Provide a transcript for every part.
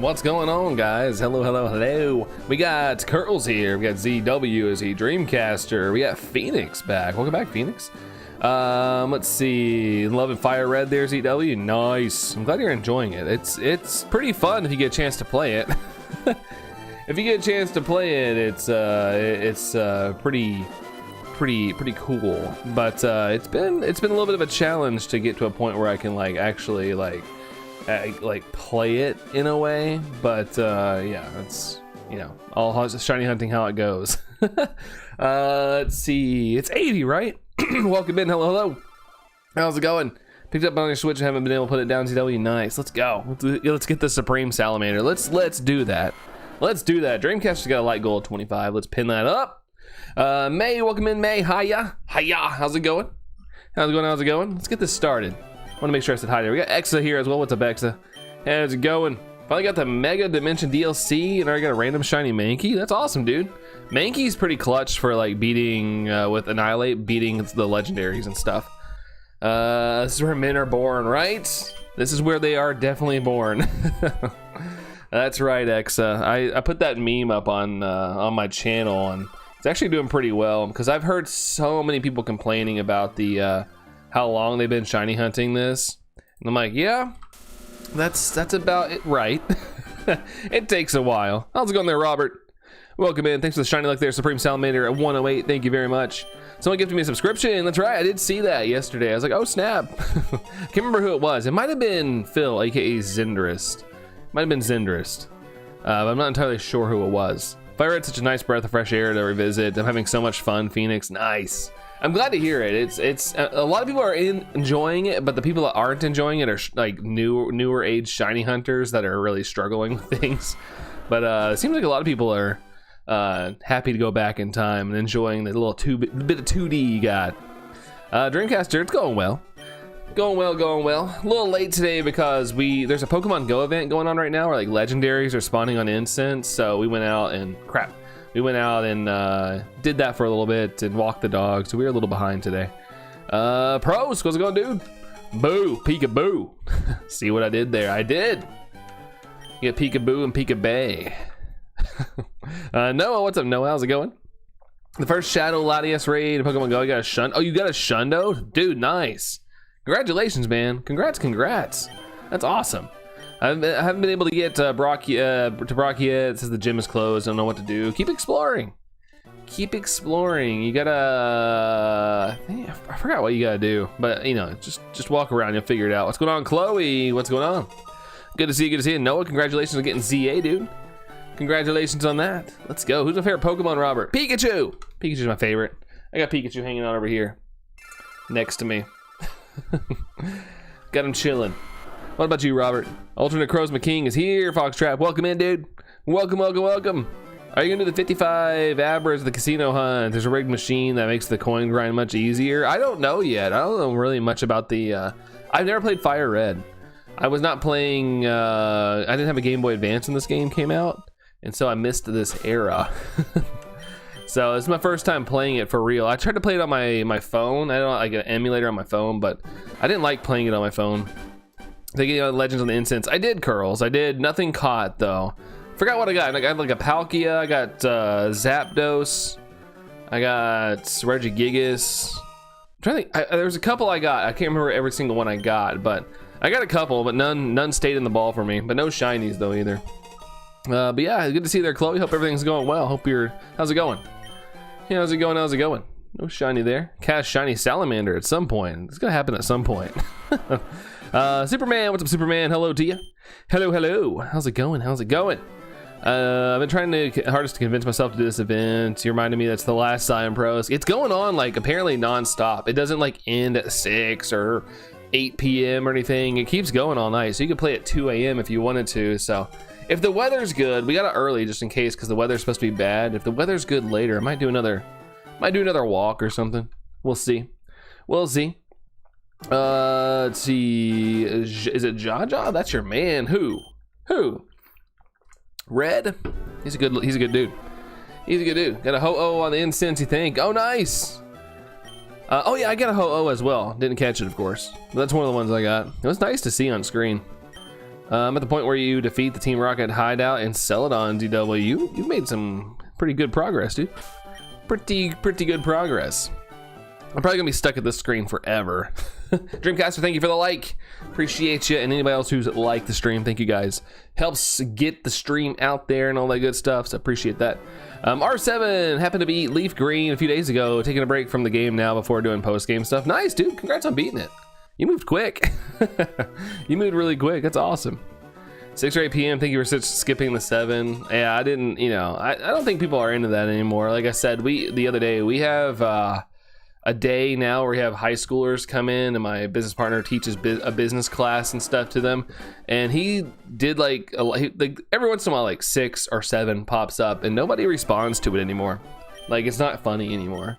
What's going on, guys? Hello, hello, hello. We got Curls here. We got ZW as a Dreamcaster. We got Phoenix back. Welcome back, Phoenix. Let's see. Love and Fire Red there, ZW. Nice. I'm glad you're enjoying it. It's pretty fun if you get a chance to play it. If you get a chance to play it, it's pretty cool. But it's been a little bit of a challenge to get to a point where I can actually play it in a way. But yeah, it's, you know, all shiny hunting how it goes. Let's see. It's 80, right? Welcome in. Hello, hello. How's it going? Picked up on your Switch and haven't been able to put it down. ZW, nice. Let's go. Let's get the Supreme Salamander. Let's do that. Let's do that. Dreamcaster's got a light goal of 25. Let's pin that up. May, welcome in, May. Hiya. Hiya. How's it going? How's it going? How's it going? Let's get this started. I want to make sure I said hi there. We got Exa here as well. What's up, Exa? How's it going? Finally got the Mega Dimension DLC and already got a random shiny Mankey. That's awesome, dude. Mankey's pretty clutch for beating with Annihilate, beating the legendaries and stuff. This is where men are born, right? This is where they are definitely born. That's right, Exa. I put that meme up on my channel, and it's actually doing pretty well because I've heard so many people complaining about the how long they've been shiny hunting this, and I'm like, yeah, that's about it, right? It takes a while. How's it going there, Robert? Welcome in. Thanks for the shiny luck there, Supreme Salamander at 108. Thank you very much. Someone gifted me a subscription. That's right. I did see that yesterday. I was like, oh snap. Can't remember who it was. It might have been Phil, aka Zinderist. Might have been Zinderist. But I'm not entirely sure who it was. Fire Red's such a nice breath of fresh air to revisit. I'm having so much fun, Phoenix. Nice. I'm glad to hear it. It's a lot of people are enjoying it, but the people that aren't enjoying it are newer age shiny hunters that are really struggling with things. But it seems like a lot of people are happy to go back in time and enjoying the little bit of 2D you got. Dreamcaster, it's going well. Going well. A little late today because there's a Pokemon Go event going on right now where legendaries are spawning on incense. So we went out and did that for a little bit and walked the dog. So we were a little behind today. Pros, what's it going, dude? Boo, peekaboo. See what I did there? I did. You got peekaboo and peekabay. Noah, what's up, Noah? How's it going? The first Shadow Latias raid in Pokemon Go. You got a Shundo? Oh, you got a Shundo? Dude, nice. Congratulations, man. Congrats. That's awesome. I haven't been able to get Brock yet. It says the gym is closed. I don't know what to do. Keep exploring. You gotta, I forgot what you gotta do, but you know, just walk around. You'll figure it out. What's going on, Chloe? What's going on? Good to see you. Noah, congratulations on getting ZA, dude. Congratulations on that. Let's go. Who's my favorite Pokemon, Robert? Pikachu. Pikachu's my favorite. I got Pikachu hanging out over here next to me. Got him chilling. What about you, Robert? Alternate Crows McKing is here. Foxtrap, welcome in, dude. Welcome. Are you gonna do the 55 Abras of the casino hunt? There's a rigged machine that makes the coin grind much easier. I don't know yet. I don't know really much about the I've never played Fire Red. I was not playing I didn't have a Game Boy Advance when this game came out, and so I missed this era. So this is my first time playing it for real. I tried to play it on my phone. I don't like an emulator on my phone, but I didn't like playing it on my phone. Thinking of Legends on the Incense. I did Curls. I did nothing caught though. Forgot what I got. I got a Palkia. I got Zapdos. I got Regigigas. I'm trying to think. There was a couple I got. I can't remember every single one I got, but I got a couple, but none stayed in the ball for me. But no shinies though either. But yeah, good to see you there, Chloe. Hope everything's going well. How's it going? Yeah, how's it going? No shiny there. Cash shiny Salamander at some point. It's gonna happen at some point. Superman, what's up, Superman? Hello to you. Hello. How's it going? I've been trying to hardest to convince myself to do this event. You reminded me that's the last Scion Pros. It's going on apparently non-stop. It doesn't end at 6 or 8 p.m. or anything. It keeps going all night, so you can play at 2 a.m. if you wanted to. So if the weather's good, we got it early just in case because the weather's supposed to be bad. If the weather's good later, I might do another walk or something. We'll see. Let's see. Is it Jaja? That's your man. Who? Red? He's a good dude. Got a Ho-Oh on the incense, you think? Oh, nice. Oh yeah, I got a Ho-Oh as well. Didn't catch it, of course. But that's one of the ones I got. It was nice to see on screen. At the point where you defeat the Team Rocket hideout and sell it on DW, you've made some pretty good progress, dude. Pretty good progress. I'm probably gonna be stuck at this screen forever. Dreamcaster, thank you for the like. Appreciate you, and anybody else who's liked the stream, thank you guys. Helps get the stream out there and all that good stuff, so appreciate that. R7 happened to beat Leaf Green a few days ago, taking a break from the game now before doing post-game stuff. Nice, dude, congrats on beating it. You moved quick. You moved really quick, that's awesome. 6 or 8 p.m. Thank you for skipping the 7. Yeah, I didn't, you know, I don't think people are into that anymore. Like I said, the other day, we have a day now where we have high schoolers come in, and my business partner teaches a business class and stuff to them. And he did like every once in a while, like 6 or 7 pops up, and nobody responds to it anymore. Like, it's not funny anymore.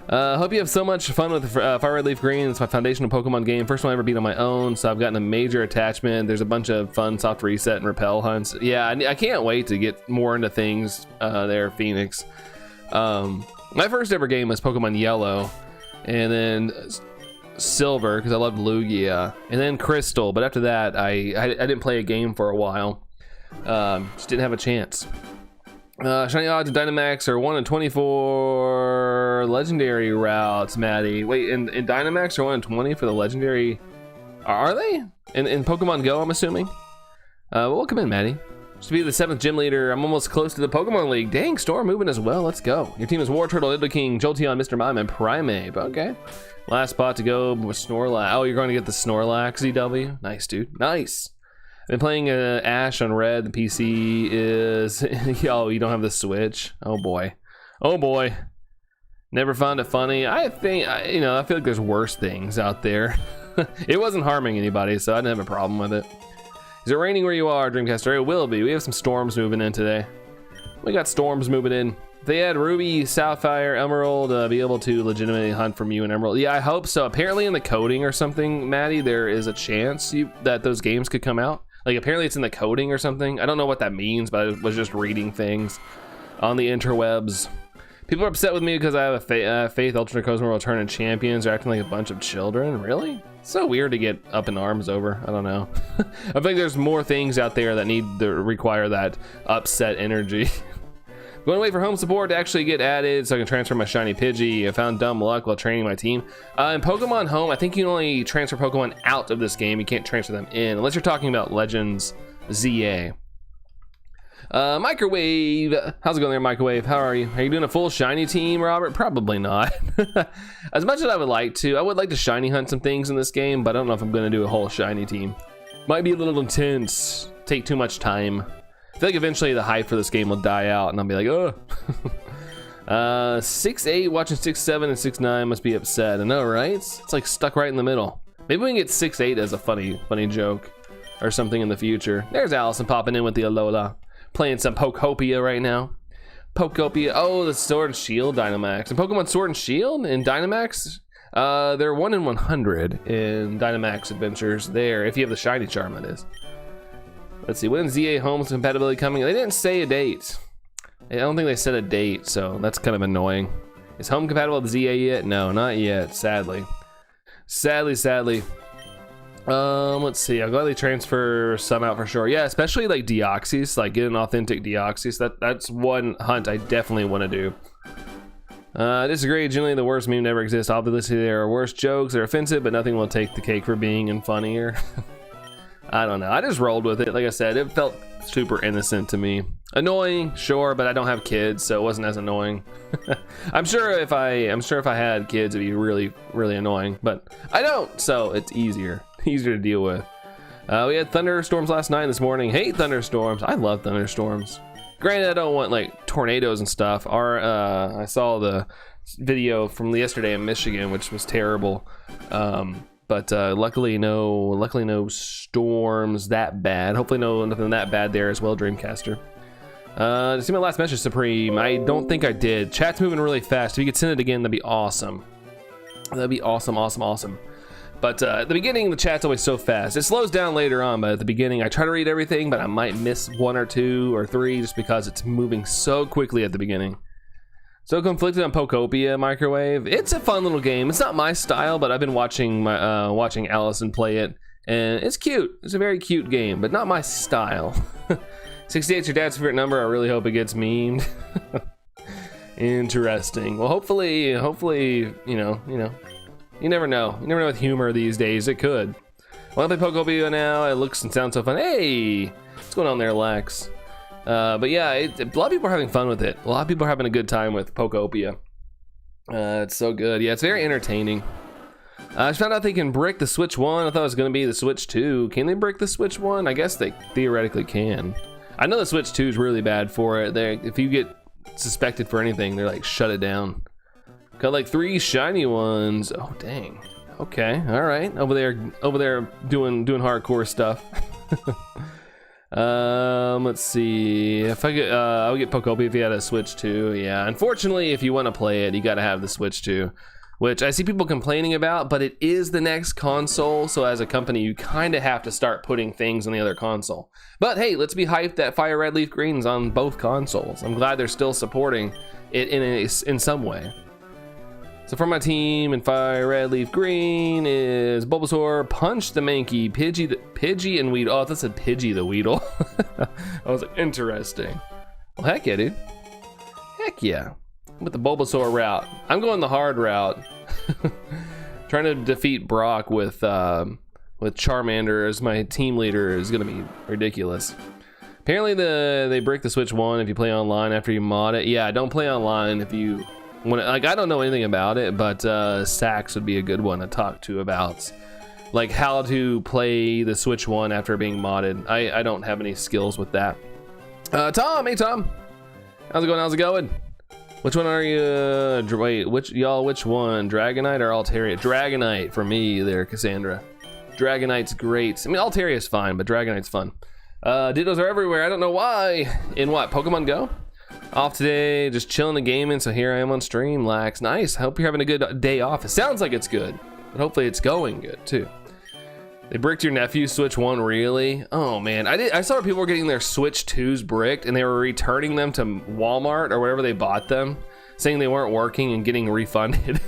Hope you have so much fun with Fire Red Leaf Green. It's my foundational Pokemon game. First one I ever beat on my own, so I've gotten a major attachment. There's a bunch of fun soft reset and repel hunts. Yeah, I can't wait to get more into things there, Phoenix. My first ever game was Pokemon Yellow, and then Silver, because I loved Lugia, and then Crystal. But after that, I didn't play a game for a while. Just didn't have a chance. Shiny odds and Dynamax are 1 in 24 legendary routes, Maddie. Wait, in Dynamax are 1 in 20 for the legendary? Are they? In Pokemon Go, I'm assuming? Welcome in, Maddie. To be the 7th gym leader, I'm almost close to the Pokemon League. Dang, Storm moving as well. Let's go. Your team is Wartortle, Nidoking, Jolteon, Mr. Mime, and Primeape. Okay. Last spot to go with Snorlax. Oh, you're going to get the Snorlax, ZW. Nice, dude. Nice. Been playing Ash on Red. The PC is... Oh, you don't have the Switch? Oh, boy. Oh, boy. Never found it funny. I think, you know, I feel like there's worse things out there. It wasn't harming anybody, so I didn't have a problem with it. Is it raining where you are, Dreamcaster? It will be. We have some storms moving in today. We got storms moving in. If they had Ruby, Sapphire, Emerald, be able to legitimately hunt from you and Emerald. Yeah, I hope so. Apparently in the coding or something, Maddie, there is a chance that those games could come out. Like, apparently it's in the coding or something. I don't know what that means, but I was just reading things on the interwebs. People are upset with me because I have a Faith Ultra Cosmo Return and Champions are acting like a bunch of children. Really? It's so weird to get up in arms over. I don't know. I think there's more things out there that need to require that upset energy. Going to wait for home support to actually get added so I can transfer my shiny Pidgey. I found dumb luck while training my team. In Pokemon Home, I think you can only transfer Pokemon out of this game. You can't transfer them in, unless you're talking about Legends ZA. Microwave, how's it going there, Microwave? How are you? Are you doing a full shiny team, Robert? Probably not. As much as I would like to, I would like to shiny hunt some things in this game, but I don't know if I'm going to do a whole shiny team. Might be a little intense, take too much time. I feel like eventually the hype for this game will die out and I'll be like, oh. 6-8 watching 6-7 and 6-9 must be upset. I know, right? It's like stuck right in the middle. Maybe we can get 6-8 as a funny joke or something in the future. There's Allison popping in with the Alola. Playing some Pokopia right now. Pokopia. Oh, the Sword and Shield Dynamax. And Pokemon Sword and Shield in Dynamax, they're 1 in 100 in Dynamax Adventures there, if you have the shiny charm, that is. Let's see, when ZA Home's compatibility coming? They didn't say a date. I don't think they said a date, so that's kind of annoying. Is Home compatible with ZA yet? No, not yet, sadly. Sadly. Let's see, I'll gladly transfer some out for sure. Yeah, especially like Deoxys, like get an authentic Deoxys. That's one hunt I definitely want to do. I disagree, generally the worst meme never exists. Obviously there are worse jokes, they're offensive, but nothing will take the cake for being and funnier. I don't know, I just rolled with it. Like I said, it felt super innocent to me. Annoying, sure, but I don't have kids, so it wasn't as annoying. I'm sure if I had kids, it'd be really, really annoying, but I don't, so it's easier to deal with. We had thunderstorms last night and this morning. Hate thunderstorms. I love thunderstorms. Granted, I don't want like tornadoes and stuff. I saw the video from yesterday in Michigan, which was terrible. But luckily no storms that bad. Hopefully nothing that bad there as well, Dreamcaster. To see my last message, Supreme. I don't think I did. Chat's moving really fast. If you could send it again, that'd be awesome. That'd be awesome. But at the beginning, the chat's always so fast. It slows down later on, but at the beginning, I try to read everything, but I might miss 1 or 2 or 3 just because it's moving so quickly at the beginning. So conflicted on Pokopia Microwave. It's a fun little game. It's not my style, but I've been watching Allison play it, and it's cute. It's a very cute game, but not my style. 68's your dad's favorite number. I really hope it gets memed. Interesting. Well, hopefully, you know, you never know. You never know with humor these days. It could. Well, I play Pokopia now. It looks and sounds so fun. Hey, what's going on there, Lex? But yeah, a lot of people are having fun with it. A lot of people are having a good time with Pokopia. It's so good. Yeah, it's very entertaining. I just found out they can brick the Switch 1. I thought it was going to be the Switch 2. Can they brick the Switch 1? I guess they theoretically can. I know the Switch 2 is really bad for it. If you get suspected for anything, they're like, shut it down. Got like 3 shiny ones. Oh, dang. Okay, all right. Over there doing hardcore stuff. Let's see. If I get, I would get Pokopia if you had a Switch 2. Yeah, unfortunately, if you want to play it, you got to have the Switch 2. Which I see people complaining about, but it is the next console, so as a company, you kind of have to start putting things on the other console. But hey, let's be hyped that Fire Red Leaf Green's on both consoles. I'm glad they're still supporting it in some way. So for my team in Fire Red Leaf Green is Bulbasaur, Punch the Mankey, Pidgey, and Weedle. Oh, that said Pidgey the Weedle. I was like, interesting. Well, heck yeah, dude. Heck yeah. With the Bulbasaur route. I'm going the hard route. Trying to defeat Brock with Charmander as my team leader is gonna be ridiculous. Apparently they break the Switch 1 if you play online after you mod it. Yeah, don't play online if you want. Like, I don't know anything about it, but Sax would be a good one to talk to about like how to play the Switch 1 after being modded. I don't have any skills with that. Tom, hey Tom. How's it going? Which one are you? Wait, which one? Dragonite or Altaria? Dragonite for me there, Cassandra. Dragonite's great. I mean, Altaria's fine, but Dragonite's fun. Dittos are everywhere. I don't know why. In what? Pokemon Go? Off today, just chilling and gaming, so here I am on stream. Lax. Nice. I hope you're having a good day off. It sounds like it's good, but hopefully it's going good too. They bricked your nephew's Switch 1, really? Oh man, I saw people were getting their Switch 2s bricked and they were returning them to Walmart or wherever they bought them, saying they weren't working and getting refunded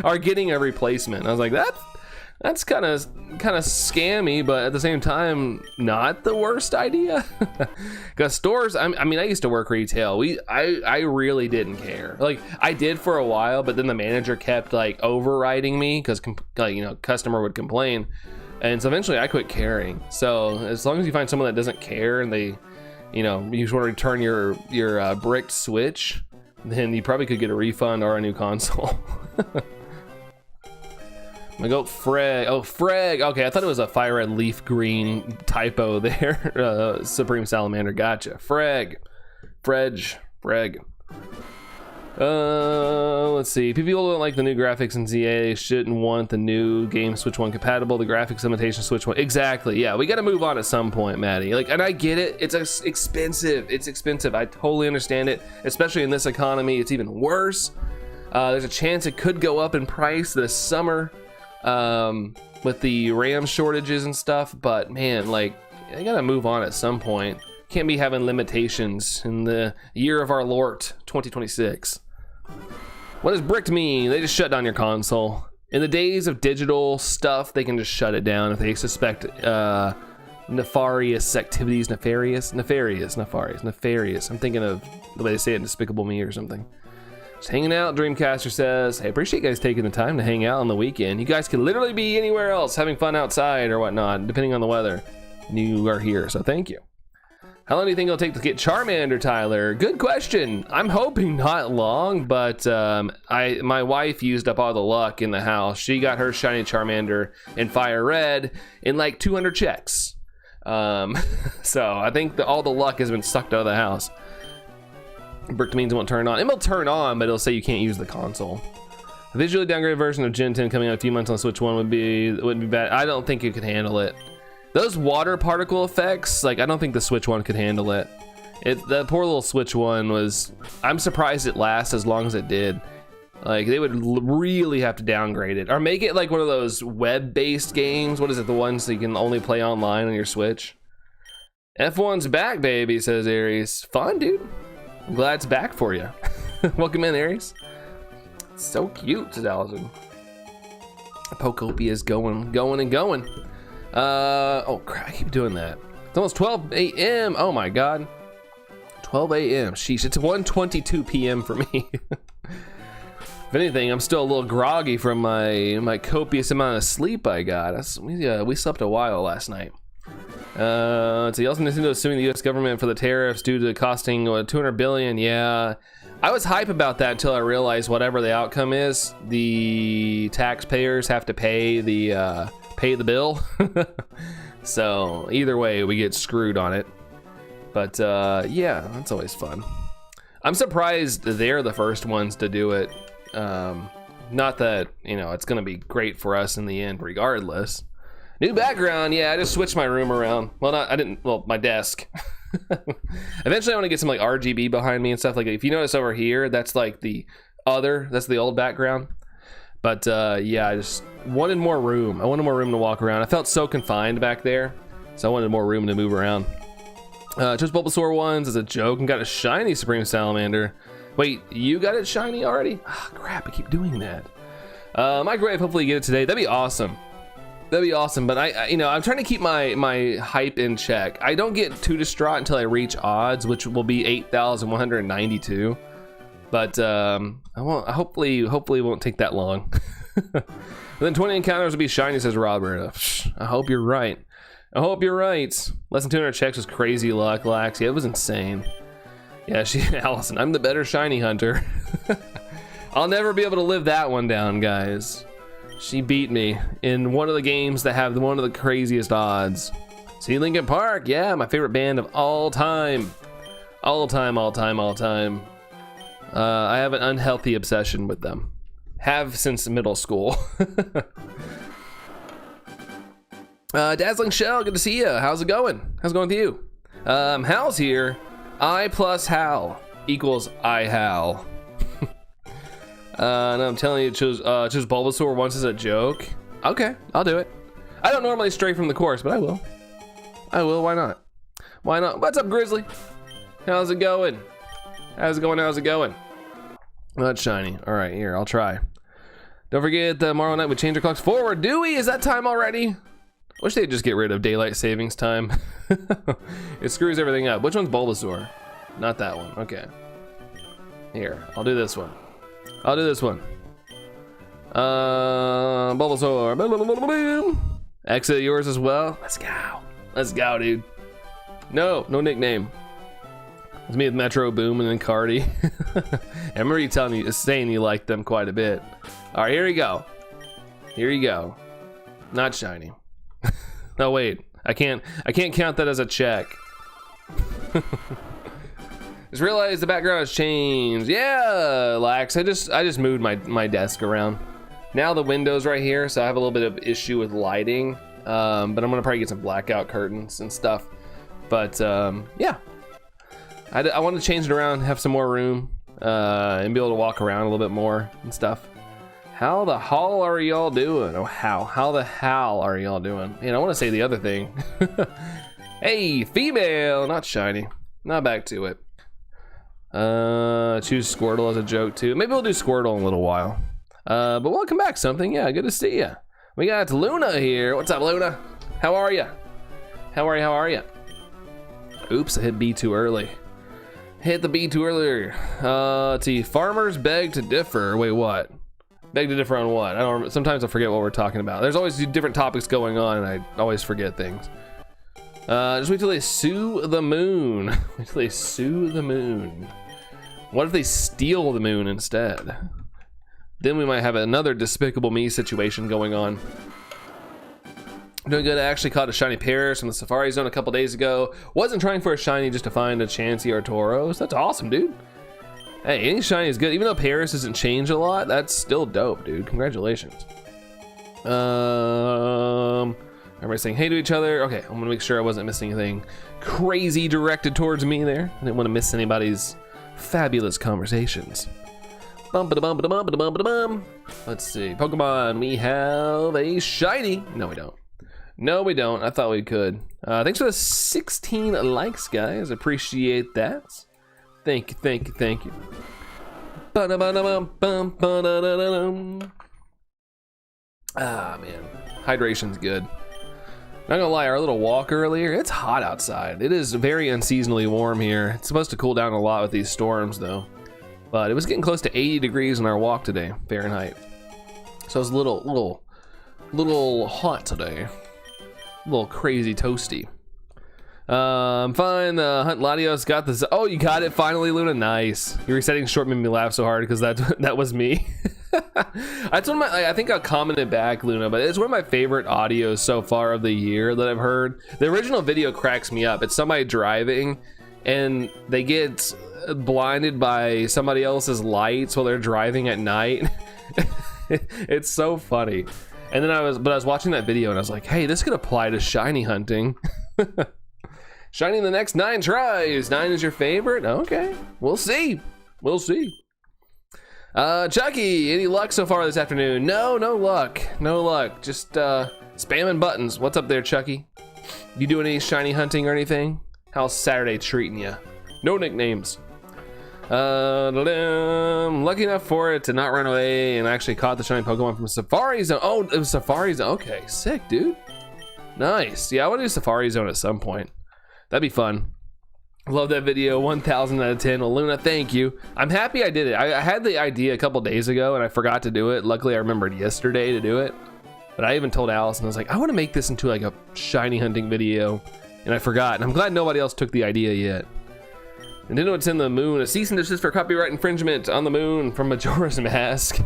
or getting a replacement. I was like, that's kind of scammy, but at the same time, not the worst idea. Because stores, I mean, I used to work retail. I really didn't care. Like, I did for a while, but then the manager kept like overriding me because, you know, customer would complain. And so eventually I quit caring. So as long as you find someone that doesn't care and they, you know, you just want to return your bricked Switch, then you probably could get a refund or a new console. I go Freg. Oh, Freg. Okay, I thought it was a Fire Red Leaf Green typo there. Supreme Salamander. Gotcha. Freg. Let's see. People don't like the new graphics in ZA. Shouldn't want the new game Switch 1 compatible. The graphics limitation Switch 1. Exactly. Yeah, we got to move on at some point, Maddie. Like, and I get it. It's expensive. It's expensive. I totally understand it. Especially in this economy, it's even worse. There's a chance it could go up in price this summer with the RAM shortages and stuff. But man, like, I gotta move on at some point. Can't be having limitations in the year of our Lord 2026. What does bricked mean? They just shut down your console. In the days of digital stuff, they can just shut it down if they suspect nefarious activities. Nefarious. I'm thinking of the way they say it in Despicable Me or something. Just hanging out, Dreamcaster says. Hey, appreciate you guys taking the time to hang out on the weekend. You guys could literally be anywhere else having fun outside or whatnot, depending on the weather. You are here, so thank you. How long do you think it'll take to get Charmander, Tyler? Good question. I'm hoping not long, but my wife used up all the luck in the house. She got her shiny Charmander in Fire Red in like 200 checks. So I think all the luck has been sucked out of the house. Bricked means it won't turn on. It will turn on, but it'll say you can't use the console. A visually downgraded version of Gen 10 coming out a few months on Switch 1 wouldn't be bad. I don't think it could handle it. Those water particle effects, like, I don't think the Switch 1 could handle it. The poor little Switch 1 was, I'm surprised it lasts as long as it did. Like, they would really have to downgrade it or make it like one of those web-based games. What is it, the ones that you can only play online on your Switch? F1's back, baby, says Aries. Fun, dude. I'm glad it's back for you. Welcome in, Aries. So cute, says Allison. Pokopia is going. Oh crap, I keep doing that. It's almost 12 a.m. Oh my god. 12 a.m. Sheesh, it's 1:22 p.m. for me. If anything, I'm still a little groggy from my copious amount of sleep I got. We slept a while last night. Let's see, also Nintendo is suing the U.S. government for the tariffs due to costing $200 billion. Yeah, I was hype about that until I realized whatever the outcome is, the taxpayers have to pay the bill. So either way, we get screwed on it. But yeah, that's always fun. I'm surprised they're the first ones to do it. Not that, you know, it's gonna be great for us in the end regardless. New background, yeah, I just switched my room around. Well, my desk. Eventually I want to get some like RGB behind me and stuff. Like if you notice over here, that's like that's the old background. But yeah, I just wanted more room. I wanted more room to walk around. I felt so confined back there, so I wanted more room to move around. Just Bulbasaur ones as a joke and got a shiny Supreme Salamander. Wait, you got it shiny already? Ah, crap, I keep doing that. Microwave, hopefully you get it today. That'd be awesome. That'd be awesome, but I'm trying to keep my hype in check. I don't get too distraught until I reach odds, which will be 8,192. But hopefully it won't take that long. Then 20 encounters will be shiny, says Robert. I hope you're right. I hope you're right. Less than 200 checks was crazy luck, Lax. Yeah, it was insane. Yeah, Allison, I'm the better shiny hunter. I'll never be able to live that one down, guys. She beat me in one of the games that have one of the craziest odds. See, Linkin Park, yeah, my favorite band of all time. All time. I have an unhealthy obsession with them. Have since middle school. Dazzling Shell, good to see you. How's it going? How's it going with you? Hal's here. I plus Hal equals I Hal. And I'm telling you, choose Bulbasaur once as a joke. Okay, I'll do it. I don't normally stray from the course, but I will. Why not? Why not? What's up, Grizzly? How's it going? How's it going? Not shiny. All right, here, I'll try. Don't forget tomorrow night we change our clocks forward. Do we? Is that time already? Wish they'd just get rid of daylight savings time. It screws everything up. Which one's Bulbasaur? Not that one. Okay. Here, I'll do this one. Bulbasaur. Exit yours as well. Let's go, dude. No nickname. It's me with Metro Boom and then Cardi. I remember you saying you liked them quite a bit. All right, here you go. Not shiny. No, wait. I can't count that as a check. Just realized the background has changed. Yeah, Lax. I just moved my desk around. Now the window's right here, so I have a little bit of issue with lighting. But I'm gonna probably get some blackout curtains and stuff. But yeah. I want to change it around, have some more room, and be able to walk around a little bit more and stuff. How the hell are y'all doing? Oh, how the hell are y'all doing? Man, I want to say the other thing. Hey, female, not shiny. Not back to it. Choose Squirtle as a joke too. Maybe we'll do Squirtle in a little while. But welcome back, something. Yeah, good to see you. We got Luna here. What's up, Luna? How are you? How are you? Oops, I hit B too early. Hit the B too early. Let's see. Farmers beg to differ. Wait, what? Beg to differ on what? I don't. Sometimes I forget what we're talking about. There's always different topics going on, and I always forget things. Just wait till they sue the moon. Wait till they sue the moon. What if they steal the moon instead? Then we might have another Despicable Me situation going on. Doing good. I actually caught a shiny Paris from the Safari Zone a couple days ago. Wasn't trying for a shiny just to find a Chansey or Tauros. That's awesome, dude. Hey, any shiny is good. Even though Paris doesn't change a lot, that's still dope, dude. Congratulations. Everybody's saying hey to each other. Okay, I'm gonna make sure I wasn't missing anything crazy directed towards me there. I didn't want to miss anybody's fabulous conversations. Let's see. Pokemon, we have a shiny. No, we don't. No, we don't. I thought we could. Thanks for the 16 likes, guys. Appreciate that. Thank you. Ah, man. Hydration's good. Not gonna lie, our little walk earlier, it's hot outside. It is very unseasonably warm here. It's supposed to cool down a lot with these storms though. But it was getting close to 80 degrees in our walk today, Fahrenheit. So it was a little hot today. A little crazy toasty. I'm fine. Hunt Latios got this. Oh, you got it finally, Luna. Nice. Your resetting short made me laugh so hard because that was me. That's one of my. I think I commented back, Luna, but it's one of my favorite audios so far of the year that I've heard. The original video cracks me up. It's somebody driving, and they get blinded by somebody else's lights while they're driving at night. It's so funny. And then I was watching that video and I was like, hey, this could apply to shiny hunting. Shiny in the next 9 tries. 9 is your favorite? Okay, we'll see. We'll see. Chucky, any luck so far this afternoon? No luck. No luck. Just spamming buttons. What's up there, Chucky? You doing any shiny hunting or anything? How's Saturday treating you? No nicknames. Lucky enough for it to not run away and actually caught the shiny Pokemon from Safari Zone. Oh, it was Safari Zone. Okay, sick, dude. Nice. Yeah, I want to do Safari Zone at some point. That'd be fun. Love that video. 1000 out of 10. Well, Luna, thank you. I'm happy I did it. I had the idea a couple days ago and I forgot to do it. Luckily, I remembered yesterday to do it. But I even told Allison, I was like, I want to make this into like a shiny hunting video. And I forgot. And I'm glad nobody else took the idea yet. And then what's in the moon? A cease and desist for copyright infringement on the moon from Majora's Mask.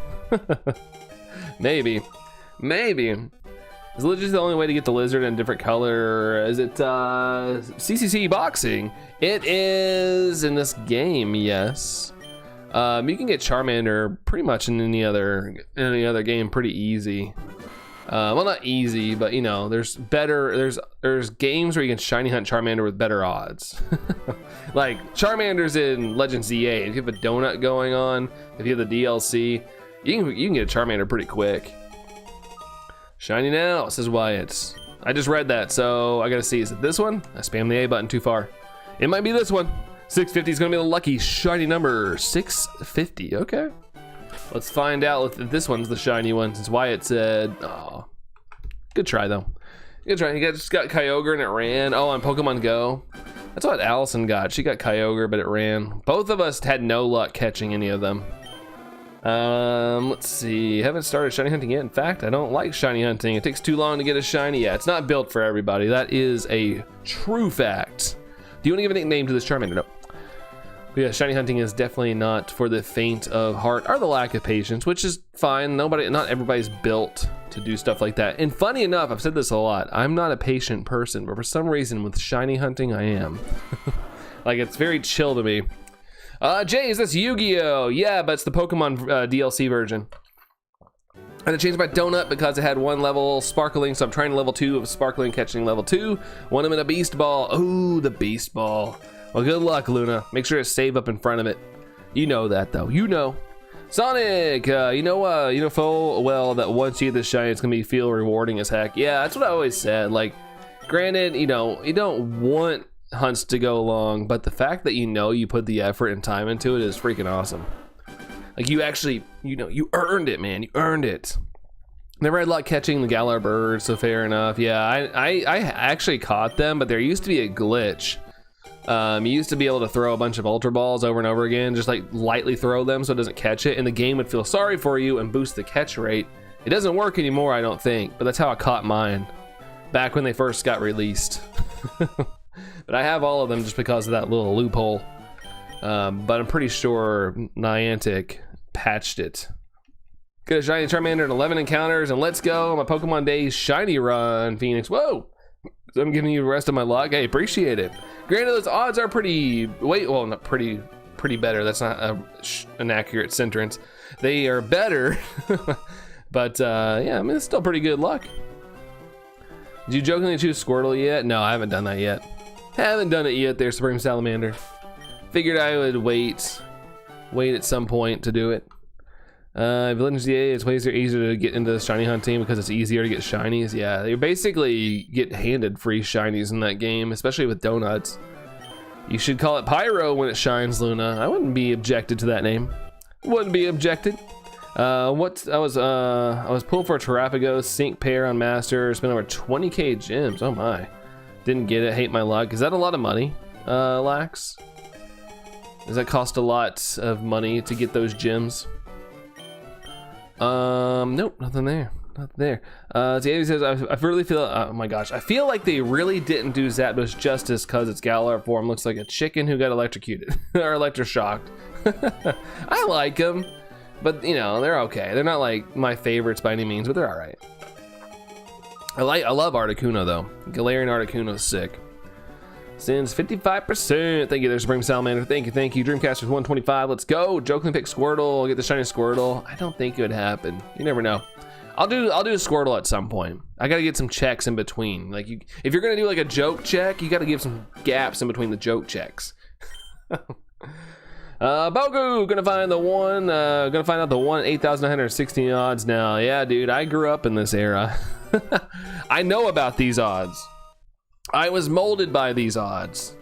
Maybe. Is Lizard the only way to get the lizard in a different color? Is it CCC boxing? It is in this game, yes. You can get Charmander pretty much in any other game pretty easy. Well, not easy, but you know, there's games where you can shiny hunt Charmander with better odds. Like Charmander's in Legends ZA. If you have a donut going on, if you have the DLC, you can get a Charmander pretty quick. Shiny now, says Wyatt. I just read that, so I gotta see. Is it this one? I spammed the A button too far. It might be this one. 650 is gonna be the lucky shiny number. 650. Okay. Let's find out if this one's the shiny one, since Wyatt said, oh, good try though. Good try. You just got Kyogre and it ran. Oh, on Pokemon Go. That's what Allison got. She got Kyogre, but it ran. Both of us had no luck catching any of them. Let's see. Haven't started shiny hunting yet. In fact, I don't like shiny hunting. It takes too long to get a shiny. Yeah, it's not built for everybody. That is a true fact. Do you want to give a nickname to this Charmander? No. But yeah, shiny hunting is definitely not for the faint of heart or the lack of patience, which is fine. Not everybody's built to do stuff like that. And funny enough, I've said this a lot. I'm not a patient person, but for some reason with shiny hunting, I am. Like, it's very chill to me. Jay, is this Yu-Gi-Oh? Yeah, but it's the Pokemon DLC version. I had to change my donut because it had 1 level sparkling, so I'm trying to level 2 of sparkling, catching level 2. Want him in a beast ball. Oh, the beast ball. Well, good luck, Luna. Make sure to save up in front of it. You know that, though. You know. Sonic, you know full well that once you get this shiny, it's gonna feel rewarding as heck. Yeah, that's what I always said. Like, granted, you know, you don't want hunts to go long, but the fact that you put the effort and time into it is freaking awesome. Like, you actually, you earned it, man. You earned it. Never had luck catching the Galar birds, so fair enough. Yeah, I actually caught them, but there used to be a glitch. You used to be able to throw a bunch of Ultra Balls over and over again, just like lightly throw them so it doesn't catch it, and the game would feel sorry for you and boost the catch rate. It doesn't work anymore, I don't think, but that's how I caught mine back when they first got released. But I have all of them just because of that little loophole. But I'm pretty sure Niantic patched it. Get a shiny Charmander in 11 encounters, and let's go. My Pokemon Days shiny run, Phoenix. Whoa! I'm giving you the rest of my luck. Hey, appreciate it. Granted, those odds are not pretty better. That's not an accurate sentence. They are better. But yeah, I mean, it's still pretty good luck. Did you jokingly choose Squirtle yet? No, I haven't done that yet. Haven't done it yet there, Supreme Salamander. Figured I would wait at some point to do it. Legends DA, it's way easier to get into shiny hunting because it's easier to get shinies. Yeah, you basically get handed free shinies in that game, especially with donuts. You should call it Pyro when it shines, Luna. I wouldn't be objected to that name. Wouldn't be objected. I was pulled for a Terapagos, sync pair on master, spent over 20k gems. Oh my. Didn't get it, hate my luck. Is that a lot of money, Lax? Does that cost a lot of money to get those gems? Nope, nothing there. Not there. Davey says, I really feel, oh my gosh, I feel like they really didn't do Zapdos justice because its Galar form looks like a chicken who got electrocuted or electroshocked. I like them, but you know, they're okay. They're not like my favorites by any means, but they're all right. I love Articuno though. Galarian Articuno is sick. Sends 55%. Thank you there, Supreme Salamander. Thank you. Dreamcasters 125. Let's go. Jokingly pick Squirtle. I'll get the shiny Squirtle. I don't think it would happen. You never know. I'll do Squirtle at some point. I gotta get some checks in between. Like if you're gonna do like a joke check, you gotta give some gaps in between the joke checks. Bogu, gonna find out the one 8,916 odds now. Yeah, dude, I grew up in this era. I know about these odds. I was molded by these odds.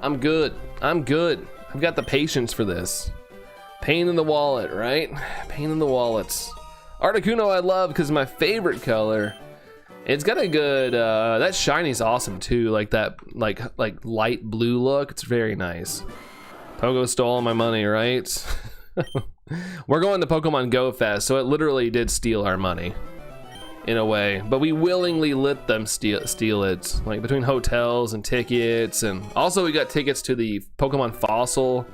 I'm good. I've got the patience for this. Pain in the wallet, right? Pain in the wallets. Articuno I love because my favorite color. It's got a good, that shiny's awesome too. Like that, like light blue look. It's very nice. Pogo stole all my money, right? We're going to Pokemon Go Fest, so it literally did steal our money. In a way, but we willingly let them steal it, like between hotels and tickets, and also we got tickets to the Pokemon Fossil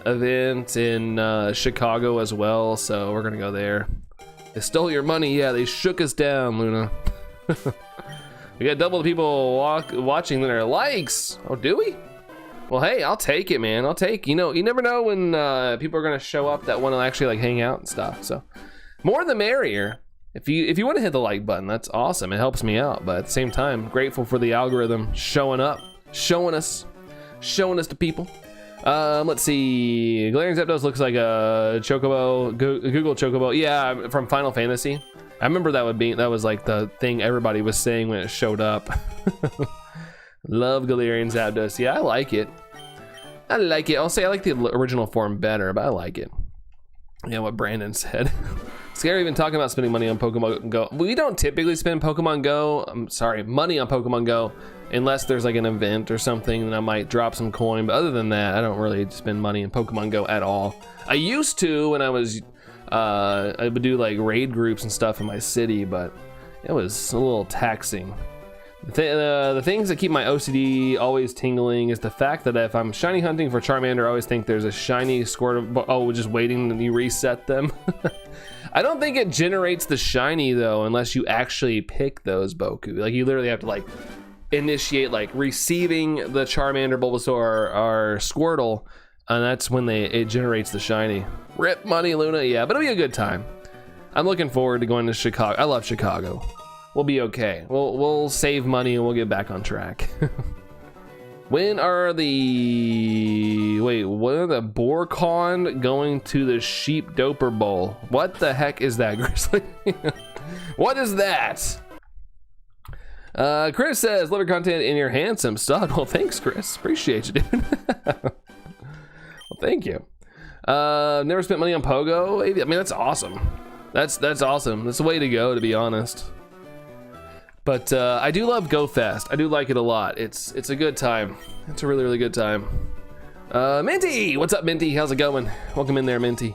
event in Chicago as well, so we're gonna go there. They stole your money, yeah, they shook us down, Luna. We got double the people watching than our likes. Oh, do we? Well, hey, I'll take it, man. You know, you never know when people are gonna show up that want to actually like hang out and stuff, so more the merrier. If you want to hit the like button, that's awesome. It helps me out, but at the same time, grateful for the algorithm showing up, showing us to people. Let's see. Galarian Zapdos looks like a Chocobo, Google Chocobo. Yeah, from Final Fantasy. I remember that was like the thing everybody was saying when it showed up. Love Galarian Zapdos. Yeah, I like it. I'll say I like the original form better, but I like it. Yeah, what Brandon said. Scary even talking about spending money on Pokemon Go. We don't typically spend money on Pokemon Go unless there's like an event or something, and I might drop some coin, but other than that, I don't really spend money in Pokemon Go at all. I used to when I was, I would do like raid groups and stuff in my city, but it was a little taxing. The things that keep my OCD always tingling is the fact that if I'm shiny hunting for Charmander, I always think there's a shiny Squirtle, just waiting and you reset them. I don't think it generates the shiny though, unless you actually pick those Boku. Like you literally have to like initiate like receiving the Charmander, Bulbasaur, or Squirtle, and that's when it generates the shiny. Rip money, Luna. Yeah, but it'll be a good time. I'm looking forward to going to Chicago. I love Chicago. We'll be okay. We'll save money and we'll get back on track. When are the BoarCon going to the Sheep Doper Bowl? What the heck is that, Grizzly? What is that? Chris says, liver content in your handsome stud. Well, thanks, Chris. Appreciate you, dude. Well, thank you. Never spent money on Pogo. I mean, that's awesome. That's awesome. That's the way to go, to be honest. But I do love Go Fest. I do like it a lot. It's a good time. It's a really, really good time. Minty! What's up, Minty? How's it going? Welcome in there, Minty.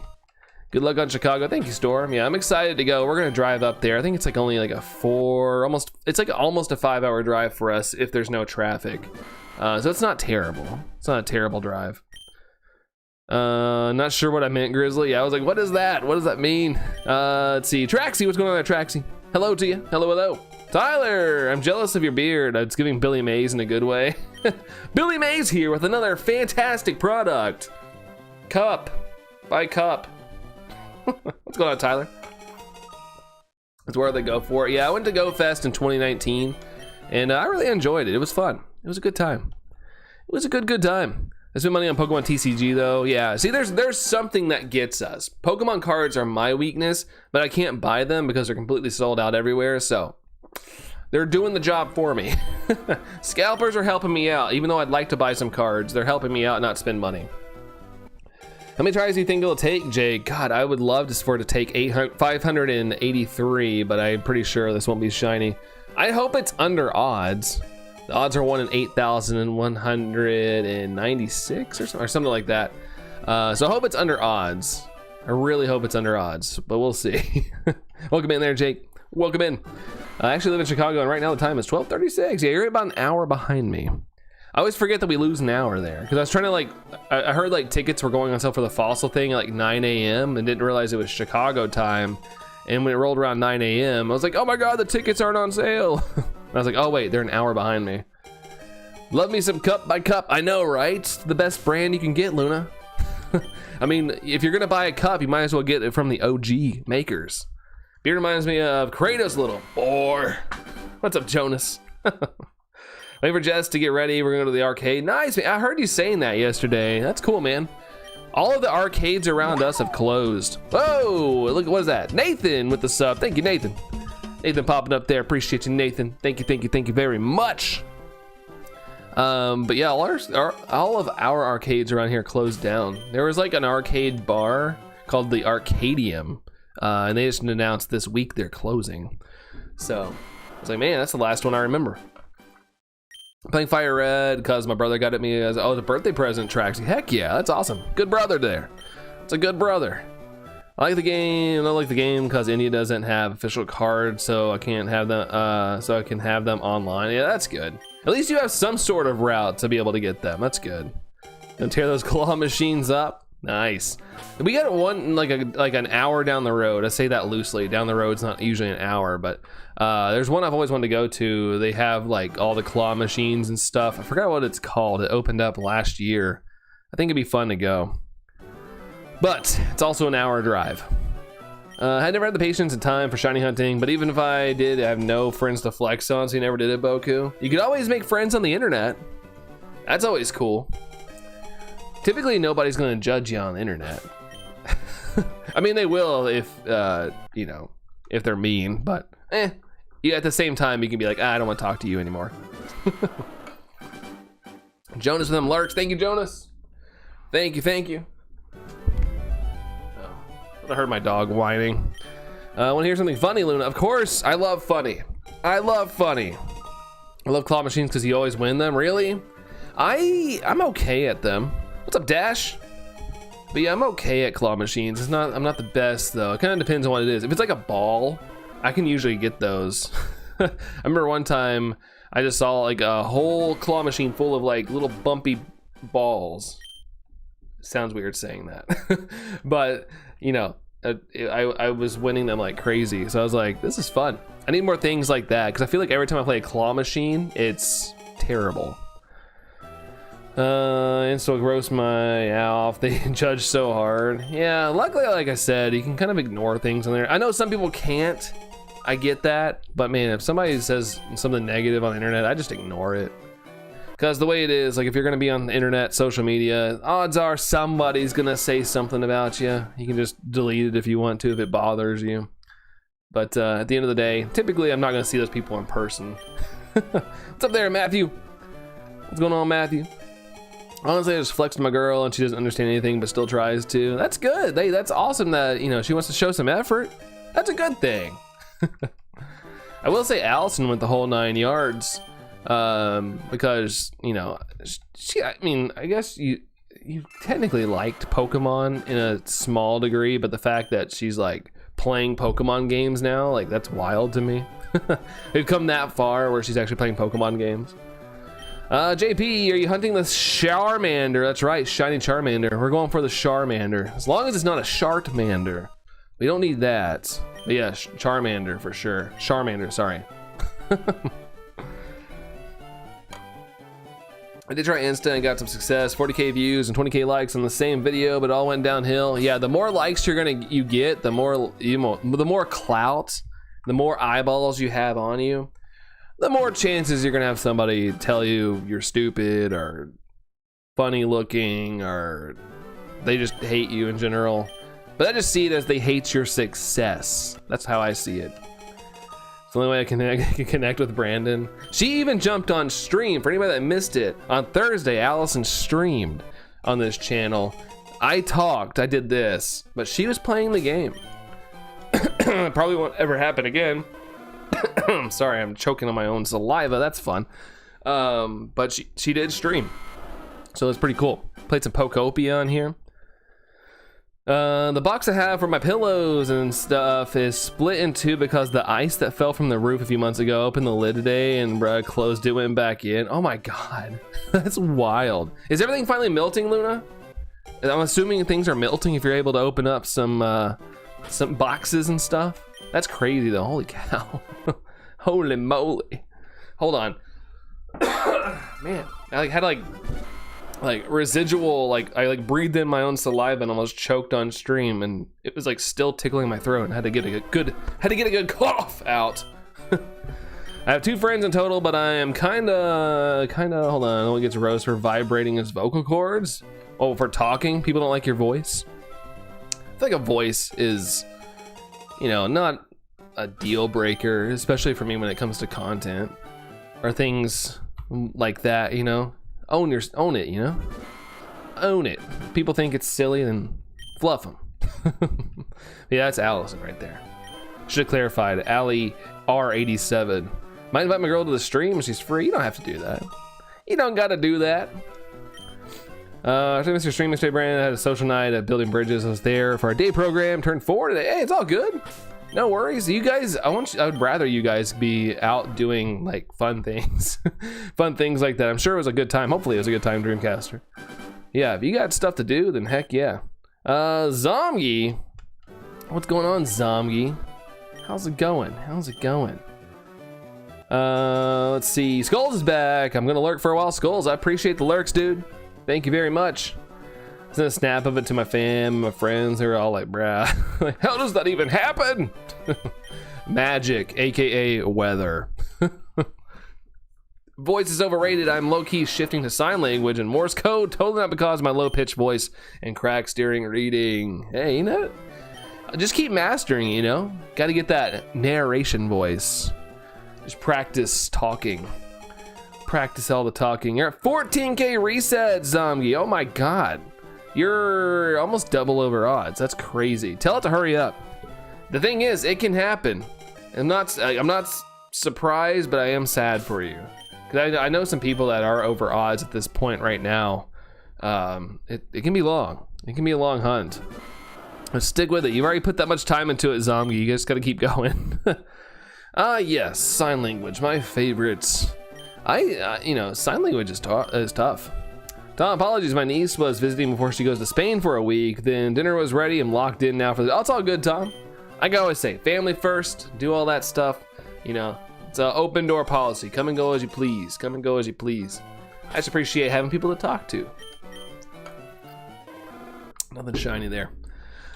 Good luck on Chicago. Thank you, Storm. Yeah, I'm excited to go. We're gonna drive up there. I think it's like only like almost a 5-hour drive for us if there's no traffic. So it's not terrible. It's not a terrible drive. Not sure what I meant, Grizzly. Yeah, I was like, what is that? What does that mean? Let's see. Traxie, what's going on there, Traxie? Hello to you. Hello. Tyler, I'm jealous of your beard. It's giving Billy Mays in a good way. Billy Mays here with another fantastic product. Cup. By Cup. What's going on, Tyler? That's where they go for it. Yeah, I went to Go Fest in 2019, and I really enjoyed it. It was fun. It was a good time. It was a good time. I spent money on Pokemon TCG though. Yeah, see, there's something that gets us. Pokemon cards are my weakness, but I can't buy them because they're completely sold out everywhere, so they're doing the job for me. Scalpers are helping me out. Even though I'd like to buy some cards, they're helping me out, not spend money. How many tries do you think it'll take, Jake? God, I would love for it to take 583, but I'm pretty sure this won't be shiny. I hope it's under odds. The odds are 1 in 8,196 or something like that. So I hope it's under odds. I really hope it's under odds, but we'll see. Welcome in there, Jake. Welcome in. I actually live in Chicago, and right now the time is 12:36. Yeah, you're about an hour behind me. I always forget that we lose an hour there, because I was trying to I heard like tickets were going on sale for the Fossil thing at like 9 a.m. and didn't realize it was Chicago time. And when it rolled around 9 a.m., I was like, oh my God, the tickets aren't on sale. And I was like, oh wait, they're an hour behind me. Love me some Cup by Cup. I know, right? It's the best brand you can get, Luna. I mean, if you're gonna buy a cup, you might as well get it from the OG makers. Beer reminds me of Kratos, little boy. What's up, Jonas? Wait for Jess to get ready. We're gonna go to the arcade. Nice, man. I heard you saying that yesterday. That's cool, man. All of the arcades around us have closed. Whoa, look, what is that? Nathan with the sub. Thank you, Nathan. Nathan popping up there. Appreciate you, Nathan. Thank you very much. But yeah, all of our arcades around here closed down. There was like an arcade bar called the Arcadium, and they just announced this week they're closing. So I was like, man, that's the last one I remember. Playing Fire Red because my brother got at me as, oh, the birthday present tracks. Heck yeah, that's awesome. Good brother there. It's a good brother. I like the game. I don't like the game because India doesn't have official cards, so I can't have them. So I can have them online. Yeah, that's good. At least you have some sort of route to be able to get them. That's good. And tear those claw machines up. Nice. We got one like an hour down the road. I say that loosely. Down the road's not usually an hour, but there's one I've always wanted to go to. They have like all the claw machines and stuff. I forgot what it's called. It opened up last year. I think it'd be fun to go, but it's also an hour drive. I never had the patience and time for shiny hunting, but even if I did, I have no friends to flex on, so you never did it, Boku. You could always make friends on the internet. That's always cool. Typically, nobody's gonna judge you on the internet. I mean, they will if, you know, if they're mean, but yeah, at the same time, you can be like, I don't want to talk to you anymore. Jonas with them lurks. Thank you, Jonas. Thank you. I heard my dog whining. I want to hear something funny, Luna. Of course, I love funny. I love claw machines because you always win them. Really? I'm okay at them. What's up, Dash? But yeah, I'm okay at claw machines. I'm not the best though. It kind of depends on what it is. If it's like a ball, I can usually get those. I remember one time I just saw like a whole claw machine full of like little bumpy balls. Sounds weird saying that, but you know, I was winning them like crazy. So I was like, this is fun. I need more things like that because I feel like every time I play a claw machine, it's terrible. And so roast my off. They judge so hard. Yeah, luckily, like I said, you can kind of ignore things on there. I know some people can't. I get that, but man, if somebody says something negative on the internet, I just ignore it. Because the way it is, like if you're gonna be on the internet, social media, odds are somebody's gonna say something about you. You can just delete it if you want to, if it bothers you. But at the end of the day, typically I'm not gonna see those people in person. What's up there, Matthew? What's going on, Matthew? Honestly, I just flexed my girl and she doesn't understand anything but still tries to. That's good. Hey, that's awesome that, you know, she wants to show some effort. That's a good thing. I will say Allison went the whole 9 yards. Because, you know, I mean, I guess you technically liked Pokemon in a small degree, but the fact that she's like playing Pokemon games now, like that's wild to me. We've come that far where she's actually playing Pokemon games. JP, are you hunting the Charmander? That's right, shiny Charmander. We're going for the Charmander. As long as it's not a Shartmander. We don't need that. But yeah, Charmander for sure. Charmander, sorry. I did try Insta and got some success, 40k views and 20k likes on the same video, but it all went downhill. Yeah, the more likes you get, the more clout, the more eyeballs you have on you, the more chances you're gonna have somebody tell you you're stupid or funny looking or they just hate you in general. But I just see it as they hate your success. That's how I see it. It's the only way I can connect with Brandon. She even jumped on stream. For anybody that missed it, on Thursday, Allison streamed on this channel. I talked, I did this, but she was playing the game. Probably won't ever happen again. Sorry, I'm choking on my own saliva. That's fun. But she did stream, so it's pretty cool. Played some Pokopia on here. The box I have for my pillows and stuff is split in two because the ice that fell from the roof a few months ago opened the lid today and closed it, went back in. Oh my god, that's wild. Is everything finally melting, Luna? I'm assuming things are melting if you're able to open up some boxes and stuff. That's crazy though. Holy cow. Holy moly. Hold on. Man, I had residual, I breathed in my own saliva and almost choked on stream, and it was still tickling my throat, and had to get a good cough out. I have 2 friends in total, but I am kinda hold on, only gets roast for vibrating his vocal cords. Oh, for talking, people don't like your voice. I feel like a voice is, not a deal breaker, especially for me when it comes to content or things like that, own it, own it. People think it's silly, then fluff them. Yeah, that's Allison right there. Should have clarified. Allie R87. Might invite my girl to the stream. She's free. You don't have to do that. You don't gotta do that. Mr. Stream, Mr. Brandon had a social night at Building Bridges. I was there for our day program. Turned 4 today. Hey, it's all good. No worries. You guys, I would rather you guys be out doing fun things. Fun things like that. I'm sure it was a good time. Hopefully it was a good time, Dreamcaster. Yeah, if you got stuff to do, then heck yeah. Zomgi. What's going on, Zomgi? How's it going? Let's see. Skulls is back. I'm gonna lurk for a while. Skulls, I appreciate the lurks, dude. Thank you very much. I sent a snap of it to my fam, my friends. They were all like, bruh, how does that even happen? Magic, aka weather. Voice is overrated. I'm low-key shifting to sign language and Morse code. Totally not because of my low-pitched voice and cracked steering reading. Hey, just keep mastering, Gotta get that narration voice. Just practice talking. Practice all the talking. You're at 14K reset, Zombie. Oh my god. You're almost double over odds. That's crazy. Tell it to hurry up. The thing is, it can happen. I'm not surprised, but I am sad for you. Because I know some people that are over odds at this point right now. It can be long. It can be a long hunt. But stick with it. You've already put that much time into it, Zombie. You just gotta keep going. Yes, sign language, my favorites. Sign language is tough. Tom, apologies, my niece was visiting before she goes to Spain for a week. Then dinner was ready. I'm locked in now for the, it's all good, Tom. I can always say, family first, do all that stuff. It's an open door policy. Come and go as you please. Come and go as you please. I just appreciate having people to talk to. Nothing shiny there.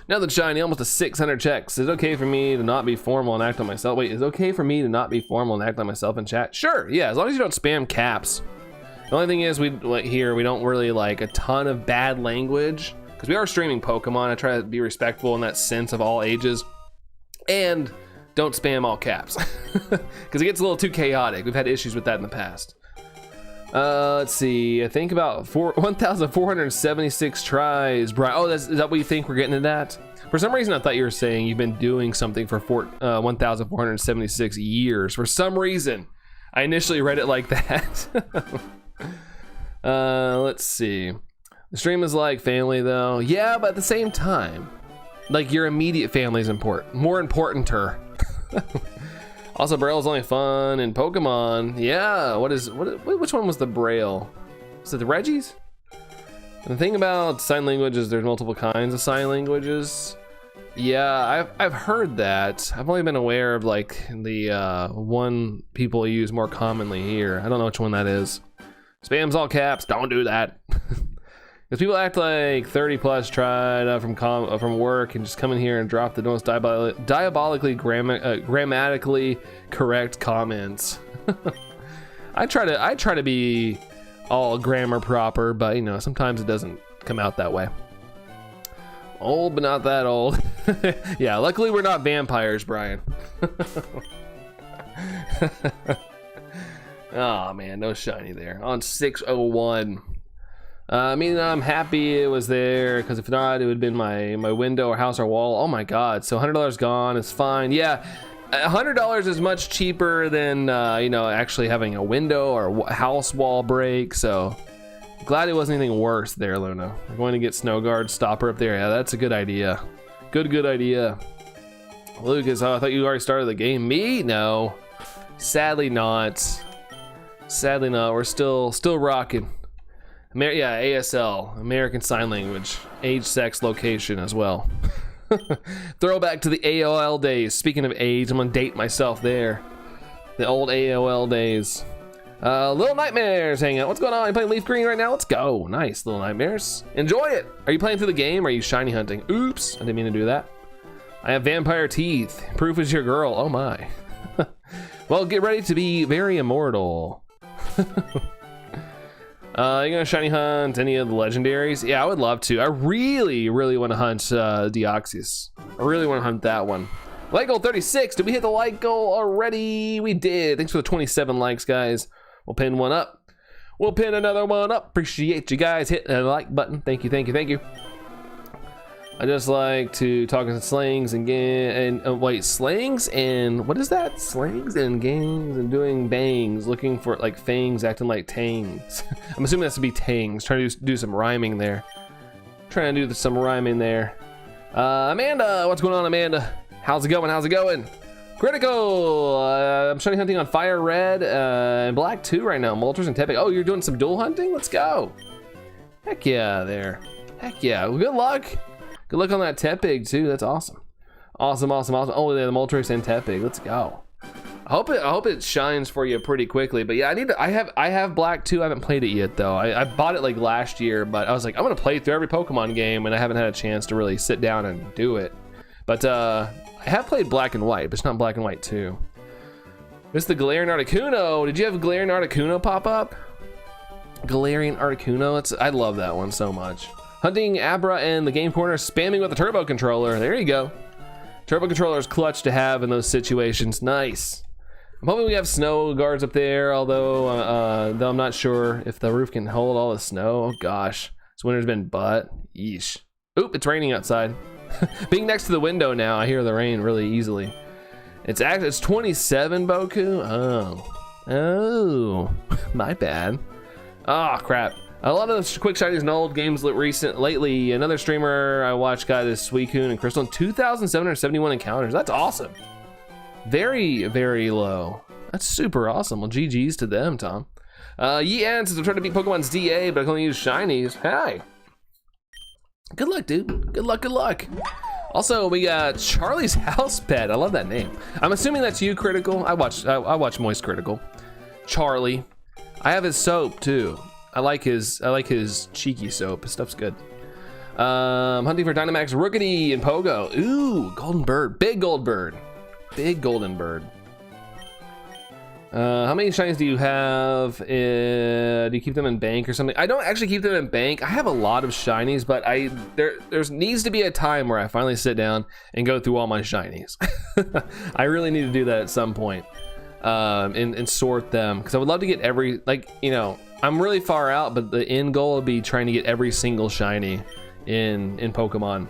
Nothing shiny, almost a 600 checks. Is it okay for me to not be formal and act on myself? Wait, is it okay for me to not be formal and act on myself in chat? Sure, yeah, as long as you don't spam caps. The only thing is, we don't really like a ton of bad language, because we are streaming Pokemon. I try to be respectful in that sense of all ages. And don't spam all caps, because it gets a little too chaotic. We've had issues with that in the past. Let's see, I think about 1,476 tries. Brian, oh, is that what you think we're getting at that? For some reason, I thought you were saying you've been doing something for 1,476 years. For some reason, I initially read it like that. Let's see. The stream is like family, though. Yeah, but at the same time, your immediate family is important. More important-er. Also, Braille's only fun in Pokemon. Yeah, which one was the Braille? Was it the Reggies? And the thing about sign language is there's multiple kinds of sign languages. Yeah, I've heard that. I've only been aware of the one people use more commonly here. I don't know which one that is. Spam's all caps, don't do that. Because people act like 30 plus tried from work and just come in here and drop the most diabolically grammatically correct comments. I try to be all grammar proper, but sometimes it doesn't come out that way. Old, but not that old. Yeah, luckily we're not vampires, Brian. Oh man, no shiny there. On 601. I mean, I'm happy it was there, because if not, it would have been my window or house or wall. Oh my god, so $100 gone is fine. Yeah, $100 is much cheaper than you know, actually having a window or house wall break, so glad it wasn't anything worse there, Luna. We're going to get snow guard stopper up there. Yeah, that's a good idea. Good idea. Lucas, oh, I thought you already started the game. Me? No, sadly not. Sadly not. We're still rocking. Yeah, ASL, American Sign Language, age, sex, location as well. Throwback to the AOL days. Speaking of age, I'm gonna date myself there. The old AOL days. Little Nightmares hanging out. What's going on? You playing Leaf Green right now? Let's go. Nice, Little Nightmares. Enjoy it. Are you playing through the game or are you shiny hunting? Oops, I didn't mean to do that. I have vampire teeth. Proof is your girl. Oh my. Well, get ready to be very immortal. You gonna shiny hunt any of the legendaries? Yeah, I would love to. I really want to hunt Deoxys. I really want to hunt that one. Like goal 36. Did we hit the like goal already? We did. Thanks for the 27 likes, guys. We'll pin one up. We'll pin another one up. Appreciate you guys hitting the like button. Thank you. I just like to talk in slangs and wait, slangs and what is that? Slangs and gangs and doing bangs, looking for like fangs, acting like tangs. I'm assuming that's to be tangs. Trying to do some rhyming there. Amanda, what's going on, Amanda? How's it going? Critical. I'm shiny hunting on fire red and black 2 right now. Moltres and Tepig. Oh, you're doing some dual hunting? Let's go. Heck yeah, there. Heck yeah. Well, good luck. Good luck on that Tepig too. That's awesome. Awesome. Oh, yeah, the Moltres and Tepig. Let's go. I hope it shines for you pretty quickly. But yeah, I have black 2. I haven't played it yet though. I bought it like last year, but I was like, I'm gonna play through every Pokemon game, and I haven't had a chance to really sit down and do it. But I have played black and white, but it's not black and white 2. This is the Galarian Articuno. Did you have Galarian Articuno pop up? Galarian Articuno. I love that one so much. Hunting Abra and the game corner, spamming with the turbo controller. There you go. Turbo controller is clutch to have in those situations. Nice. I'm hoping we have snow guards up there, although though I'm not sure if the roof can hold all the snow. Oh gosh, this winter's been butt. Yeesh. Oop, it's raining outside. Being next to the window now, I hear the rain really easily. It's 27, Boku. Oh, my bad. Oh crap. A lot of the quick shinies in old games lately. Another streamer I watched got his Suicune and Crystal in 2,771 encounters. That's awesome. Very low. That's super awesome. Well, GG's to them, Tom. Yean says I'm trying to beat Pokemon's DA, but I can only use shinies. Hi. Good luck, dude. Good luck. Also, we got Charlie's House Pet. I love that name. I'm assuming that's you, Critical. I watch Moist Critical. Charlie. I have his soap too. I like his cheeky soap. His stuff's good. Hunting for Dynamax Rookity and Pogo. Ooh, golden bird. Big golden bird. How many shinies do you have? Do you keep them in bank or something? I don't actually keep them in bank. I have a lot of shinies, but there needs to be a time where I finally sit down and go through all my shinies. I really need to do that at some point. And sort them, because I would love to get every, like, you know, I'm really far out, but the end goal would be trying to get every single shiny in Pokemon.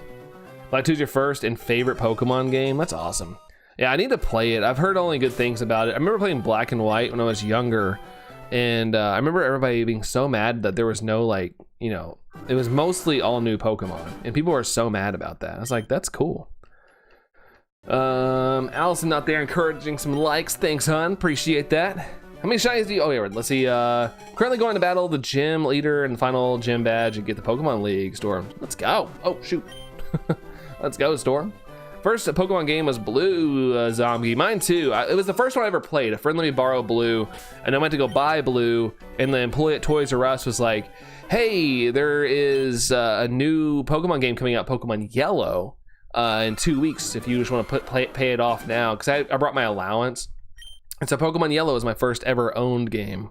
Black 2's your first and favorite Pokemon game? That's awesome. Yeah, I need to play it. I've heard only good things about it. I remember playing Black and White when I was younger, and I remember everybody being so mad that there was no, like, you know, it was mostly all new Pokemon, and people were so mad about that. I was like, that's cool. Allison out there encouraging some likes. Thanks, hon. Appreciate that. How many shinies do you? Oh yeah, let's see. Currently going to battle the gym leader and final gym badge and get the Pokemon League, Storm. Let's go. Oh shoot. Let's go, Storm. First Pokemon game was Blue Zombie. Mine too. It was the first one I ever played. A friend let me borrow Blue, and I went to go buy Blue, and the employee at Toys R Us was like, "Hey, there is a new Pokemon game coming out, Pokemon Yellow, in 2 weeks. If you just want to pay it off now," because I brought my allowance. And so Pokemon Yellow is my first ever owned game.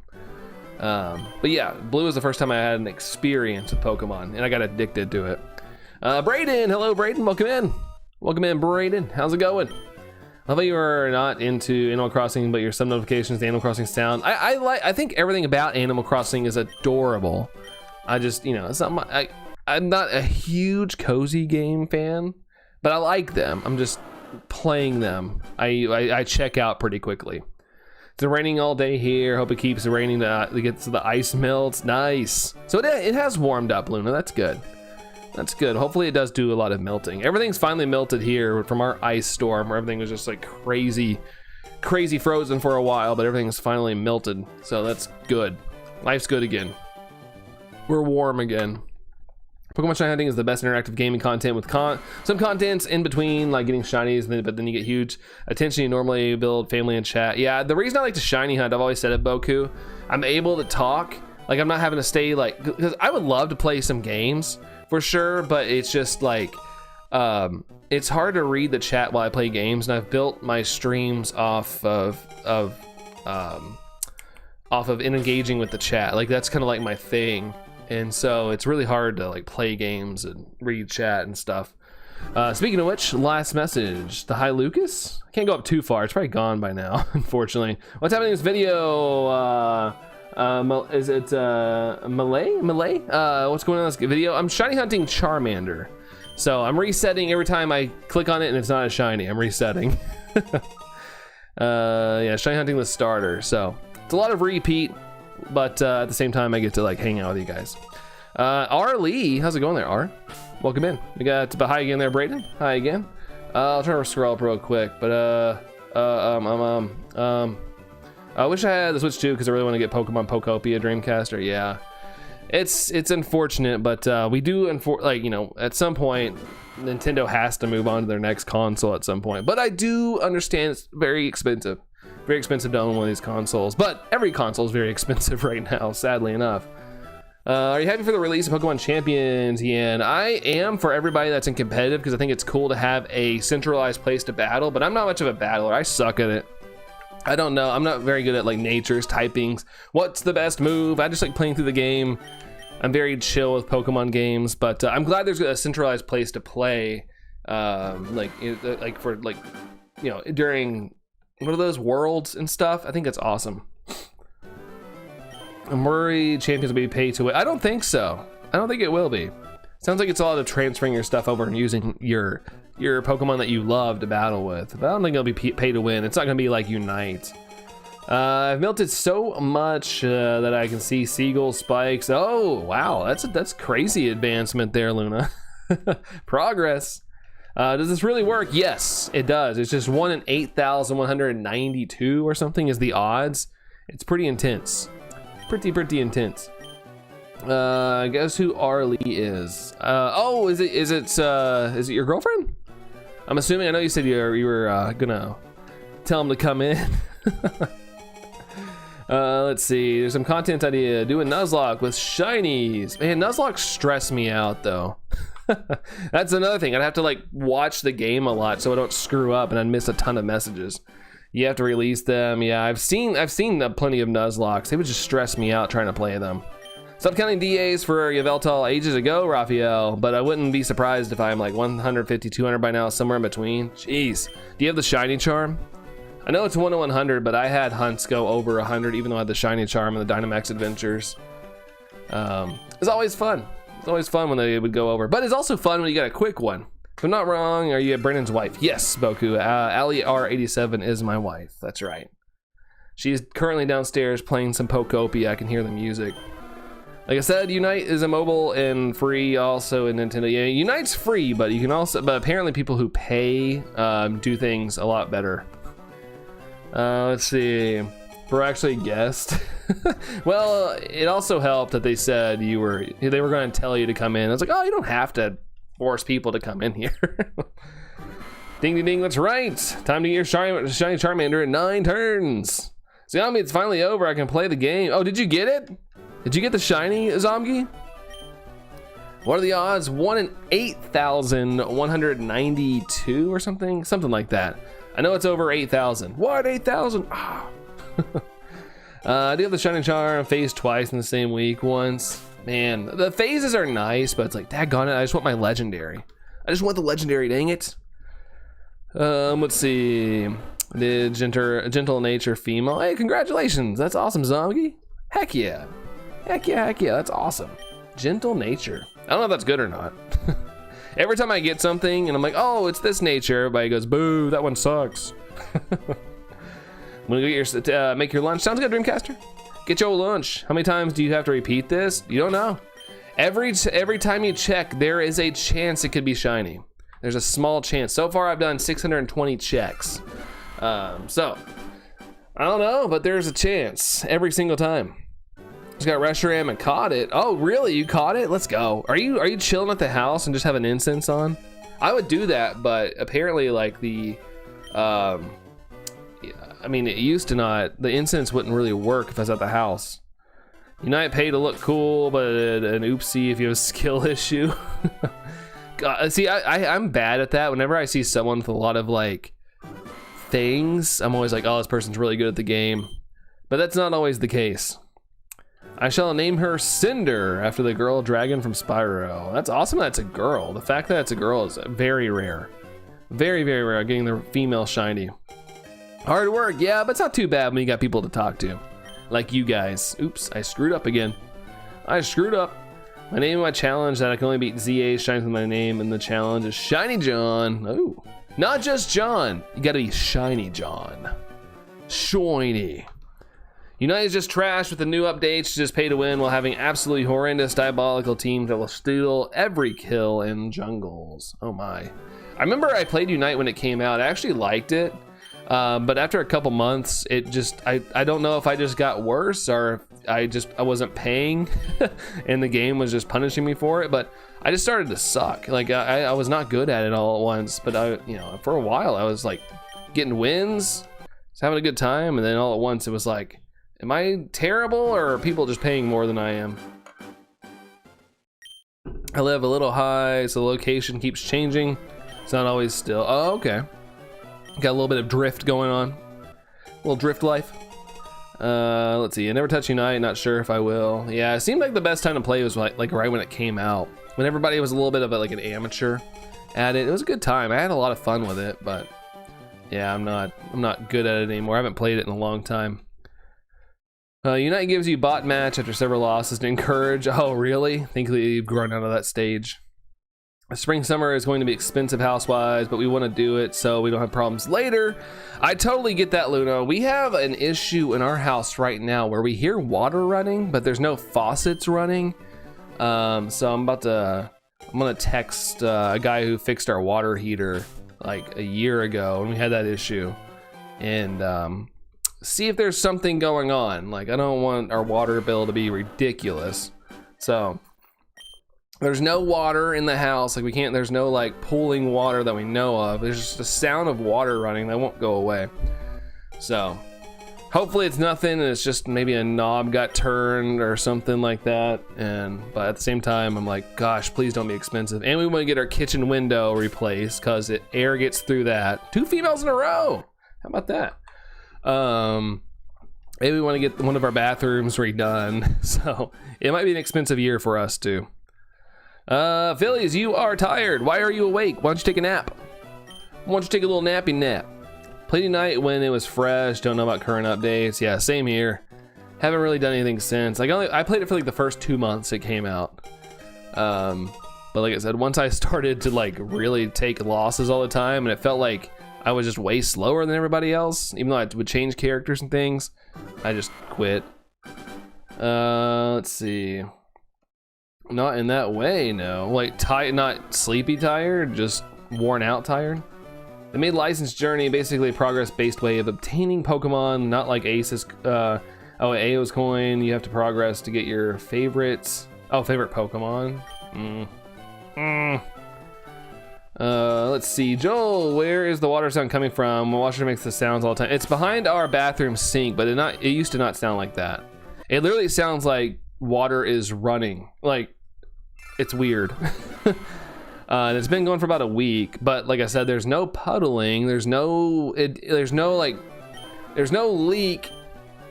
But yeah, Blue was the first time I had an experience with Pokemon, and I got addicted to it. Brayden, hello Brayden, welcome in. Welcome in, Brayden. How's it going? I love that you are not into Animal Crossing, but your sub notifications, the Animal Crossing sound. I think everything about Animal Crossing is adorable. I just, you know, it's not I'm not a huge cozy game fan, but I like them. I'm just playing them. I check out pretty quickly. It's raining all day here. Hope it keeps raining to get to the ice melts. Nice. So it has warmed up, Luna. That's good. That's good. Hopefully it does do a lot of melting. Everything's finally melted here from our ice storm where everything was just like crazy frozen for a while, but everything's finally melted. So that's good. Life's good again. We're warm again. Pokemon Shiny Hunting is the best interactive gaming content with some contents in between, like getting shinies, but then you get huge attention you normally build family and chat. Yeah, the reason I like to shiny hunt, I've always said it, Boku, I'm able to talk. Like, I'm not having to stay, like, because I would love to play some games for sure, but it's just like, it's hard to read the chat while I play games, and I've built my streams off of engaging with the chat. Like, that's kind of like my thing. And so it's really hard to like play games and read chat and stuff. Speaking of which, last message. The Hi Lucas? I can't go up too far. It's probably gone by now, unfortunately. What's happening in this video? Is it Malay? What's going on in this video? I'm shiny hunting Charmander. So I'm resetting every time I click on it and it's not a shiny. I'm resetting. Yeah, shiny hunting the starter. So it's a lot of repeat. But at the same time, I get to like hang out with you guys. R. Lee, how's it going there, R? Welcome in. We got hi again there, Brayden. Hi again. I'll try to scroll up real quick, but I wish I had the Switch 2 because I really want to get Pokemon Pokopia Dreamcaster. Yeah, it's unfortunate, but we do like, you know, at some point Nintendo has to move on to their next console at some point. But I do understand it's very expensive. Very expensive to own one of these consoles, but every console is very expensive right now, sadly enough. Are you happy for the release of Pokemon Champions, Ian? I am for everybody that's in competitive because I think it's cool to have a centralized place to battle, but I'm not much of a battler. I suck at it. I don't know. I'm not very good at like nature's typings. What's the best move? I just like playing through the game. I'm very chill with Pokemon games, but I'm glad there's a centralized place to play, like for like, you know, during what are those worlds and stuff. I think that's awesome. I'm worried Champions will be paid to win. I don't think so. I don't think it will be. Sounds like it's a lot of transferring your stuff over and using your Pokemon that you love to battle with. But I don't think it'll be pay to win. It's not gonna be like Unite. I've melted so much that I can see seagull spikes. Oh wow, that's crazy advancement there, Luna. Progress. Does this really work? Yes, it does. It's just 1 in 8,192 or something is the odds. It's pretty intense. Pretty intense. Guess who Arlie is? Oh, is it your girlfriend? I'm assuming. I know you said you were gonna tell him to come in. Let's see. There's some content idea. Do a Nuzlocke with shinies. Man, Nuzlocke stress me out though. That's another thing. I'd have to like watch the game a lot so I don't screw up and I'd miss a ton of messages. You have to release them. Yeah, I've seen plenty of Nuzlocks. They would just stress me out trying to play them. Stop counting DAs for Yveltal ages ago, Raphael, but I wouldn't be surprised if I'm like 150, 200 by now, somewhere in between. Jeez. Do you have the shiny charm? I know it's 1 in 100, but I had hunts go over 100 even though I had the shiny charm and the Dynamax adventures. It's always fun. It's always fun when they would go over, but it's also fun when you got a quick one. If I'm not wrong, are you Brennan's wife? Yes, Boku. Ali R87 is my wife. That's right. She's currently downstairs playing some Pokopia. I can hear the music. Like I said, Unite is a mobile and free also in Nintendo. Yeah, Unite's free, but you can also, but apparently people who pay do things a lot better. Let's see. Bro actually guessed. Well, it also helped that they said they were going to tell you to come in. I was like, oh, you don't have to force people to come in here. Ding ding ding, that's right. Time to get your shiny Charmander in 9 turns. Zombie, it's finally over. I can play the game. Oh, did you get it? Did you get the shiny Zombie? What are the odds? 1 in 8,192 or something? Something like that. I know it's over 8,000. What, 8,000? Ah. I do have the shiny charm phase twice in the same week once. Man, the phases are nice, but it's like, daggone it, I just want my legendary. I just want the legendary, dang it. Let's see. The gentle nature female. Hey, congratulations. That's awesome, Zombie. Heck yeah. Heck yeah, that's awesome. Gentle nature. I don't know if that's good or not. Every time I get something and I'm like, oh, it's this nature, everybody goes, boo, that one sucks. I'm gonna get your, make your lunch. Sounds good, Dreamcaster. Get your lunch. How many times do you have to repeat this? You don't know. Every time you check, there is a chance it could be shiny. There's a small chance. So far, I've done 620 checks. So, I don't know, but there's a chance every single time. Just got Reshiram and caught it. Oh, really? You caught it? Let's go. Are you chilling at the house and just have an incense on? I would do that, but apparently, like the, I mean, it used to not. The incense wouldn't really work if I was at the house. You might pay to look cool, but an oopsie if you have a skill issue. God, see, I'm bad at that. Whenever I see someone with a lot of like things, I'm always like, oh, this person's really good at the game. But that's not always the case. I shall name her Cinder after the girl dragon from Spyro. That's awesome that's a girl. The fact that it's a girl is very rare. Very, very rare, getting the female shiny. Hard work, yeah, but it's not too bad when you got people to talk to. Like you guys. Oops, I screwed up again. I screwed up. My name and my challenge that I can only beat ZA shines with my name, and the challenge is Shiny John. Oh, not just John. You gotta be Shiny John. Shiny. United's just trash with the new updates, just pay to win while having absolutely horrendous diabolical teams that will steal every kill in jungles. Oh my. I remember I played Unite when it came out. I actually liked it. But after a couple months, it just, I don't know if I just got worse or I wasn't paying and the game was just punishing me for it, but I just started to suck. Like I was not good at it all at once, but you know, for a while I was like getting wins, was having a good time. And then all at once it was like, am I terrible or are people just paying more than I am? I live a little high, so the location keeps changing. It's not always still. Oh, okay. Got a little bit of drift going on. A little drift life. Let's see. I never touched Unite. Not sure if I will. Yeah, it seemed like the best time to play was like right when it came out. When everybody was a little bit of like an amateur at it. It was a good time. I had a lot of fun with it, but yeah, I'm not good at it anymore. I haven't played it in a long time. Unite gives you bot match after several losses to encourage. Oh, really? I think you've grown out of that stage. Spring summer is going to be expensive house-wise, but we want to do it so we don't have problems later. I totally get that, Luna. We have an issue in our house right now where we hear water running, but there's no faucets running. So I'm gonna text a guy who fixed our water heater like a year ago, and we had that issue, and see if there's something going on. Like, I don't want our water bill to be ridiculous. So there's no water in the house. Like, there's no like pooling water that we know of. There's just a sound of water running that won't go away. So hopefully it's nothing and it's just maybe a knob got turned or something like that. But at the same time, I'm like, gosh, please don't be expensive. And we want to get our kitchen window replaced because air gets through that. 2 females in a row. How about that? Maybe we want to get one of our bathrooms redone. So it might be an expensive year for us too. Phillies, you are tired. Why are you awake? Why don't you take a nap? Why don't you take a little nappy nap? Played Unite when it was fresh. Don't know about current updates. Yeah, same here. Haven't really done anything since. Like, I played it for like the first 2 months it came out. But like I said, once I started to like really take losses all the time, and it felt like I was just way slower than everybody else, even though I would change characters and things, I just quit. Let's see. Not in that way, no. Like, not sleepy tired, just worn out tired. They made Licensed Journey basically a progress-based way of obtaining Pokemon, not like Ace's, Ao's coin. You have to progress to get your favorites. Oh, favorite Pokemon. Let's see. Joel, where is the water sound coming from? My washer makes the sounds all the time. It's behind our bathroom sink, but it used to not sound like that. It literally sounds like water is running. Like, it's weird. And it's been going for about a week, but like I said, there's no puddling, there's no leak,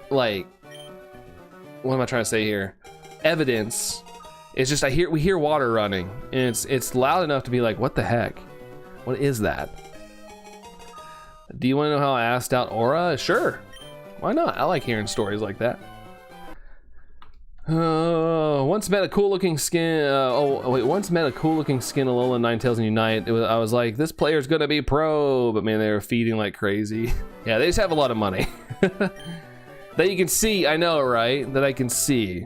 like, what am I trying to say here? Evidence. It's just we hear water running, and it's loud enough to be like, what the heck? What is that? Do you want to know how I asked out Aura? Sure. Why not? I like hearing stories like that. Once met a cool looking skin. Once met a cool looking skin Alola, Ninetales, and Unite. I was like, this player's gonna be pro, but man, they were feeding like crazy. Yeah, they just have a lot of money. That you can see, I know, right? That I can see.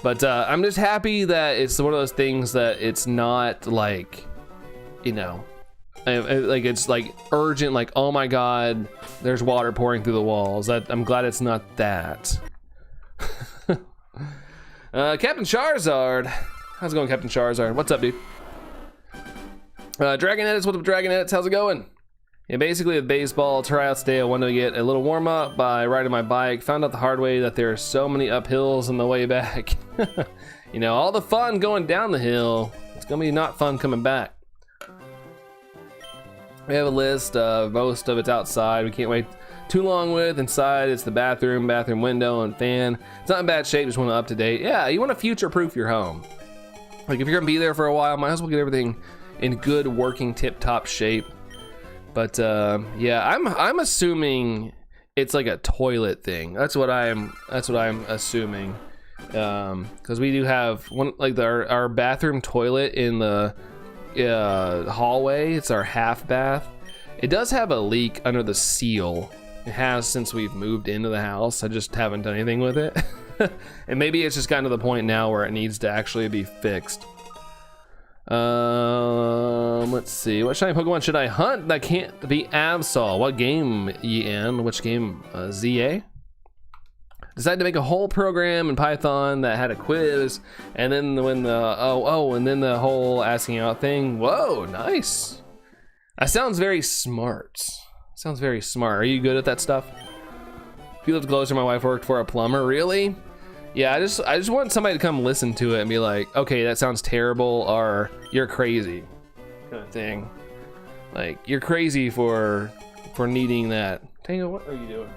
But I'm just happy that it's one of those things that it's not like, you know, like it's like urgent, like, oh my god, there's water pouring through the walls. I'm glad it's not that. Captain Charizard. How's it going, Captain Charizard? What's up, dude? Dragon Edits, what's up, Dragon Edits? How's it going? Yeah, basically with baseball tryouts today, I wanted to get a little warm up by riding my bike. Found out the hard way that there are so many uphills on the way back. You know, all the fun going down the hill. It's gonna be not fun coming back. We have a list of most of it's outside. We can't wait too long with. Inside, it's the bathroom window, and fan. It's not in bad shape, just want to up to date. Yeah, you want to future-proof your home. Like if you're gonna be there for a while, might as well get everything in good working tip-top shape. But yeah, I'm assuming it's like a toilet thing. That's what I'm assuming. Because we do have one, like our bathroom toilet in the hallway. It's our half bath. It does have a leak under the seal. It has since we've moved into the house. I just haven't done anything with it. And maybe it's just gotten to the point now where it needs to actually be fixed. Let's see. What shiny Pokemon should I hunt that can't be Absol? What game ye in? Which game? ZA? Decided to make a whole program in Python that had a quiz, and then when the and then the whole asking out thing. Whoa, nice. That sounds very smart. Sounds very smart. Are you good at that stuff? If you lived closer, my wife worked for a plumber. Really? Yeah, I just want somebody to come listen to it and be like, okay, that sounds terrible, or you're crazy, kind of thing. Like, you're crazy for needing that. Tango, what are you doing?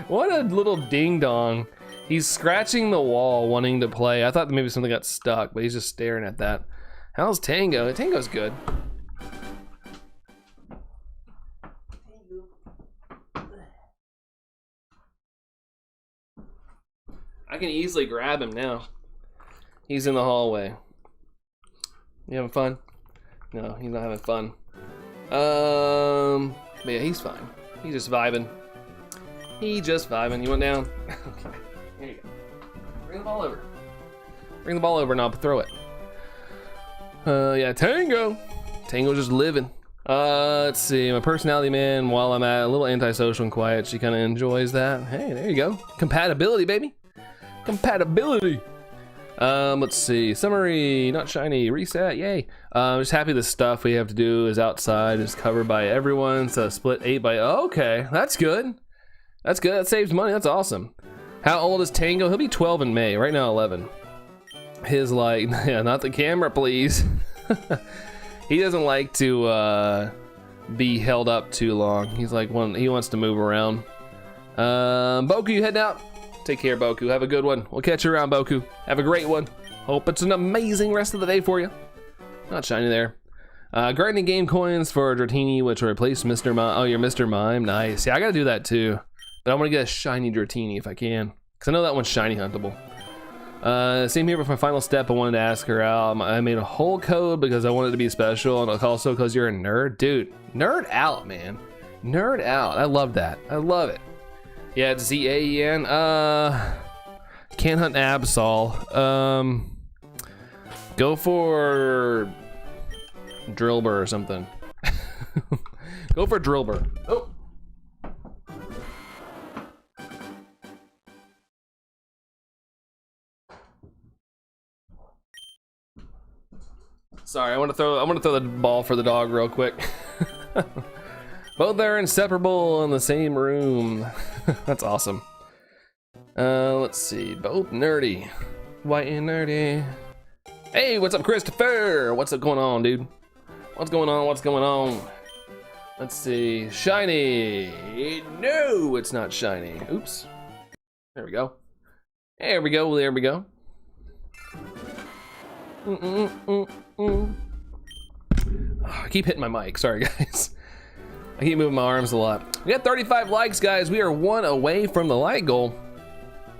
What a little ding dong. He's scratching the wall wanting to play. I thought maybe something got stuck, but he's just staring at that. How's Tango? Tango's good. I can easily grab him now. He's in the hallway. You having fun? No, he's not having fun. But yeah, he's fine. He's just vibing. You want down? Okay, here you go. Bring the ball over. Bring the ball over and I'll throw it. Yeah, Tango. Tango's just living. Let's see, my personality, man, while I'm at a little antisocial and quiet, she kind of enjoys that. Hey, there you go. Compatibility, baby. Compatibility. Let's see, summary, not shiny, reset, yay. I'm just happy the stuff we have to do is outside, is covered by everyone, so split 8 by, okay, that's good. That's good, that saves money, that's awesome. How old is Tango? He'll be 12 in May, right now 11. His like, yeah, not the camera, please. He doesn't like to be held up too long. He's like, he wants to move around. Boku, you heading out? Take care, Boku. Have a good one. We'll catch you around, Boku. Have a great one. Hope it's an amazing rest of the day for you. Not shiny there. Grinding game coins for Dratini, which will replace Mr. Mime. Oh, you're Mr. Mime. Nice. Yeah, I gotta do that too. But I want to get a shiny Dratini if I can, because I know that one's shiny huntable. Same here with my final step. I wanted to ask her out. I made a whole code because I wanted it to be special, and also because you're a nerd. Dude, nerd out, man. Nerd out. I love that. I love it. Yeah, it's Z-A-E-N. Can't hunt Absol. Go for Drillbur or something. Go for Drillbur. Oh. Sorry, I want to throw the ball for the dog real quick. Both are inseparable in the same room. That's awesome. Let's see. Both nerdy. White and nerdy. Hey, what's up, Christopher? What's up going on, dude? What's going on? What's going on? Let's see. Shiny. No, it's not shiny. Oops. There we go. There we go. There we go. Oh, I keep hitting my mic. Sorry, guys. I keep moving my arms a lot. We got 35 likes, guys. We are 1 away from the like goal.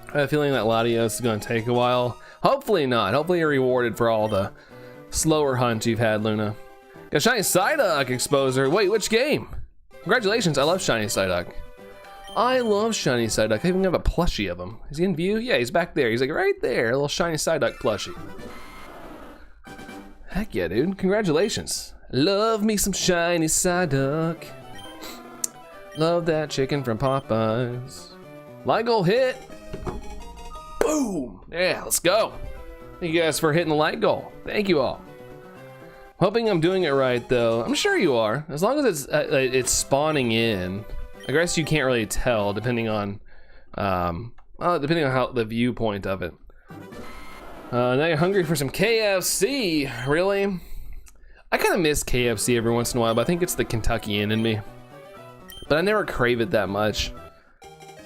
I have a feeling that Latios is going to take a while. Hopefully not. Hopefully you're rewarded for all the slower hunts you've had, Luna. Got Shiny Psyduck Exposer. Wait, which game? Congratulations. I love Shiny Psyduck. I love Shiny Psyduck. I even have a plushie of him. Is he in view? Yeah, he's back there. He's like right there. A little Shiny Psyduck plushie. Heck yeah, dude. Congratulations. Love me some Shiny Psyduck. Love that chicken from Popeyes. Light goal hit. Boom. Yeah, let's go. Thank you guys for hitting the light goal. Thank you all. Hoping I'm doing it right though. I'm sure you are. As long as it's spawning in. I guess you can't really tell depending on depending on how the viewpoint of it. Now you're hungry for some KFC. Really? I kind of miss KFC every once in a while, but I think it's the Kentuckian in me. But I never crave it that much.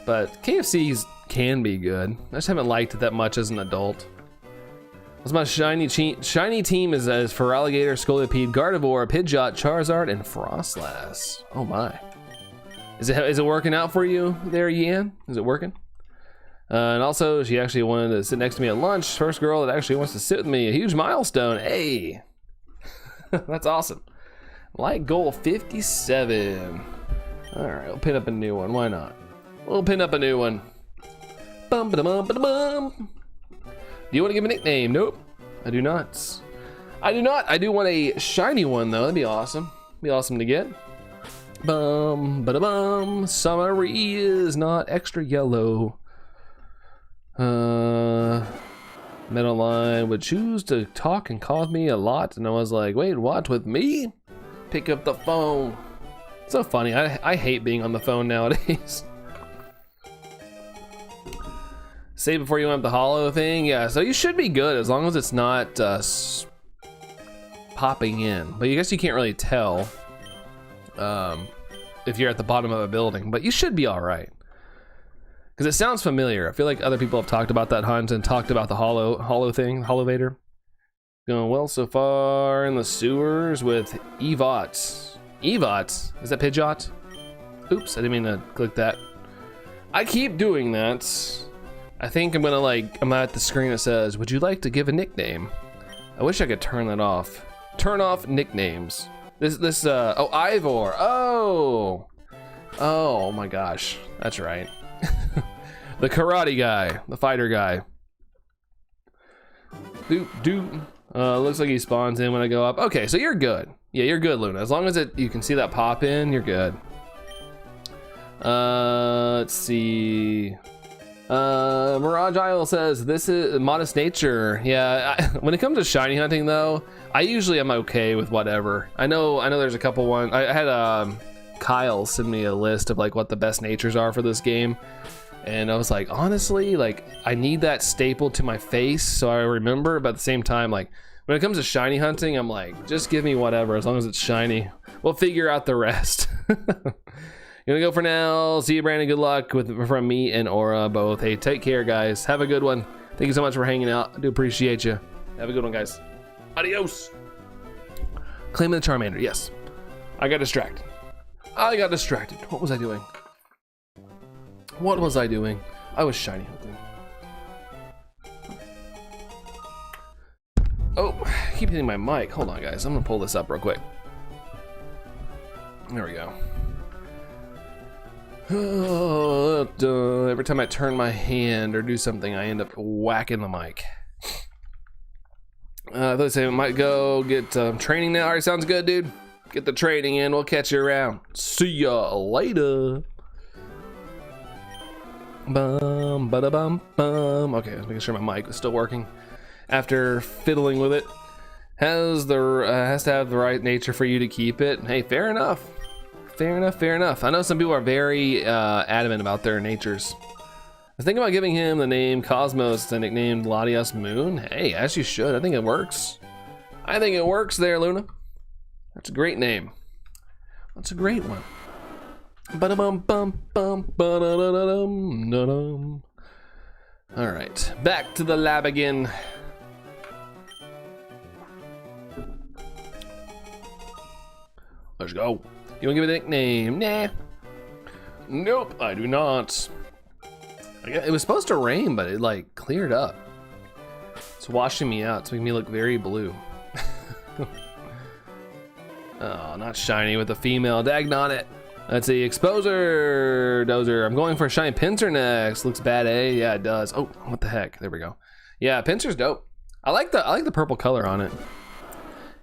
But KFC's can be good. I just haven't liked it that much as an adult. What's my shiny team is Feraligatr, Scolipede, Gardevoir, Pidgeot, Charizard, and Frostlass. Oh my. Is it working out for you there, Yan? Is it working? And also, she actually wanted to sit next to me at lunch. First girl that actually wants to sit with me. A huge milestone. Hey. That's awesome. Light goal 57. All right, we'll pin up a new one. Why not? We'll pin up a new one. Bum ba bum ba bum. Do you want to give a nickname? Nope, I do not. I do not. I do want a shiny one though. That'd be awesome. Be awesome to get. Bum ba bum. Summary is not extra yellow. Meadowline would choose to talk and call me a lot, and I was like, wait, what, with me? Pick up the phone. So funny. I hate being on the phone nowadays. Save before you went up the hollow thing. Yeah, so you should be good as long as it's not popping in. But I guess you can't really tell if you're at the bottom of a building, but you should be all right. Because it sounds familiar. I feel like other people have talked about that hunt and talked about the hollow thing, Hollowvator. Going well so far in the sewers with Evot. Evot? Is that Pidgeot? Oops, I didn't mean to click that. I keep doing that. I think I'm at the screen that says, would you like to give a nickname? I wish I could turn that off. Turn off nicknames. Oh, Ivor. Oh my gosh, that's right. The karate guy, the fighter guy. Looks like he spawns in when I go up. Okay, so you're good. Yeah, you're good, Luna. As long as you can see that pop in, you're good. Let's see. Mirage Isle says this is modest nature. Yeah, when it comes to shiny hunting though, I usually am okay with whatever. I know there's a couple ones. I had Kyle send me a list of like what the best natures are for this game. And I was like, honestly, like I need that staple to my face so I remember, but at the same time, like when it comes to shiny hunting, I'm like, just give me whatever as long as it's shiny. We'll figure out the rest. Gonna go for now. See you, Brandon. Good luck from me and Aura both. Hey, take care, guys. Have a good one. Thank you so much for hanging out. I do appreciate you. Have a good one, guys. Adios. Claiming the Charmander. Yes. I got distracted. What was I doing? I was shiny hunting. Oh, I keep hitting my mic. Hold on, guys. I'm gonna pull this up real quick. There we go. Every time I turn my hand or do something, I end up whacking the mic. I thought I might go get training now. All right, sounds good, dude. Get the training in. We'll catch you around. See ya later. Bum, ba-da-bum, bum. Okay, I was making sure my mic was still working. After fiddling with it, has to have the right nature for you to keep it. Hey, fair enough. Fair enough. I know some people are very adamant about their natures. I was thinking about giving him the name Cosmos and nicknamed Latios Moon. Hey, as you should. I think it works. I think it works there, Luna. That's a great name. That's a great one. All right, back to the lab again. Let's go. You want to give it a nickname? Nah. Nope, I do not. It was supposed to rain, but it like cleared up. It's washing me out. It's making me look very blue. Oh, not shiny with a female. Daggone it. Let's see. Exposer. Dozer. I'm going for a shiny Pinsir next. Looks bad, eh? Yeah, it does. Oh, what the heck? There we go. Yeah, Pinsir's dope. I like the purple color on it.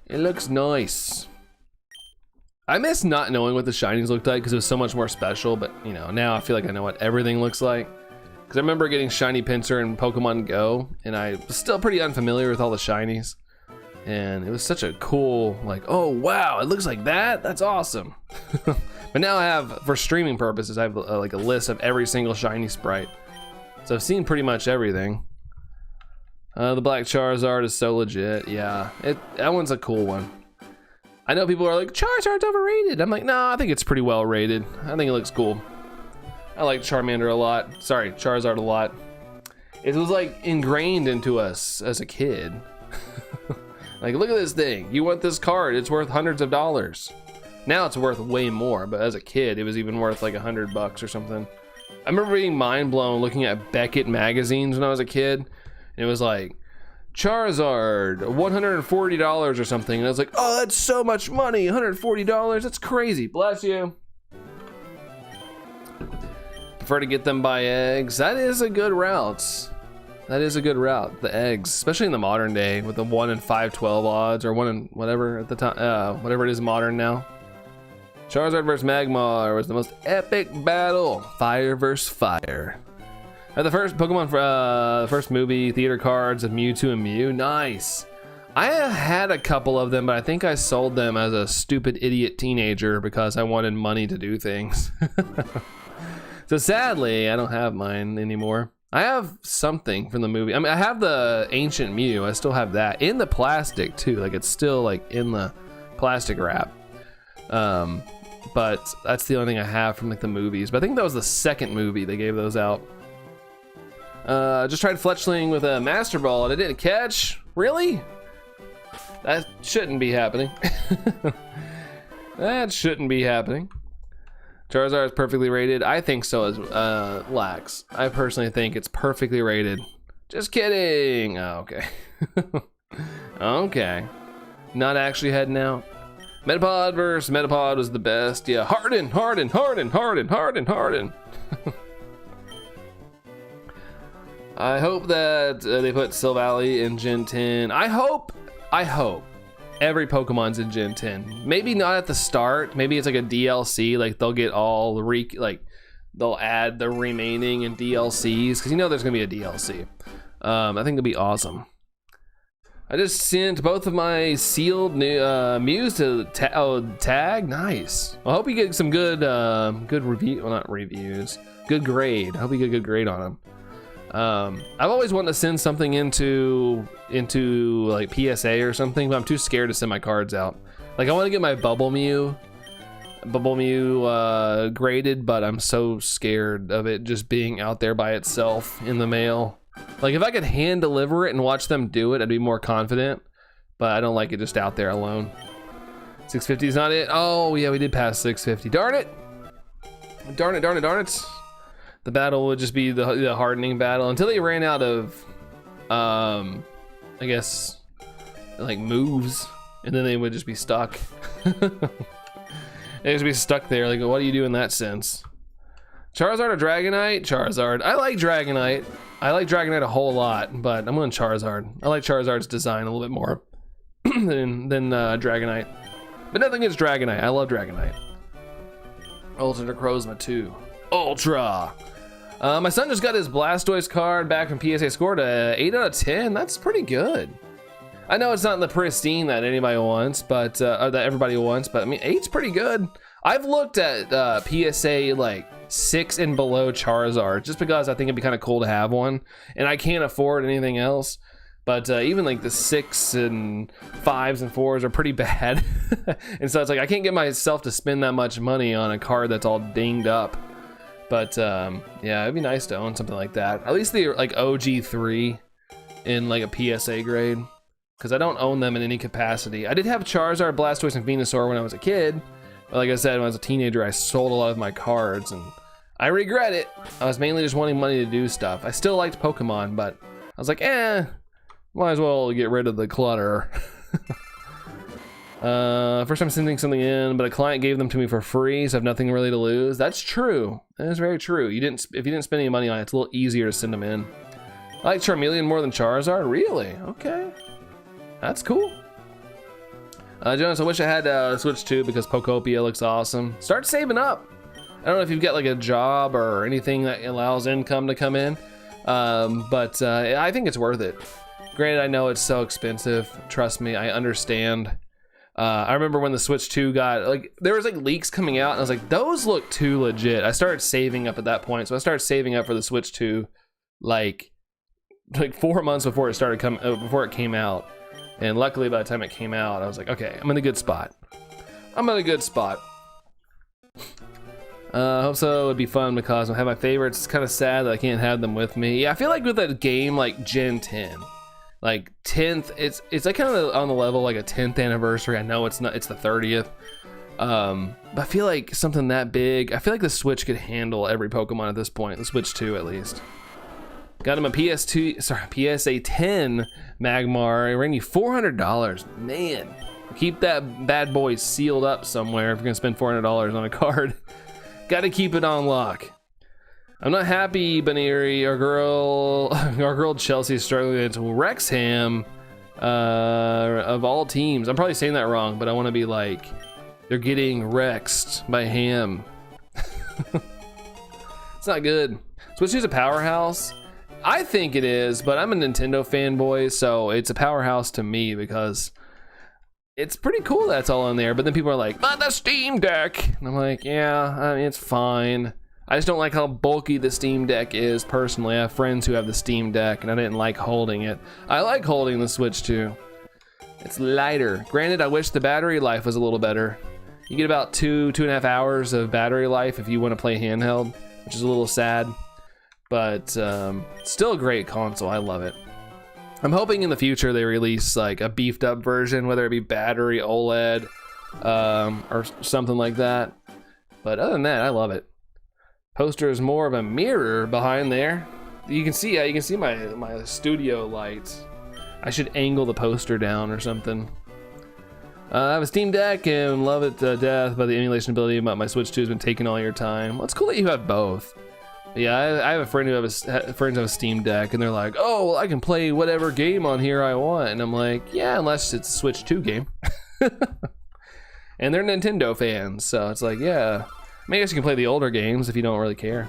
It looks nice. I miss not knowing what the shinies looked like because it was so much more special, but you know, now I feel like I know what everything looks like. Because I remember getting shiny Pinsir in Pokemon Go, and I was still pretty unfamiliar with all the shinies. And it was such a cool, like, oh wow, it looks like that? That's awesome. But now I have, for streaming purposes, I have like a list of every single shiny sprite. So I've seen pretty much everything. The Black Charizard is so legit, yeah. That one's a cool one. I know people are like, Charizard's overrated. I'm like, no, I think it's pretty well rated. I think it looks cool. I like Charmander a lot. Sorry, Charizard a lot. It was like ingrained into us as a kid. Like, look at this thing. You want this card, it's worth hundreds of dollars. Now it's worth way more, but as a kid, it was even worth like $100 or something. I remember being mind blown looking at Beckett magazines when I was a kid. And it was like, Charizard, $140 or something. And I was like, oh, that's so much money, $140, that's crazy. Bless you. Prefer to get them by eggs. That is a good route. That is a good route, the eggs, especially in the modern day with the 1 in 512 odds or 1 in whatever at the time, whatever it is modern now. Charizard vs. Magmar was the most epic battle. Fire vs. fire. The first Pokemon, the first movie theater cards of Mewtwo and Mew, nice. I had a couple of them, but I think I sold them as a stupid idiot teenager because I wanted money to do things. So sadly, I don't have mine anymore. I have something from the movie. I mean, I have the ancient Mew. I still have that in the plastic too. Like it's still like in the plastic wrap. But that's the only thing I have from like the movies. But I think that was the second movie they gave those out. Just tried Fletchling with a Master Ball and it didn't catch. Really? That shouldn't be happening. That shouldn't be happening. Charizard is perfectly rated. I think so as Lax. I personally think it's perfectly rated. Just kidding. Oh, okay. Okay. Not actually heading out. Metapod versus Metapod was the best. Yeah, Harden. I hope that they put Silvally in Gen 10. I hope every Pokemon's in Gen 10. Maybe not at the start. Maybe it's like a DLC. Like they'll get all the they'll add the remaining in DLCs because you know there's gonna be a DLC. I think it'll be awesome. I just sent both of my sealed Mews to tag. Nice. Well, I hope you get some good review. Well, not reviews. Good grade. I hope you get a good grade on them. I've always wanted to send something into like PSA or something, but I'm too scared to send my cards out. Like I want to get my Bubble Mew graded, but I'm so scared of it just being out there by itself in the mail. Like if I could hand deliver it and watch them do it, I'd be more confident, but I don't like it just out there alone. 650 is not it. Oh yeah, we did pass 650. Darn it. The battle would just be the hardening battle until they ran out of, I guess, like moves, and then they would just be stuck. They'd just be stuck there. Like, what do you do in that sense? Charizard or Dragonite? Charizard. I like Dragonite. I like Dragonite a whole lot, but I'm going Charizard. I like Charizard's design a little bit more than Dragonite. But nothing against Dragonite. I love Dragonite. Ultra Necrozma 2. Ultra. My son just got his Blastoise card back from PSA, scored a 8 out of 10. That's pretty good. I know it's not the pristine that anybody wants, but or that everybody wants, but I mean 8's pretty good. I've looked at PSA like 6 and below Charizard just because I think it'd be kind of cool to have one, and I can't afford anything else. But even like the 6 and 5s and 4s are pretty bad. And so it's like I can't get myself to spend that much money on a card that's all dinged up. But yeah, it'd be nice to own something like that. At least the like OG3 in like a PSA grade, because I don't own them in any capacity. I did have Charizard, Blastoise, and Venusaur when I was a kid, Like I said, when I was a teenager, I sold a lot of my cards, and I regret it. I was mainly just wanting money to do stuff. I still liked Pokemon, but I was like, might as well get rid of the clutter. First time sending something in, but a client gave them to me for free, so I have nothing really to lose. That's true. That is very true. If you didn't spend any money on it, it's a little easier to send them in. I like Charmeleon more than Charizard. Really? Okay. That's cool. Jonas, I wish I had Switch 2 because Pokopia looks awesome. Start saving up. I don't know if you've got like a job or anything that allows income to come in, but I think it's worth it. Granted, I know it's so expensive. Trust me, I understand. I remember when the Switch 2 got, like, there was like leaks coming out, and I was like, those look too legit. I started saving up at that point, so I started saving up for the Switch 2 like 4 months before it came out. And luckily, by the time it came out, I was like, okay, I'm in a good spot. Hope so. It would be fun because I have my favorites. It's kind of sad that I can't have them with me. Yeah, I feel like with a game like Gen 10, like 10th, it's like kind of on the level like a 10th anniversary. I know it's not, it's the 30th. But I feel like something that big, I feel like the Switch could handle every Pokemon at this point. The Switch 2 at least. Got him a PSA 10 Magmar. It ran you $400. Man, keep that bad boy sealed up somewhere if you're gonna spend $400 on a card. Got to keep it on lock. I'm not happy, Baneri. Our girl Chelsea is struggling against Wrexham of all teams. I'm probably saying that wrong, but I want to be like, they're getting Rexed by Ham. It's not good. Switch is a powerhouse. I think it is, but I'm a Nintendo fanboy, so it's a powerhouse to me because it's pretty cool that's all in there. But then people are like, but the Steam Deck. And I'm like, yeah, I mean, it's fine. I just don't like how bulky the Steam Deck is personally. I have friends who have the Steam Deck and I didn't like holding it. I like holding the Switch too. It's lighter. Granted, I wish the battery life was a little better. You get about 2.5 hours of battery life if you want to play handheld, which is a little sad. But still a great console. I love it. I'm hoping in the future they release like a beefed up version, whether it be battery, OLED, or something like that. But other than that, I love it. Poster is more of a mirror behind there. You can see my studio lights. I should angle the poster down or something. I have a Steam Deck and love it to death, but the emulation ability about my Switch 2 has been taking all your time. Well, it's cool that you have both. Yeah, I have a friend who have a Steam Deck, and they're like, "Oh, well, I can play whatever game on here I want," and I'm like, "Yeah, unless it's a Switch 2 game." And they're Nintendo fans, so it's like, yeah, I guess you can play the older games if you don't really care.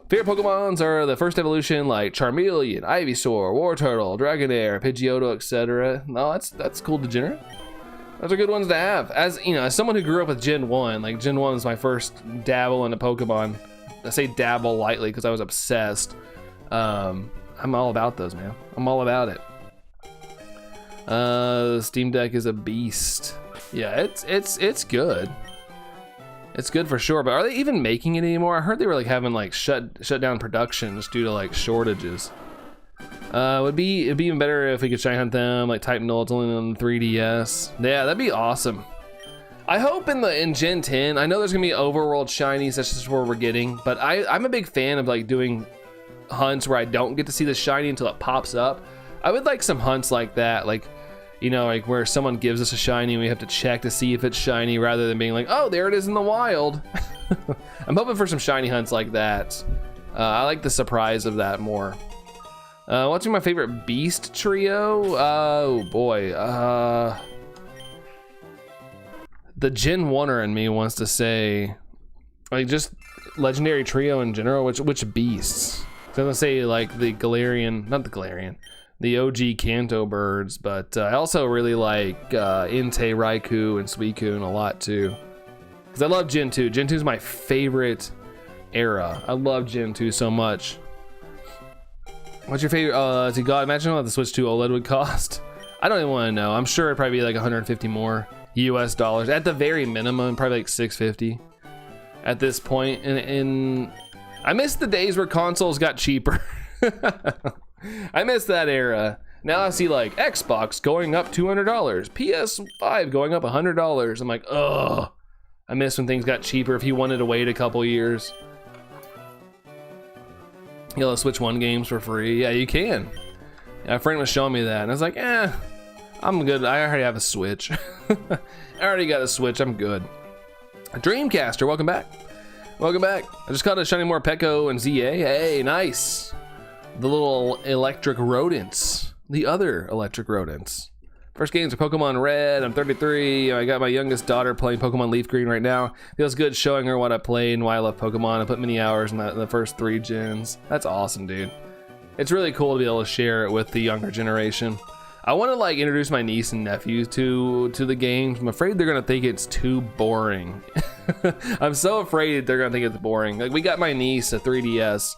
Favorite Pokemons are the first evolution, like Charmeleon, Ivysaur, Wartortle, Dragonair, Pidgeotto, etc. No, that's cool, Degenerate. Those are good ones to have. As you know, as someone who grew up with Gen 1, like Gen 1 was my first dabble into Pokemon. I say dabble lightly because I was obsessed. I'm all about those, man. I'm all about it. The Steam Deck is a beast. Yeah, it's good. It's good for sure. But are they even making it anymore? I heard they were like having like shut down production just due to like shortages. It'd be even better if we could shiny hunt them like Type Null. It's only on 3DS. Yeah, that'd be awesome. I hope in Gen 10, I know there's gonna be overworld shinies, that's just where we're getting, but I'm a big fan of like doing hunts where I don't get to see the shiny until it pops up. I would like some hunts like that, like, you know, like where someone gives us a shiny and we have to check to see if it's shiny rather than being like, oh, there it is in the wild. I'm hoping for some shiny hunts like that. I like the surprise of that more. What's my favorite beast trio? Oh boy, the Gen 1er in me wants to say, like, just legendary trio in general. Which beasts? So I'm gonna say like the Galarian, not the Galarian, the OG Kanto birds. But I also really like Entei, Raikou, and Suicune a lot too, because I love Gen 2. Gen 2 is my favorite era. I love Gen 2 so much. What's your favorite? God, imagine what the Switch 2 OLED would cost. I don't even want to know. I'm sure it'd probably be like 150 more US dollars at the very minimum, probably like 650 at this point. And I miss the days where consoles got cheaper. I miss that era. Now I see like Xbox going up $200, PS5 going up $100. I'm like, ugh, I miss when things got cheaper. If you wanted to wait a couple years, you know, Switch 1 games for free. Yeah, you can. Yeah, a friend was showing me that, and I was like, I'm good. I already have a Switch. I already got a Switch. I'm good. Dreamcaster, welcome back. Welcome back. I just caught a Shiny Morpeko and ZA. Hey, nice. The little electric rodents. The other electric rodents. First games are Pokemon Red. I'm 33. I got my youngest daughter playing Pokemon Leaf Green right now. Feels good showing her what I played and why I love Pokemon. I put many hours in the first 3 gens. That's awesome, dude. It's really cool to be able to share it with the younger generation. I want to like introduce my niece and nephews to the games. I'm afraid they're gonna think it's too boring. I'm so afraid they're gonna think it's boring. Like, we got my niece a 3DS,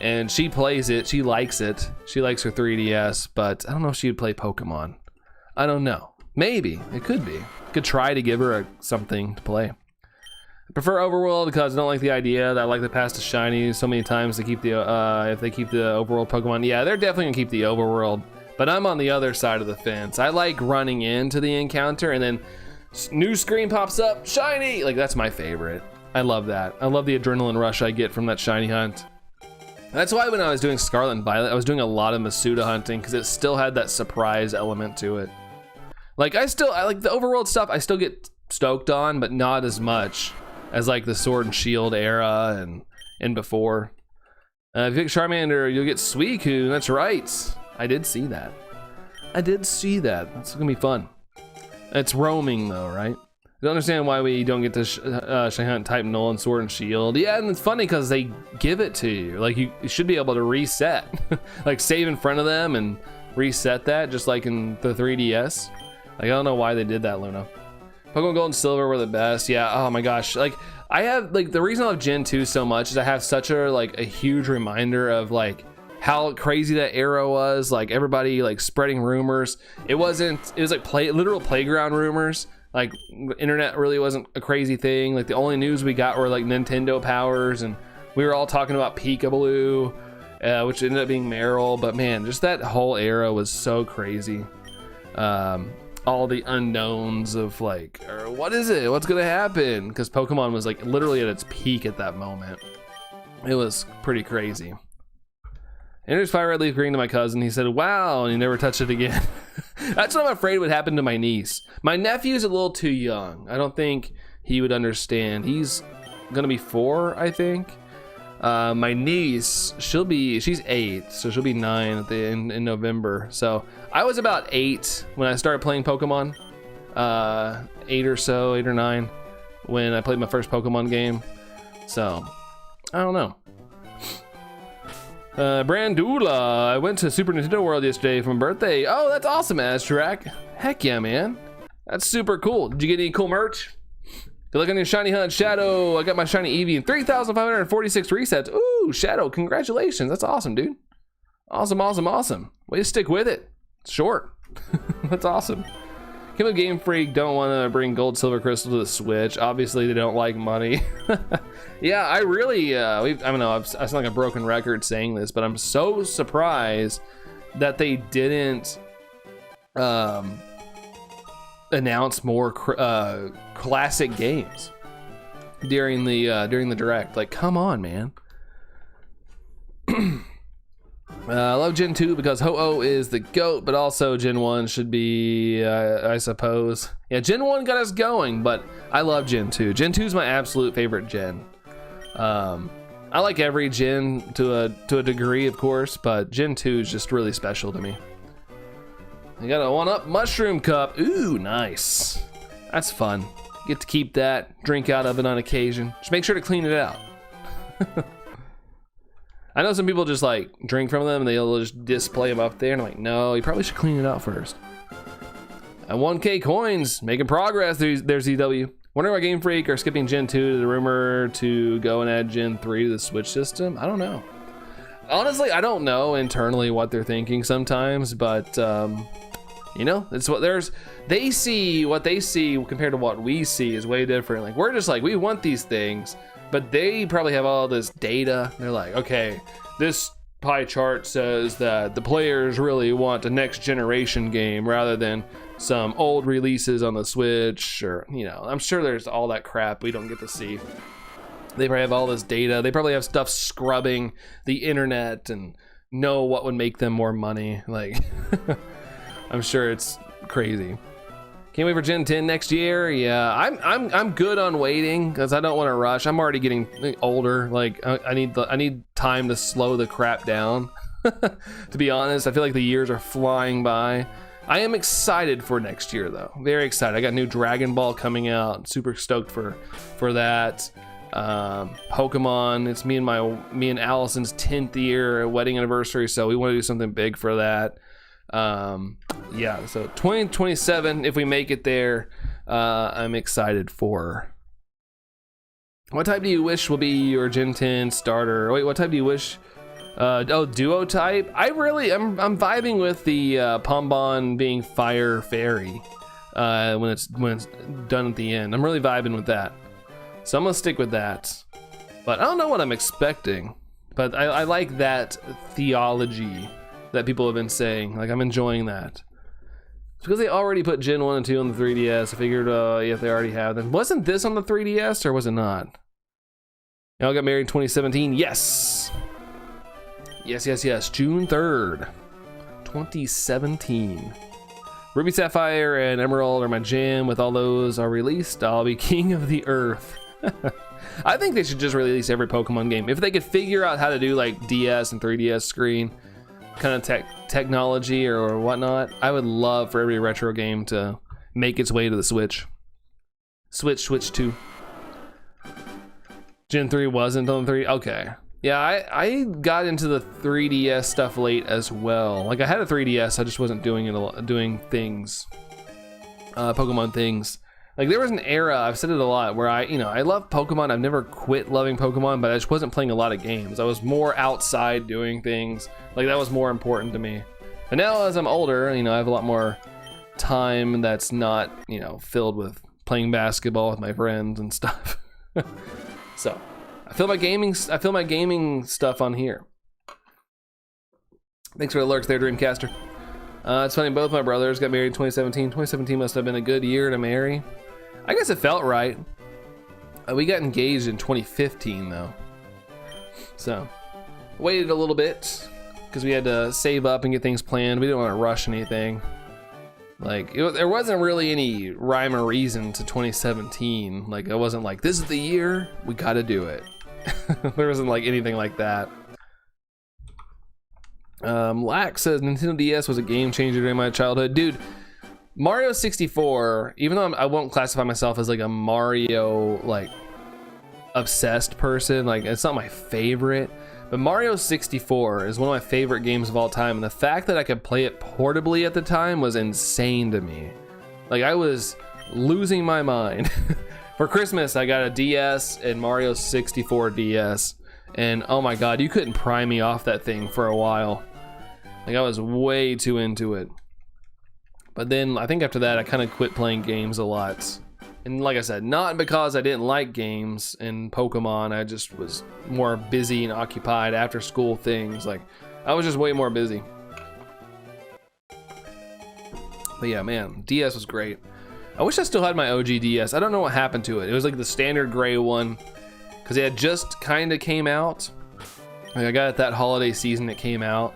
and she plays it. She likes it. She likes her 3DS, but I don't know if she would play Pokemon. I don't know. Maybe it could be. Could try to give her something to play. I prefer Overworld because I don't like the idea that I like to pass to shiny so many times to keep the if they keep the Overworld Pokemon. Yeah, they're definitely gonna keep the Overworld, but I'm on the other side of the fence. I like running into the encounter and then new screen pops up, shiny. Like, that's my favorite. I love that. I love the adrenaline rush I get from that shiny hunt. That's why when I was doing Scarlet and Violet, I was doing a lot of Masuda hunting because it still had that surprise element to it. Like, I like the Overworld stuff. I still get stoked on, but not as much as like the Sword and Shield era and before. If you pick Charmander, you'll get Suicune. That's right. I did see that. I did see that. That's gonna be fun. It's roaming though, right? I don't understand why we don't get to shiny hunt type Null and Sword and Shield. Yeah, and it's funny because they give it to you. Like, you should be able to reset. Like, save in front of them and reset that, just like in the 3DS. Like, I don't know why they did that, Luna. Pokemon Gold and Silver were the best. Yeah, oh my gosh. Like, I have, like, the reason I love Gen 2 so much is I have such a huge reminder of like how crazy that era was. Like, everybody like spreading rumors. It was like literal playground rumors. Like, internet really wasn't a crazy thing. Like, the only news we got were like Nintendo powers, and we were all talking about Peekaboo, which ended up being Meryl. But man, just that whole era was so crazy. All the unknowns of like, what is it? What's gonna happen? Because Pokemon was like literally at its peak at that moment. It was pretty crazy. Introduced Fire Red Leaf Green to my cousin. He said, wow, and he never touched it again. That's what I'm afraid would happen to my niece. My nephew's a little too young. I don't think he would understand. He's gonna be 4, I think. My niece, she's 8, so she'll be 9 at the in November. So I was about 8 when I started playing Pokemon. 8 or 9 when I played my first Pokemon game. So I don't know. Brandula, I went to Super Nintendo World yesterday for my birthday. Oh, that's awesome, Aztrak. Heck yeah, man. That's super cool. Did you get any cool merch? Good luck on your shiny hunt, Shadow. I got my shiny Eevee in 3,546 resets. Ooh, Shadow, congratulations. That's awesome, dude. Awesome, awesome, awesome. Way to stick with it. It's short. That's awesome. Kim Game Freak don't want to bring Gold Silver Crystal to the Switch. Obviously, they don't like money. Yeah, I really, I don't know, I sound like a broken record saying this, but I'm so surprised that they didn't announce more classic games during the direct. Like, come on, man. I love Gen 2 because Ho-Oh is the GOAT, but also Gen 1 should be, I suppose. Yeah, Gen 1 got us going, but I love Gen 2. Gen 2 is my absolute favorite gen. I like every gen to a degree, of course, but Gen 2 is just really special to me. I got a 1-Up Mushroom Cup. Ooh, nice. That's fun. Get to keep that, drink out of it on occasion. Just make sure to clean it out. I know some people just like drink from them and they'll just display them up there, and I'm like, no, you probably should clean it out first. And 1K coins, making progress. There's ZW. Wonder why Game Freak are skipping Gen 2 to the rumor to go and add Gen 3 to the Switch system. I don't know. Honestly, I don't know internally what they're thinking sometimes, but you know, it's what they see. What they see compared to what we see is way different. Like, we're just like, we want these things, but they probably have all this data. They're like, okay, this pie chart says that the players really want a next generation game rather than some old releases on the Switch, or, you know, I'm sure there's all that crap we don't get to see. They probably have all this data. They probably have stuff scrubbing the internet and know what would make them more money. Like, I'm sure it's crazy. Can't wait for Gen 10 next year. Yeah, I'm good on waiting because I don't want to rush. I'm already getting older. Like, I need time to slow the crap down. To be honest, I feel like the years are flying by. I am excited for next year though. Very excited. I got new Dragon Ball coming out. Super stoked for that. Pokemon. It's me and Allison's 10th year wedding anniversary, so we want to do something big for that. Yeah, so 2027, if we make it there, I'm excited for. What type do you wish will be your Gen 10 starter? Wait, what type do you wish? Duo type. I'm vibing with the Pombon being Fire Fairy when it's done at the end. I'm really vibing with that, so I'm gonna stick with that. But I don't know what I'm expecting. But I like that theology that people have been saying. Like, I'm enjoying that. It's because they already put Gen 1 and 2 on the 3DS. I figured, yeah, they already have them. Wasn't this on the 3DS, or was it not? Y'all got married in 2017? Yes! Yes. June 3rd, 2017. Ruby, Sapphire, and Emerald are my jam. With all those are released, I'll be king of the earth. I think they should just release every Pokemon game. If they could figure out how to do like DS and 3DS screen kind of technology or whatnot, I would love for every retro game to make its way to the Switch. Switch 2. Gen 3 wasn't on 3? Okay. Yeah, I got into the 3DS stuff late as well. Like, I had a 3DS, I just wasn't doing things. Pokemon things. Like, there was an era, I've said it a lot, where I love Pokemon. I've never quit loving Pokemon, but I just wasn't playing a lot of games. I was more outside doing things. Like, that was more important to me. And now as I'm older, I have a lot more time that's not, filled with playing basketball with my friends and stuff. So, I feel my gaming stuff on here. Thanks for the lurks there, Dreamcaster. It's funny, both my brothers got married in 2017. 2017 must have been a good year to marry. I guess it felt right. We got engaged in 2015 though. So, waited a little bit because we had to save up and get things planned. We didn't want to rush anything. Like, there wasn't really any rhyme or reason to 2017. Like, I wasn't like, this is the year, we gotta do it. There wasn't like anything like that. Lax says Nintendo DS was a game changer during my childhood. Dude, Mario 64, even though I won't classify myself as like a Mario like obsessed person, like it's not my favorite, but Mario 64 is one of my favorite games of all time, and the fact that I could play it portably at the time was insane to me. Like, I was losing my mind. For Christmas, I got a DS and Mario 64 DS, and oh my god, you couldn't pry me off that thing for a while. Like, I was way too into it. But then I think after that I kind of quit playing games a lot. And like I said, not because I didn't like games and Pokemon, I just was more busy and occupied after school things. Like, I was just way more busy. But yeah, man, DS was great. I wish I still had my OG DS. I don't know what happened to it. It was like the standard gray one, because it had just kind of came out. Like, I got it that holiday season it came out.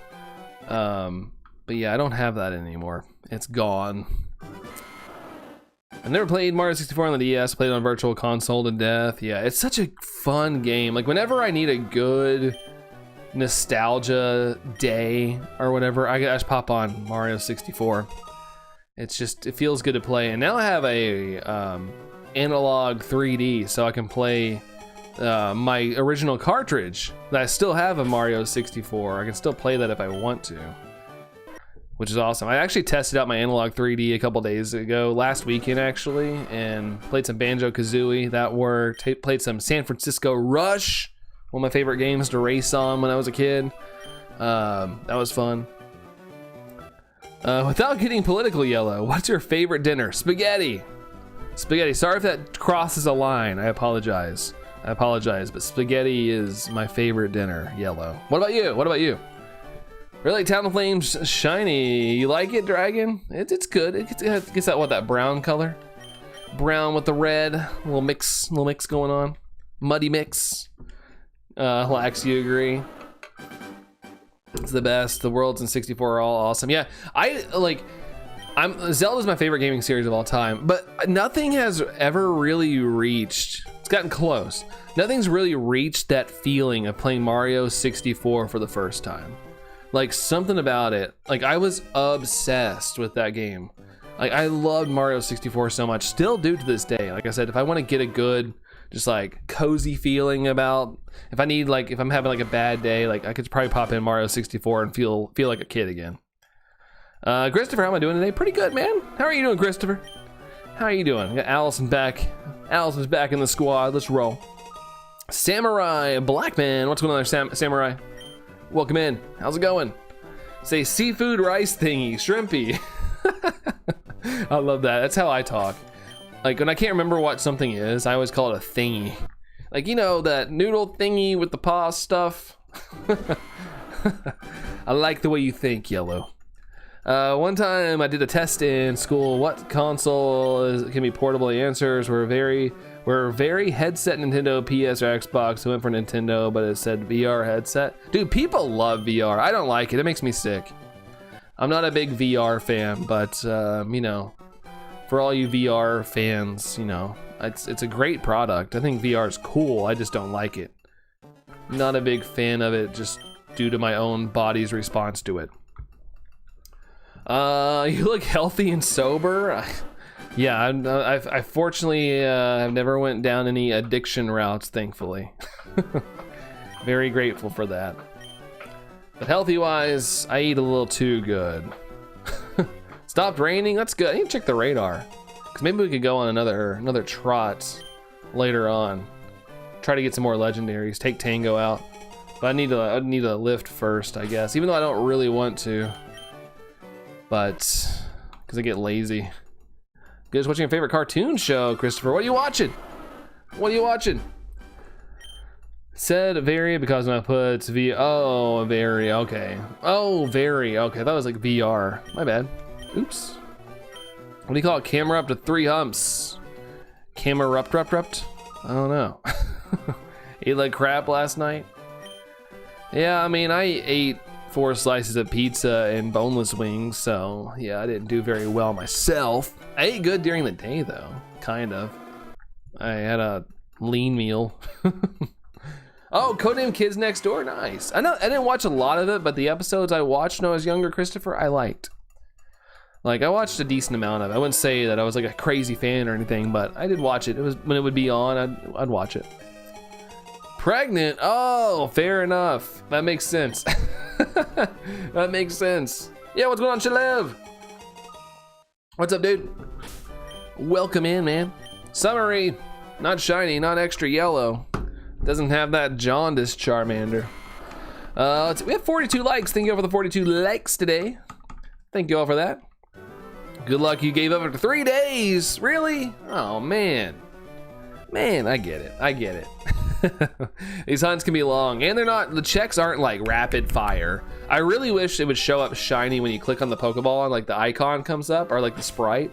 But yeah, I don't have that anymore. It's gone. I've never played Mario 64 on the DS. Played on Virtual Console to death. Yeah, it's such a fun game. Like, whenever I need a good nostalgia day or whatever, I just pop on Mario 64. It's just, it feels good to play. And now I have a analog 3D, so I can play my original cartridge that I still have of Mario 64. I can still play that if I want to, which is awesome. I actually tested out my analog 3D a couple days ago, last weekend actually, and played some Banjo-Kazooie. That worked. Played some San Francisco Rush, one of my favorite games to race on when I was a kid. That was fun. Without getting political, Yellow, what's your favorite dinner? Spaghetti. Spaghetti. Sorry if that crosses a line. I apologize, but spaghetti is my favorite dinner, Yellow. What about you? Really, Talonflame's shiny. You like it, Dragon? It's good. It gets that brown color, brown with the red. Little mix going on. Muddy mix. Lax, you agree? It's the best. The worlds in 64 are all awesome. Yeah, Zelda's my favorite gaming series of all time, but nothing has ever really reached. It's gotten close. Nothing's really reached that feeling of playing Mario 64 for the first time. Like, something about it. Like, I was obsessed with that game. Like, I loved Mario 64 so much. Still do to this day. Like I said, if I want to get a good, just like cozy feeling about, if I need, like, if I'm having like a bad day, like I could probably pop in Mario 64 and feel like a kid again. Christopher, how am I doing today? Pretty good, man. How are you doing, Christopher? How are you doing? I got Allison back. Allison's back in the squad. Let's roll. Samurai Blackman. What's going on there, Samurai? Welcome in. How's it going? Say seafood rice thingy, shrimpy. I love that. That's how I talk. Like, when I can't remember what something is, I always call it a thingy. Like, you know, that noodle thingy with the paw stuff. I like the way you think, Yellow. One time I did a test in school. What console can be portable? The answers were very headset, Nintendo, PS, or Xbox. I went for Nintendo, but it said VR headset. Dude, people love VR. I don't like it. It makes me sick. I'm not a big VR fan, but you know, for all you VR fans, you know, it's a great product. I think VR is cool. I just don't like it. Not a big fan of it, just due to my own body's response to it. You look healthy and sober. Yeah, I fortunately have never went down any addiction routes, thankfully. Very grateful for that. But healthy wise, I eat a little too good. Stopped raining. That's good. I need to check the radar, because maybe we could go on another trot later on. Try to get some more legendaries. Take Tango out, but I need to lift first, I guess. Even though I don't really want to. But because I get lazy. Guys, watching your favorite cartoon show, Christopher? What are you watching? What are you watching? Said very because when I put oh, very, okay. Oh, very, okay. That was like VR. My bad. Oops. What do you call it? Camera up to 3 humps. Camera rupt? I don't know. Ate like crap last night. Yeah, I mean, I ate 4 slices of pizza and boneless wings, so yeah, I didn't do very well myself. I ate good during the day though, kind of. I had a lean meal. Oh, Codename Kids Next Door, nice. I didn't watch a lot of it, but the episodes I watched when I was younger, Christopher, I liked. Like, I watched a decent amount of it. I wouldn't say that I was like a crazy fan or anything, but I did watch it. It was when it would be on, I'd watch it. Pregnant? Oh, fair enough. That makes sense. That makes sense. Yeah, what's going on, Shalev? What's up, dude? Welcome in, man. Summary, not shiny, not extra yellow. Doesn't have that jaundice Charmander. We have 42 likes. Thank you all for the 42 likes today. Thank you all for that. Good luck, you gave up after 3 days. Really? Oh, man. Man, I get it. These hunts can be long, and the checks aren't like rapid fire. I really wish it would show up shiny when you click on the Pokeball and like the icon comes up, or like the sprite.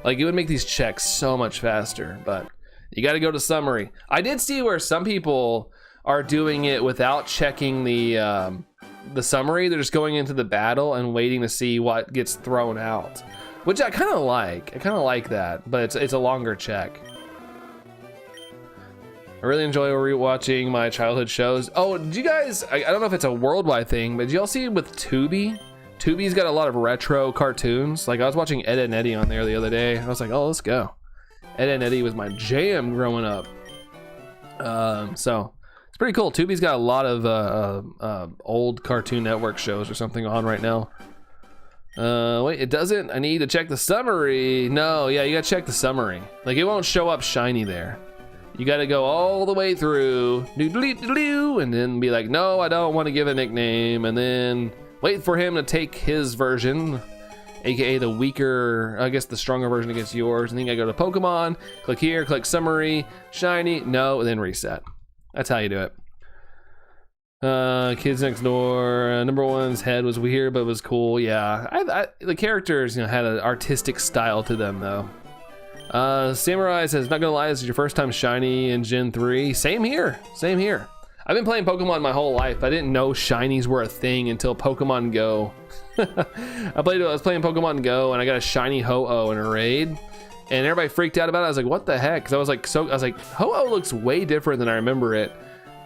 Like, it would make these checks so much faster, but you got to go to summary. I did see where some people are doing it without checking the summary. They're just going into the battle and waiting to see what gets thrown out, which I kind of like. I kind of like that, but it's a longer check. I really enjoy rewatching my childhood shows. Oh, did you guys, I don't know if it's a worldwide thing, but did y'all see with Tubi? Tubi's got a lot of retro cartoons. Like, I was watching Ed, Edd n Eddy on there the other day. I was like, oh, let's go. Ed, Edd n Eddy was my jam growing up. So it's pretty cool. Tubi's got a lot of old Cartoon Network shows or something on right now. Wait, it doesn't? I need to check the summary. No, yeah, you gotta check the summary. Like, it won't show up shiny there. You gotta go all the way through, and then be like, no, I don't want to give a nickname, and then wait for him to take his version, aka the weaker, I guess the stronger version against yours, and then you gotta go to Pokemon, click here, click summary, shiny, no, and then reset. That's how you do it. Kids Next Door. Number one's head was weird, but it was cool. Yeah, the characters, you know, had an artistic style to them, though. Samurai says, not gonna lie, this is your first time shiny in Gen 3. Same here. Same here. I've been playing Pokemon my whole life. I didn't know shinies were a thing until Pokemon Go. I was playing Pokemon Go and I got a shiny Ho-Oh in a raid, and everybody freaked out about it. I was like, what the heck? Because I was like, Ho-Oh looks way different than I remember it.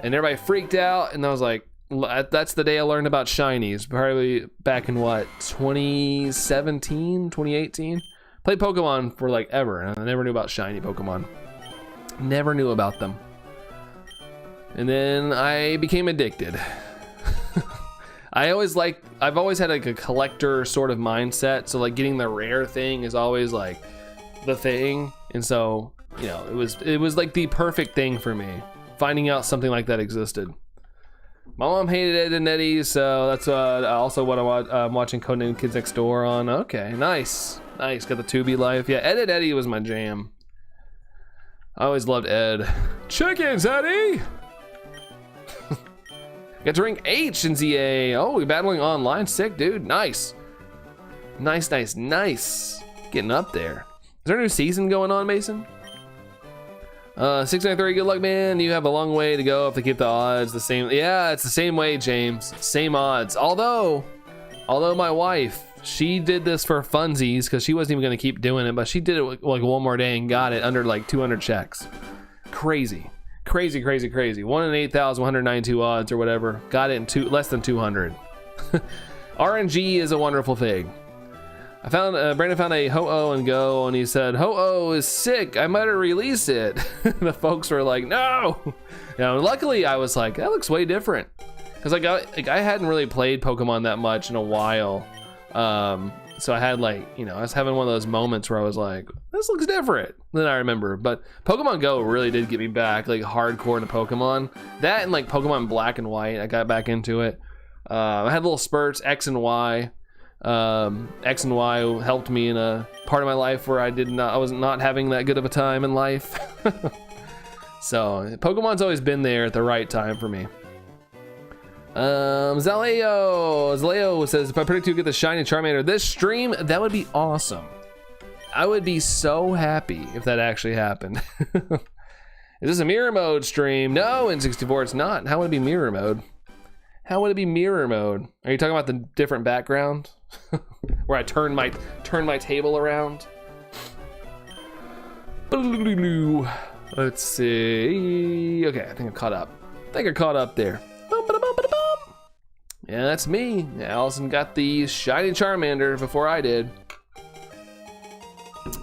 And everybody freaked out, and I was like, that's the day I learned about shinies. Probably back in what, 2017, 2018? Played Pokemon for like ever, and I never knew about shiny Pokemon. Never knew about them. And then I became addicted. I've always had like a collector sort of mindset. So like getting the rare thing is always like the thing. And so, you know, it was like the perfect thing for me. Finding out something like that existed. My mom hated Ed and Eddie, so that's also what I'm watching Codename Kids Next Door on. Okay, nice. Nice, got the Tubi life. Yeah, Ed and Eddie was my jam. I always loved Ed. Chickens, Eddie! Got to rank H in ZA. Oh, we're battling online. Sick, dude. Nice. Nice, nice, nice. Getting up there. Is there a new season going on, Mason? 693, good luck, man. You have a long way to go if they keep the odds the same. Yeah, it's the same way, James. Same odds. Although my wife, she did this for funsies because she wasn't even going to keep doing it, but she did it like one more day and got it under like 200 checks. Crazy. Crazy, crazy, crazy. 1 in 8,192 odds or whatever. Got it in less than 200. RNG is a wonderful thing. I found Brandon found a Ho-Oh and Go, and he said, Ho-Oh is sick. I might have released it. The folks were like, no. You know, luckily I was like, that looks way different, because I hadn't really played Pokemon that much in a while. So I had like, you know, I was having one of those moments where I was like, this looks different than I remember. But Pokemon Go really did get me back like hardcore into Pokemon. That and like Pokemon Black and White, I got back into it. I had little spurts, X and Y. X and Y helped me in a part of my life where I was not having that good of a time in life. So Pokemon's always been there at the right time for me. Zaleo says, if I predict you get the shiny Charmander this stream, that would be awesome. I would be so happy if that actually happened. Is this a mirror mode stream? No, in 64 it's not. How would it be mirror mode? How would it be mirror mode? Are you talking about the different background? Where I turn my table around? Let's see. Okay, I think I'm caught up. There. Yeah, that's me. Allison got the shiny Charmander before I did.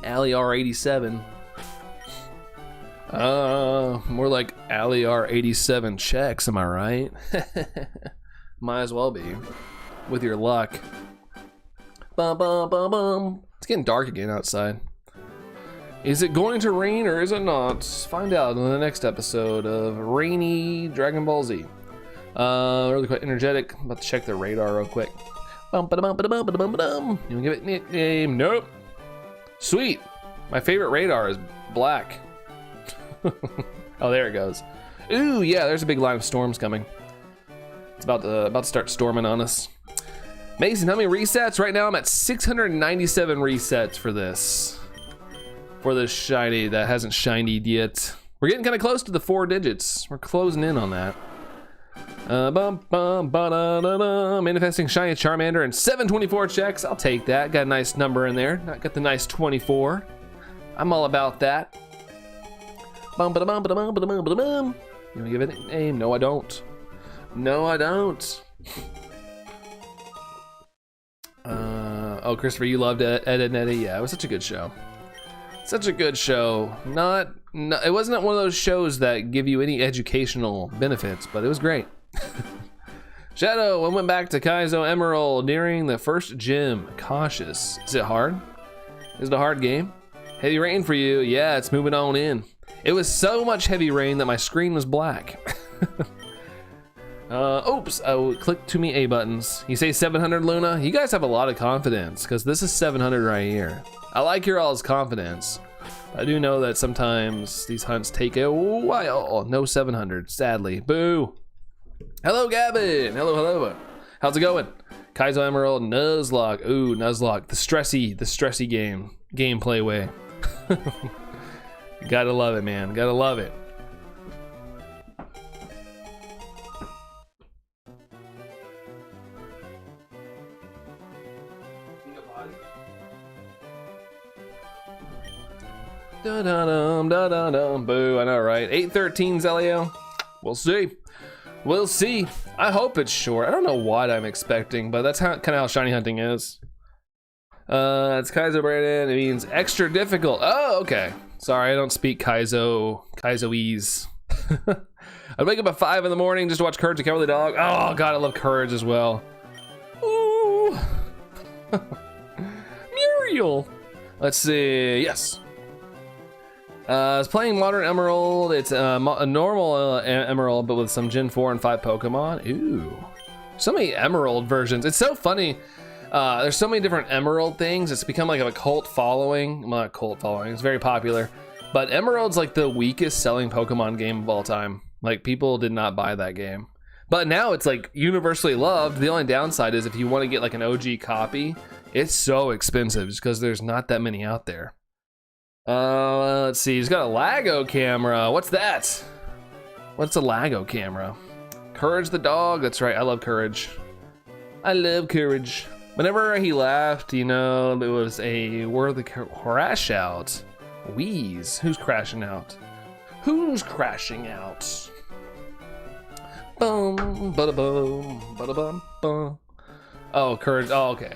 Allie R87. More like Allie R87 checks, am I right? Might as well be, with your luck. Bum, bum, bum, bum. It's getting dark again outside. Is it going to rain or is it not? Find out in the next episode of Rainy Dragon Ball Z. Really quite energetic. I'm about to check the radar real quick. You wanna give it a nickname? Nope. Sweet. My favorite radar is black. Oh, there it goes. Ooh, yeah, there's a big line of storms coming. It's about to start storming on us. Mason, how many resets? Right now I'm at 697 resets for this. For this shiny that hasn't shinied yet. We're getting kind of close to the 4 digits. We're closing in on that. Manifesting shiny Charmander and 724 checks. I'll take that. Got a nice number in there. Got the nice 24. I'm all about that. You wanna give it a name? No, I don't. No, I don't. Oh, Christopher, you loved Ed and Eddie. Yeah, it was such a good show. Such a good show. It wasn't one of those shows that give you any educational benefits, but it was great. Shadow, I went back to Kaizo Emerald nearing the first gym. Cautious. Is it hard? Is it a hard game? Heavy rain for you. Yeah, it's moving on in. It was so much heavy rain that my screen was black. Oops, I clicked too many A buttons. You say 700, Luna? You guys have a lot of confidence, because this is 700 right here. I like your all's confidence. I do know that sometimes these hunts take a while. No 700, sadly. Boo. Hello, Gavin. Hello. How's it going? Kaizo Emerald, Nuzlocke. Ooh, Nuzlocke. The stressy gameplay way. Gotta love it, man. Gotta love it. Da-da-dum, da-da-dum, boo, I know, right? 813 Zelio. We'll see. We'll see. I hope it's short. I don't know what I'm expecting, but that's kind of how shiny hunting is. It's Kaizo Brandon. It means extra difficult. Oh, okay. Sorry, I don't speak Kaizoese. I'd wake up at 5 in the morning just to watch Courage the Cowardly Dog. Oh god, I love Courage as well. Ooh. Muriel. Let's see. Yes. I was playing Modern Emerald. It's a normal Emerald, but with some Gen 4 and 5 Pokemon. Ooh. So many Emerald versions. It's so funny. There's so many different Emerald things. It's become like a cult following. Well, not cult following. It's very popular. But Emerald's like the weakest selling Pokemon game of all time. Like, people did not buy that game. But now it's like universally loved. The only downside is if you want to get like an OG copy, it's so expensive just because there's not that many out there. Let's see. He's got a Lago camera. What's that? What's a Lago camera? Courage the dog. That's right. I love Courage. I love Courage. Whenever he laughed, you know, it was a worthy crash out. Wheeze. Who's crashing out? Who's crashing out? Boom, bada boom, bada bum, bum. Oh, Courage. Oh, okay.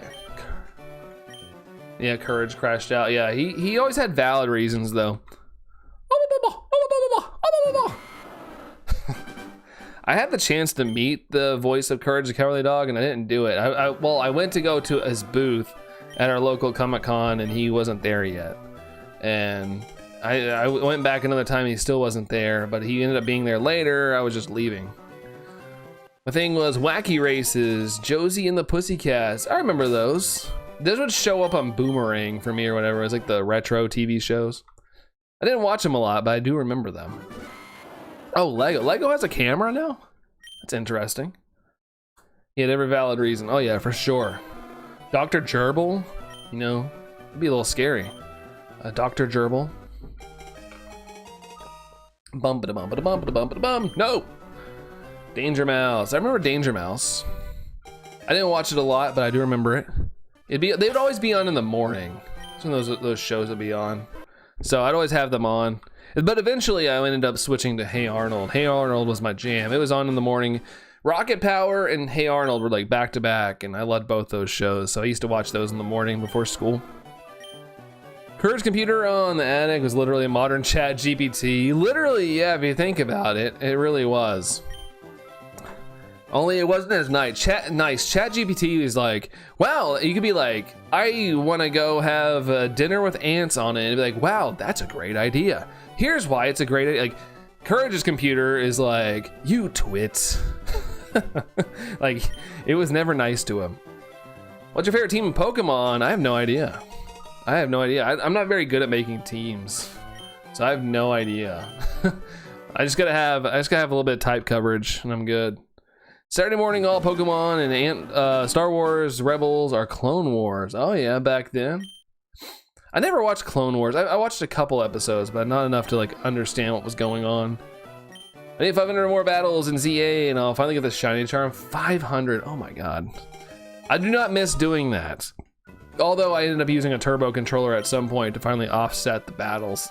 Yeah, Courage crashed out. Yeah, he always had valid reasons though. I had the chance to meet the voice of Courage the Cowardly Dog, and I didn't do it. Well, I went to go to his booth at our local Comic-Con, and he wasn't there yet. And I went back another time, he still wasn't there, but he ended up being there later. I was just leaving. The thing was Wacky Races, Josie and the Pussycats. I remember those. Those would show up on Boomerang for me or whatever. It was like the retro TV shows. I didn't watch them a lot, but I do remember them. Oh, Lego. Lego has a camera now? That's interesting. He had every valid reason. Oh yeah, for sure. Dr. Gerbil, you know, it'd be a little scary. Dr. Gerbil. Bum-ba-da-bum-ba-da-bum-ba-da-bum-ba-da-bum. No! Danger Mouse. I remember Danger Mouse. I didn't watch it a lot, but I do remember it. They would always be on in the morning. Some of those shows would be on. So I'd always have them on. But eventually I ended up switching to Hey Arnold. Hey Arnold was my jam. It was on in the morning. Rocket Power and Hey Arnold were like back to back, and I loved both those shows. So I used to watch those in the morning before school. Courage computer on the attic was literally a modern Chat GPT. Literally, yeah, if you think about it, it really was. Only it wasn't as nice. Chat GPT was like, wow, you could be like, I want to go have dinner with ants on it. And be like, wow, that's a great idea. Here's why it's a great idea. Like, Courage's computer is like, you twits. Like, it was never nice to him. What's your favorite team in Pokemon? I have no idea. I'm not very good at making teams, so I have no idea. I just gotta have a little bit of type coverage, and I'm good. Saturday morning, all Pokemon and Star Wars Rebels are Clone Wars. Oh yeah, back then. I never watched Clone Wars. I watched a couple episodes, but not enough to like understand what was going on. I need 500 more battles in ZA, and I'll finally get the shiny charm. 500. Oh my god. I do not miss doing that. Although I ended up using a turbo controller at some point to finally offset the battles.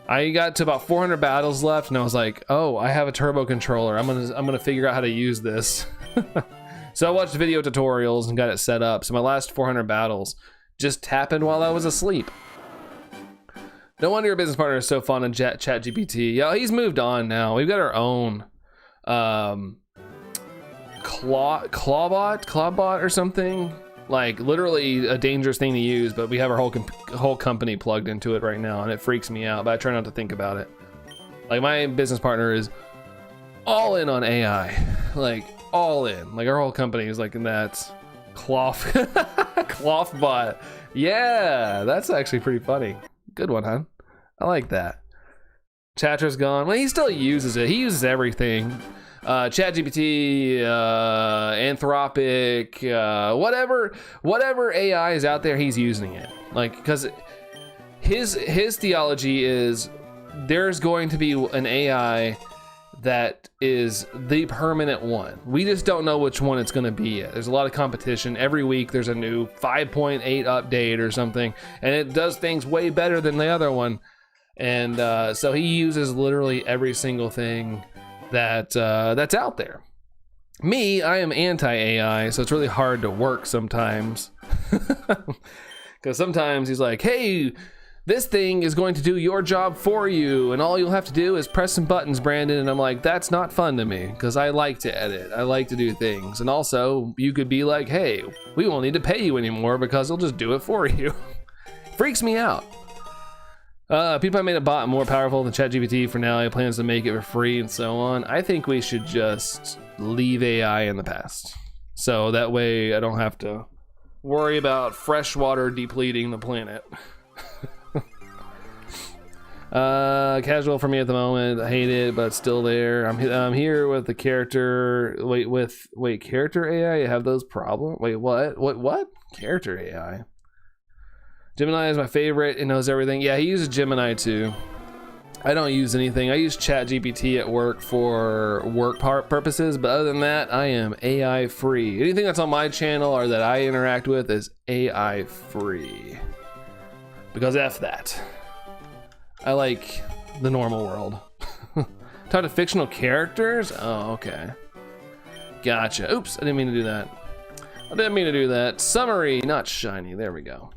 I got to about 400 battles left, and I was like, oh, I have a turbo controller. I'm gonna figure out how to use this. So I watched video tutorials and got it set up. So my last 400 battles just happened while I was asleep. No wonder your business partner is so fond of Chat GPT. Yeah, he's moved on now. We've got our own Clawbot or something. Like literally a dangerous thing to use, but we have our whole company plugged into it right now, and it freaks me out, but I try not to think about it. Like, my business partner is all in on AI, like all in. Like, our whole company is like in that Clothbot. Yeah, that's actually pretty funny. Good one, huh? I like that. Chatra's gone. Well, he still uses it. He uses everything. ChatGPT, Anthropic, whatever AI is out there, he's using it. Like, because his theology is there's going to be an AI that is the permanent one. We just don't know which one it's going to be yet. There's a lot of competition. Every week there's a new 5.8 update or something, and it does things way better than the other one. And so he uses literally every single thing that's out there. Me, I am anti-AI, so it's really hard to work sometimes. Because sometimes he's like, hey, this thing is going to do your job for you, and all you'll have to do is press some buttons, Brandon. And I'm like, that's not fun to me, because I like to edit. I like to do things. And also, you could be like, hey, we won't need to pay you anymore because it'll just do it for you. Freaks me out. PewDiePie made a bot more powerful than ChatGPT. For now, he plans to make it for free and so on. I think we should just leave AI in the past. So that way I don't have to worry about fresh water depleting the planet. Casual for me at the moment. I hate it, but it's still there. I'm here with the character. Wait, character AI? You have those problems? Wait, what? Character AI? Gemini is my favorite. It knows everything. Yeah, he uses Gemini too. I don't use anything. I use ChatGPT at work for work purposes, but other than that, I am AI free. Anything that's on my channel or that I interact with is AI free. Because F that. I like the normal world. Talk to fictional characters? Oh, okay. Gotcha. Oops, I didn't mean to do that. Summary, not shiny. There we go.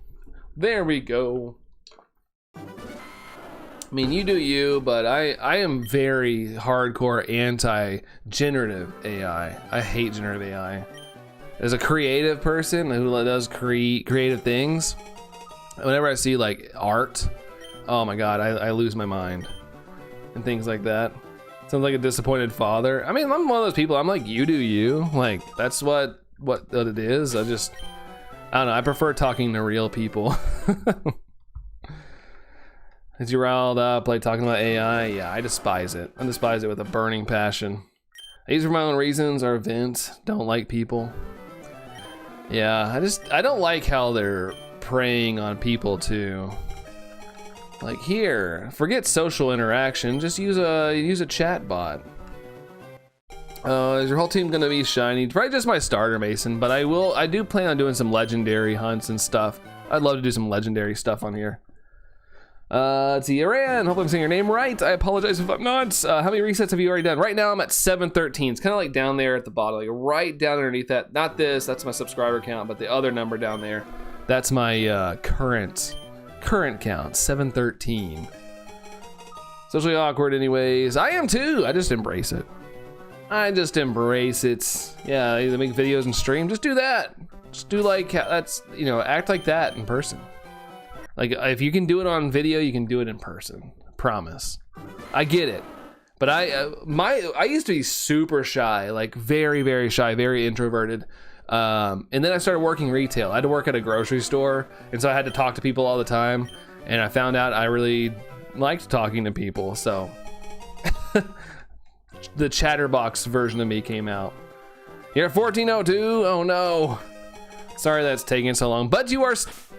I mean, you do you, but I am very hardcore anti-generative AI. I hate generative AI. As a creative person who does creative things, whenever I see like art, oh my god, I lose my mind. And things like that. Sounds like a disappointed father. I mean, I'm one of those people, I'm like, you do you. Like, that's what it is. I don't know, I prefer talking to real people. Is you riled up, like talking about AI? Yeah, I despise it. I despise it with a burning passion. I use it for my own reasons or events. Don't like people. Yeah, I don't like how they're preying on people too. Like, here, forget social interaction, just use a chat bot. Is your whole team gonna be shiny? Probably just my starter Mason, but I do plan on doing some legendary hunts and stuff. I'd love to do some legendary stuff on here. Let's see, Iran, hope I'm saying your name right. I apologize if I'm not. How many resets have you already done? Right now I'm at 713. It's kind of like down there at the bottom, like right down underneath that. Not this, that's my subscriber count, but the other number down there. That's my current count, 713. Socially awkward anyways. I am too, I just embrace it. Yeah, either make videos and stream, just do that. Just do like, that's, you know, act like that in person. Like, if you can do it on video, you can do it in person. Promise. I get it. But I used to be super shy, like very, very shy, very introverted. And then I started working retail. I had to work at a grocery store, and so I had to talk to people all the time. And I found out I really liked talking to people, so the chatterbox version of me came out. You're at 1402. Oh no. Sorry that's taking so long, but you are.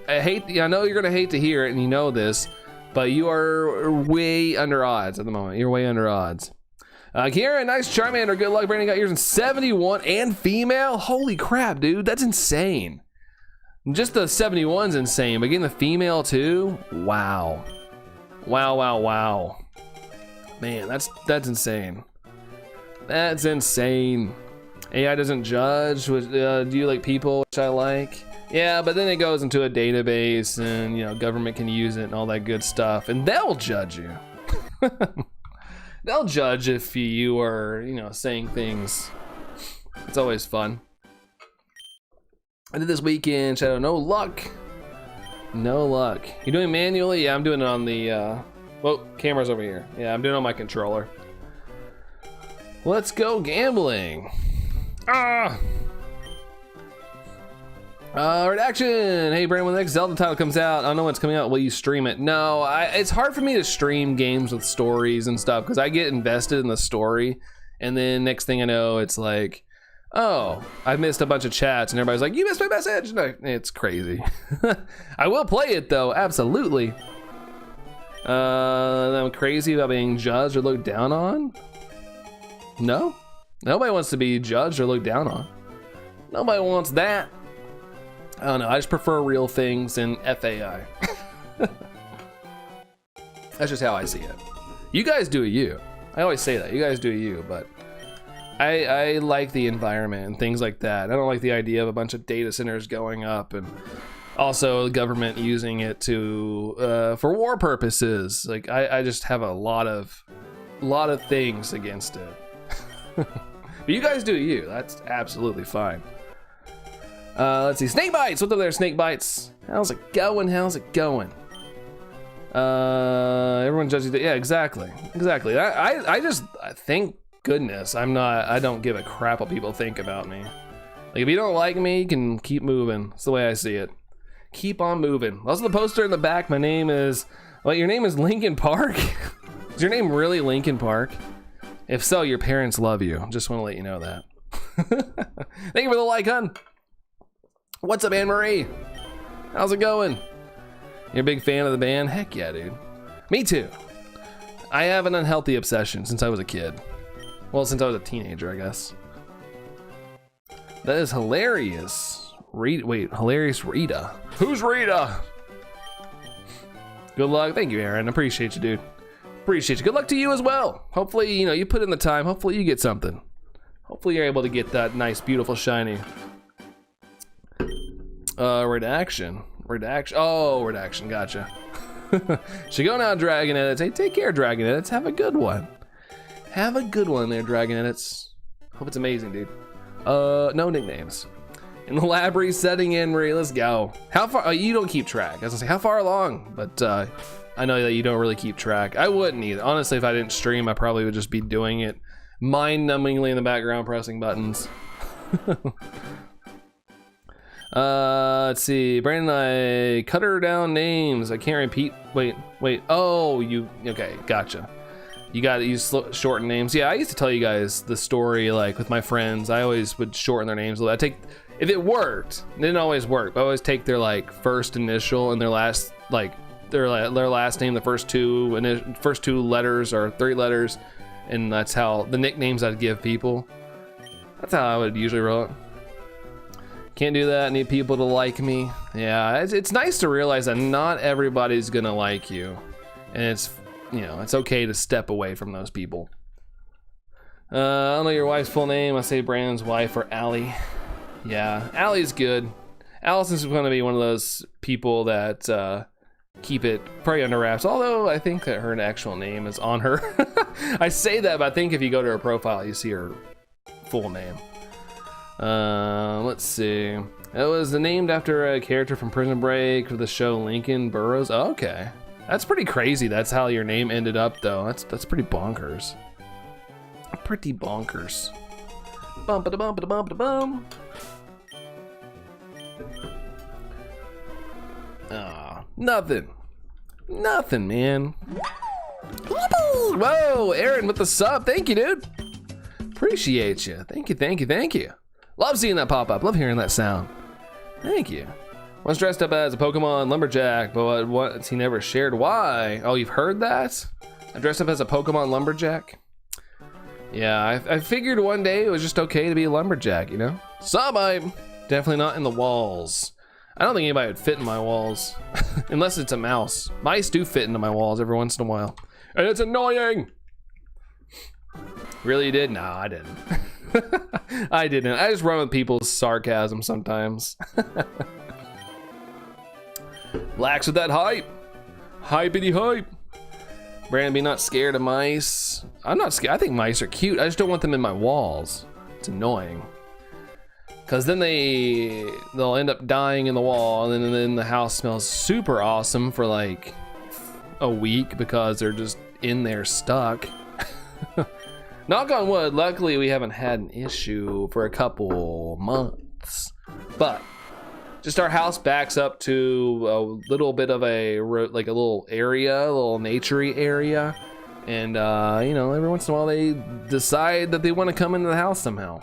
I know you're gonna hate to hear it, and you know this, but you are way under odds at the moment. You're way under odds. Kieran, nice Charmander. Good luck. Brandon got yours in 71 and female. Holy crap, dude, that's insane. Just the 71's insane, but getting the female too. Wow. Wow. Man, that's insane. That's insane. AI doesn't judge. Do you like people, which I like? Yeah, but then it goes into a database and, you know, government can use it and all that good stuff, and they'll judge you. They'll judge if you are, you know, saying things. It's always fun. I did this weekend, Shadow. No luck. You doing manually? Yeah, I'm doing it on the, well, camera's over here. Yeah, I'm doing it on my controller. Let's go gambling. Redaction. Hey, Brandon, when the next Zelda title comes out, I don't know when it's coming out. Will you stream it? No, it's hard for me to stream games with stories and stuff because I get invested in the story, And then next thing I know, it's like, oh, I missed a bunch of chats, and everybody's like, you missed my message. No, it's crazy. I will play it though, absolutely. I'm crazy about being judged or looked down on. No, nobody wants to be judged or looked down on. Nobody wants that. I don't know, I just prefer real things and FAI. That's just how I see it. You guys do you. I always say that, you guys do you, but I like the environment and things like that. I don't like the idea of a bunch of data centers going up and also the government using it to for war purposes. Like I just have a lot of things against it. But you guys do you. That's absolutely fine. Let's see, Snake Bites. What's up there, Snake Bites? How's it going? How's it going? Everyone judges. Yeah, exactly. I just thank goodness I don't give a crap what people think about me. Like if you don't like me, you can keep moving. That's the way I see it. Keep on moving. Also the poster in the back, my name is, well, your name is Lincoln Park? Is your name really Lincoln Park? If so, your parents love you. Just want to let you know that. Thank you for the like, hun. What's up, Anne-Marie? How's it going? You're a big fan of the band? Heck yeah, dude. Me too. I have an unhealthy obsession since I was a kid. Well, since I was a teenager, I guess. That is hilarious. Wait, hilarious Rita. Who's Rita? Good luck. Thank you, Aaron. Appreciate you, dude. Appreciate you. Good luck to you as well. Hopefully, you put in the time. Hopefully you get something. Hopefully you're able to get that nice, beautiful, shiny. Redaction. Oh, redaction. Gotcha. Should go now, Dragon Edits. Hey, take care, Dragon Edits. Have a good one. Have a good one there, Dragon Edits. Hope it's amazing, dude. No nicknames. In the library setting in, Marie, let's go. How far? Oh, you don't keep track. I was gonna say, how far along? But I know that you don't really keep track. I wouldn't either. Honestly, if I didn't stream, I probably would just be doing it mind-numbingly in the background, pressing buttons. Let's see. Brandon, I cut her down names. I can't repeat. Wait. Oh, okay, gotcha. You gotta use shorten names. Yeah, I used to tell you guys the story, like with my friends. I always would shorten their names a little. If it worked, it didn't always work, but I always take their like first initial and their last, like their last name, the first two letters or 3 letters, and that's how the nicknames I'd give people. That's how I would usually roll it. Can't do that. Need people to like me. Yeah, it's nice to realize that not everybody's gonna like you, and it's okay to step away from those people. I don't know your wife's full name. I say Brandon's wife or Allie. Yeah, Allie's good. Allison's gonna be one of those people that keep it probably under wraps. Although I think that her actual name is on her. I say that, but I think if you go to her profile, you see her full name. Let's see. It was named after a character from Prison Break for the show Lincoln Burrows. Oh, okay, that's pretty crazy. That's how your name ended up, though. That's pretty bonkers. Pretty bonkers. Bum ba da bum ba da bum ba da bum. Ah, nothing, man. Whoa, Aaron with the sub. Thank you, dude. Appreciate you. Thank you. Love seeing that pop up. Love hearing that sound. Thank you. Once dressed up as a Pokemon lumberjack, but once he never shared why. Oh, you've heard that? I dressed up as a Pokemon lumberjack. Yeah, I figured one day it was just okay to be a lumberjack, Some definitely not in the walls. I don't think anybody would fit in my walls, unless it's a mouse. Mice do fit into my walls every once in a while, and it's annoying. Really, you did? No, I didn't. I didn't. I just run with people's sarcasm sometimes. Lax with that hype. Hypity hype. Brandon, be not scared of mice. I'm not scared. I think mice are cute. I just don't want them in my walls. It's annoying. Because then they'll end up dying in the wall, and then the house smells super awesome for like a week because they're just in there stuck. Knock on wood, luckily we haven't had an issue for a couple months. But just our house backs up to a little bit of a little area, a little naturey area. And you know, every once in a while they decide that they want to come into the house somehow.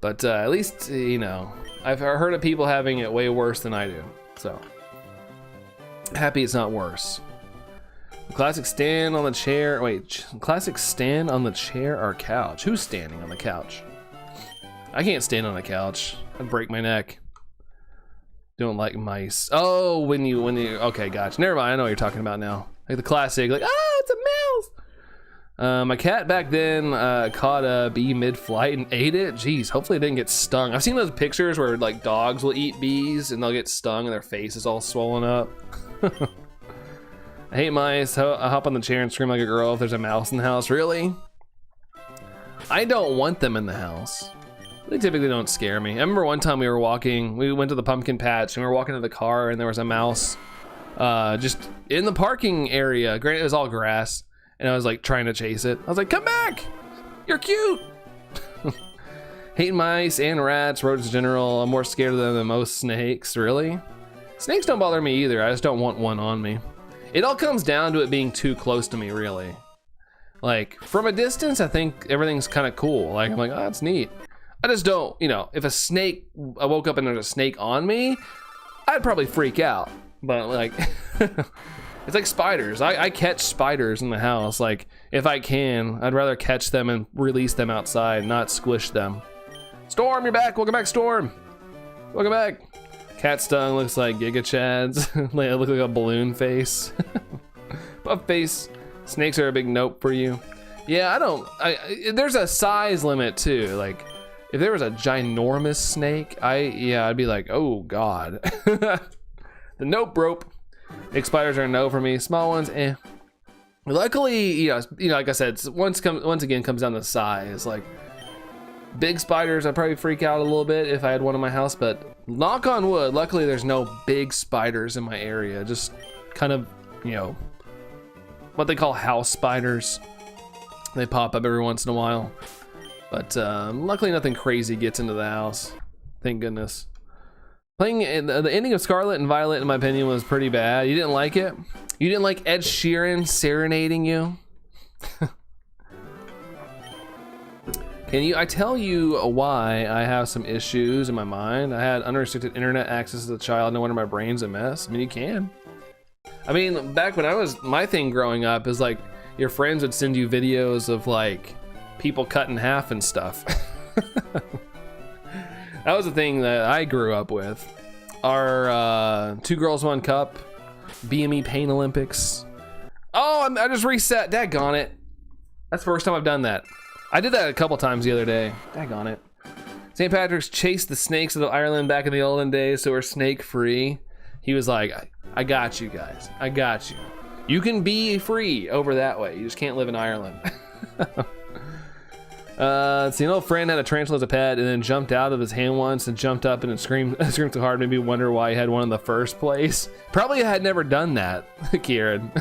But at least, you know, I've heard of people having it way worse than I do. So happy it's not worse. Classic stand on the chair. Wait, classic stand on the chair or couch? Who's standing on the couch? I can't stand on the couch. I'd break my neck. Don't like mice. Oh, when you, okay, gotcha. Never mind, I know what you're talking about now. Like the classic, like, oh, it's a mouse. My cat back then caught a bee mid-flight and ate it. Jeez, hopefully it didn't get stung. I've seen those pictures where like dogs will eat bees and they'll get stung and their face is all swollen up. I hate mice. I hop on the chair and scream like a girl if there's a mouse in the house. Really? I don't want them in the house. They typically don't scare me. I remember one time we went to the pumpkin patch and we were walking to the car and there was a mouse just in the parking area. Granted, it was all grass and I was like trying to chase it. I was like, come back, you're cute. Hate mice and rats, rodents in general. I'm more scared of them than most snakes. Really? Snakes don't bother me either. I just don't want one on me. It all comes down to it being too close to me, really. Like from a distance, I think everything's kind of cool. Like I'm like, oh, that's neat. I just don't, you know, if I woke up and there's a snake on me, I'd probably freak out. But like, it's like spiders. I catch spiders in the house. Like if I can, I'd rather catch them and release them outside, not squish them. Storm, you're back. Welcome back, Storm. Welcome back. Cat stung looks like Giga Chads. They look like a balloon face. Puff face. Snakes are a big nope for you. Yeah, there's a size limit too. Like, if there was a ginormous snake, I'd be like, oh God. The nope rope. Big spiders are a no for me. Small ones, eh. Luckily, you know, like I said, once again comes down to size. Like big spiders, I'd probably freak out a little bit if I had one in my house. But knock on wood, luckily there's no big spiders in my area. Just kind of, you know, what they call house spiders. They pop up every once in a while. But luckily nothing crazy gets into the house. Thank goodness. Playing the ending of Scarlet and Violet, in my opinion, was pretty bad. You didn't like it? You didn't like Ed Sheeran serenading you? I tell you why I have some issues in my mind. I had unrestricted internet access as a child. No wonder my brain's a mess. I mean, you can. I mean, back when my thing growing up is like, your friends would send you videos of like, people cut in half and stuff. That was the thing that I grew up with. Our 2 Girls 1 Cup, BME Pain Olympics. Oh, I just reset. Daggone it. That's the first time I've done that. I did that a couple times the other day. Daggone it. St. Patrick's chased the snakes of Ireland back in the olden days, so we're snake free. He was like, I got you guys. I got you. You can be free over that way. You just can't live in Ireland. So an old friend had a tarantula as a pet and then jumped out of his hand once and jumped up and screamed so hard, made me wonder why he had one in the first place. Probably had never done that, Kieran.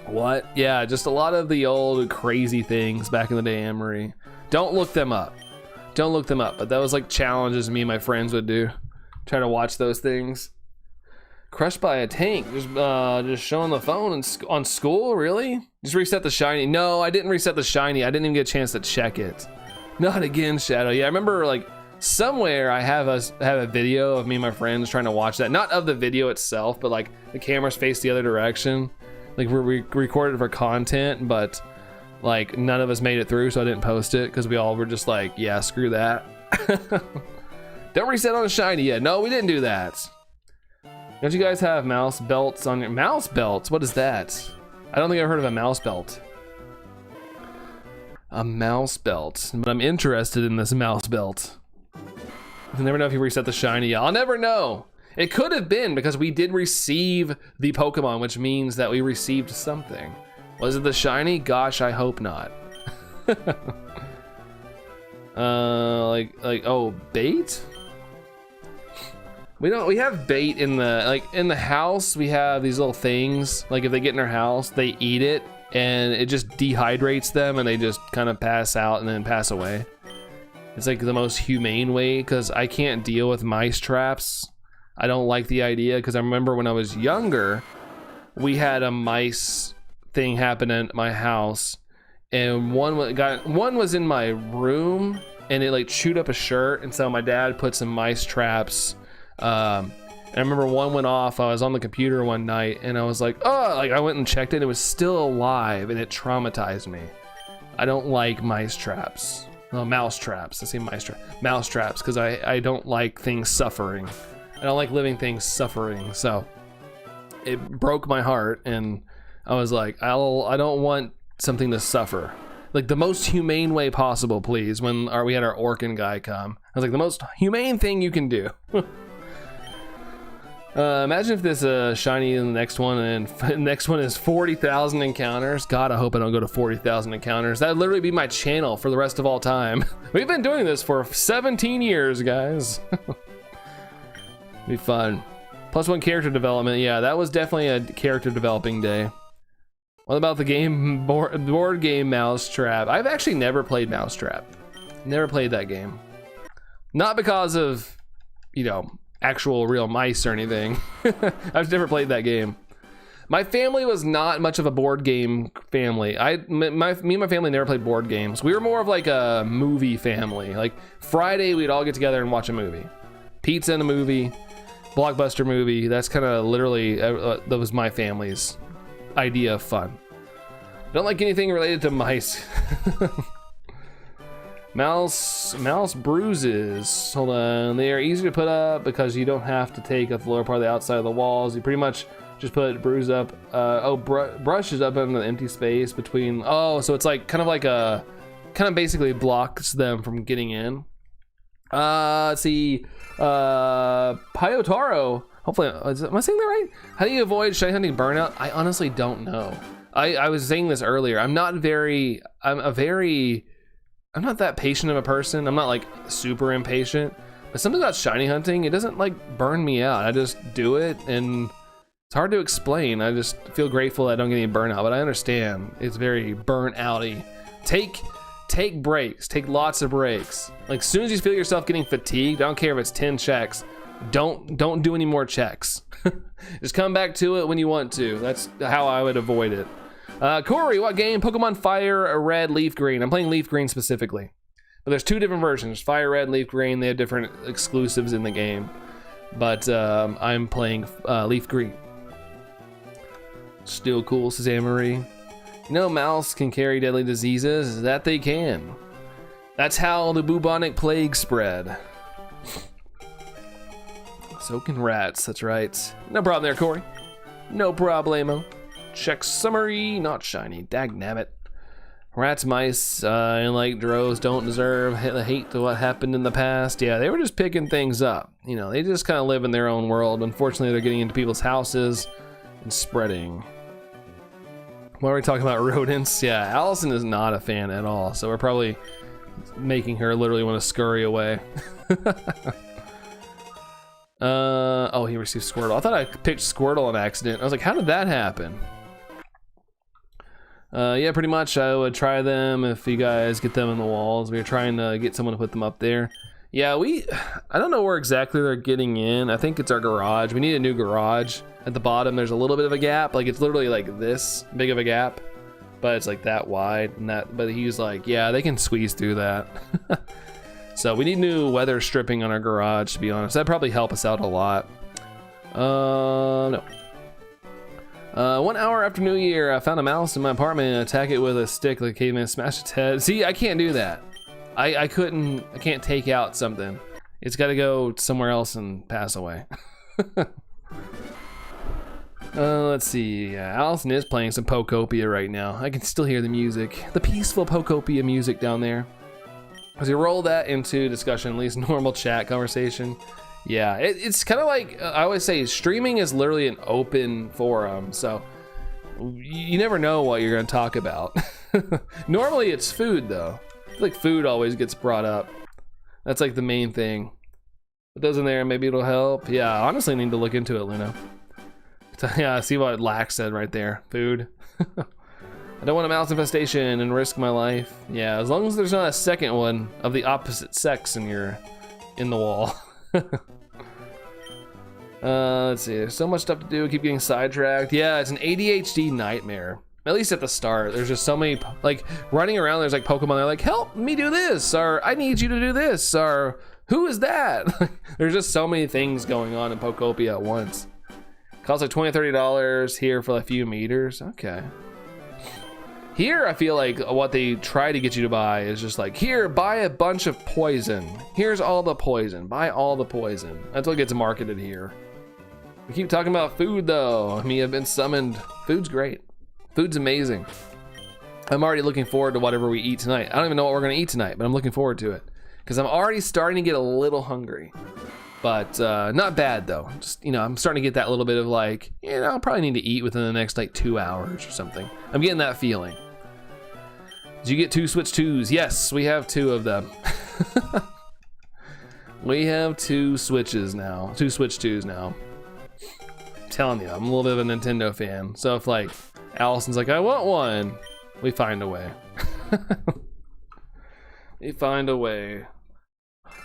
What? Yeah, just a lot of the old crazy things back in the day, Emery. Don't look them up. Don't look them up. But that was like challenges me and my friends would do. Try to watch those things. Crushed by a tank, just showing the phone on school, really? Just reset the shiny. No, I didn't reset the shiny. I didn't even get a chance to check it. Not again, Shadow. Yeah, I remember like somewhere I have a video of me and my friends trying to watch that. Not of the video itself, but like the camera's faced the other direction. Like we recorded for content, but like none of us made it through, so I didn't post it because we all were just like, yeah, screw that. Don't reset on a shiny yet. No, we didn't do that. Don't you guys have mouse belts on your mouse belts? What is that? I don't think I've heard of a mouse belt. A mouse belt, but I'm interested in this mouse belt. I'll never know if you reset the shiny. Yeah, I'll never know. It could have been because we did receive the Pokemon, which means that we received something. Was it the shiny? Gosh, I hope not. Oh, bait? We have bait in the house. We have these little things, like if they get in our house, they eat it and it just dehydrates them and they just kind of pass out and then pass away. It's like the most humane way because I can't deal with mice traps. I don't like the idea because I remember when I was younger, we had a mice thing happen at my house, and one was in my room, and it like chewed up a shirt, and so my dad put some mice traps. And I remember one went off. I was on the computer one night, and I was like, oh, like I went and checked it, and it was still alive, and it traumatized me. I don't like mice traps. No, mouse traps. I say mouse traps, because I don't like things suffering. I don't like living things suffering. So it broke my heart, and I was like, I don't want something to suffer. Like the most humane way possible, please. When we had our Orkin guy come, I was like, the most humane thing you can do. Imagine if this shiny in the next one, and the next one is 40,000 encounters. God, I hope I don't go to 40,000 encounters. That'd literally be my channel for the rest of all time. We've been doing this for 17 years, guys. Be fun. +1 character development. Yeah, that was definitely a character developing day. What about the game board game Mousetrap? I've actually never played Mousetrap. Never played that game. Not because of, you know, actual real mice or anything. I've never played that game. My family was not much of a board game family. Me and my family never played board games. We were more of like a movie family. Like Friday, we'd all get together and watch a movie. Pizza and a movie, blockbuster movie. That's kind of literally, that was my family's idea of fun. I don't like anything related to mice. Mouse bruises. Hold on. They are easy to put up because you don't have to take up the lower part of the outside of the walls. You pretty much just put bruise up. Brushes up in the empty space between. Oh, so it's like kind of basically blocks them from getting in. Let's see. Pyotaro. Hopefully, am I saying that right? How do you avoid shiny hunting burnout? I honestly don't know. I was saying this earlier. I'm not that patient of a person. I'm not like super impatient, but something about shiny hunting, it doesn't like burn me out. I just do it, and it's hard to explain. I just feel grateful that I don't get any burnout, but I understand it's very burnt outy. Take breaks, take lots of breaks. Like as soon as you feel yourself getting fatigued, I don't care if it's 10 checks, don't do any more checks. Just come back to it when you want to. That's how I would avoid it. Corey, what game? Pokemon Fire Red, Leaf Green. I'm playing Leaf Green specifically. But there's two different versions, Fire Red, Leaf Green. They have different exclusives in the game. But I'm playing Leaf Green. Still cool, says Anne-Marie. You know, mouse can carry deadly diseases. That they can. That's how the bubonic plague spread. So can rats, that's right. No problem there, Corey. No problemo. Check summary, not shiny. Dagnabbit. Rats, mice, and like drows don't deserve hate to what happened in the past. Yeah, they were just picking things up. You know, they just kind of live in their own world. Unfortunately, they're getting into people's houses and spreading. Why are we talking about rodents? Yeah, Allison is not a fan at all, so we're probably making her literally want to scurry away. Oh, he received Squirtle. I thought I picked Squirtle on accident. I was like, how did that happen? Yeah, pretty much I would try them if you guys get them in the walls. We were trying to get someone to put them up there. Yeah, I don't know where exactly they're getting in. I think it's our garage. We need a new garage. At the bottom, there's a little bit of a gap. Like it's literally like this big of a gap, but it's like that wide and that, but he's like, yeah, they can squeeze through that. So we need new weather stripping on our garage, to be honest. That'd probably help us out a lot. No. 1 hour after New Year, I found a mouse in my apartment and attack it with a stick like a caveman, smash its head. See, I can't do that. I can't take out something. It's gotta go somewhere else and pass away. Let's see. Allison is playing some Pokopia right now. I can still hear the music. The peaceful Pokopia music down there. As you roll that into discussion, at least normal chat conversation. Yeah, it's kind of like, I always say, streaming is literally an open forum, so you never know what you're going to talk about. Normally it's food, though. I feel like food always gets brought up. That's like the main thing. Put those in there, maybe it'll help. Yeah, I honestly need to look into it, Luna. Yeah, see what Lax said right there. Food. I don't want a mouse infestation and risk my life. Yeah, as long as there's not a second one of the opposite sex in the wall. Let's see, there's so much stuff to do, keep getting sidetracked. Yeah, it's an ADHD nightmare. At least at the start, there's just so many, like, running around, there's like Pokemon, they're like, help me do this, or I need you to do this, or who is that? There's just so many things going on in Pokopia at once. Costs like $20, $30 here for a few meters, okay. Here, I feel like what they try to get you to buy is just like, here, buy a bunch of poison. Here's all the poison, buy all the poison. That's what gets marketed here. We keep talking about food though. I mean, I've been summoned. Food's great. Food's amazing. I'm already looking forward to whatever we eat tonight. I don't even know what we're gonna eat tonight, but I'm looking forward to it. Because I'm already starting to get a little hungry. But not bad though. Just, you know, I'm starting to get that little bit of like, you know, I'll probably need to eat within the next like 2 hours or something. I'm getting that feeling. Did you get 2 Switch 2s? Yes, we have 2 of them. We have 2 Switches now. 2 Switch 2s now. I'm telling you, I'm a little bit of a Nintendo fan. So if like, Allison's like, I want one, we find a way. We find a way.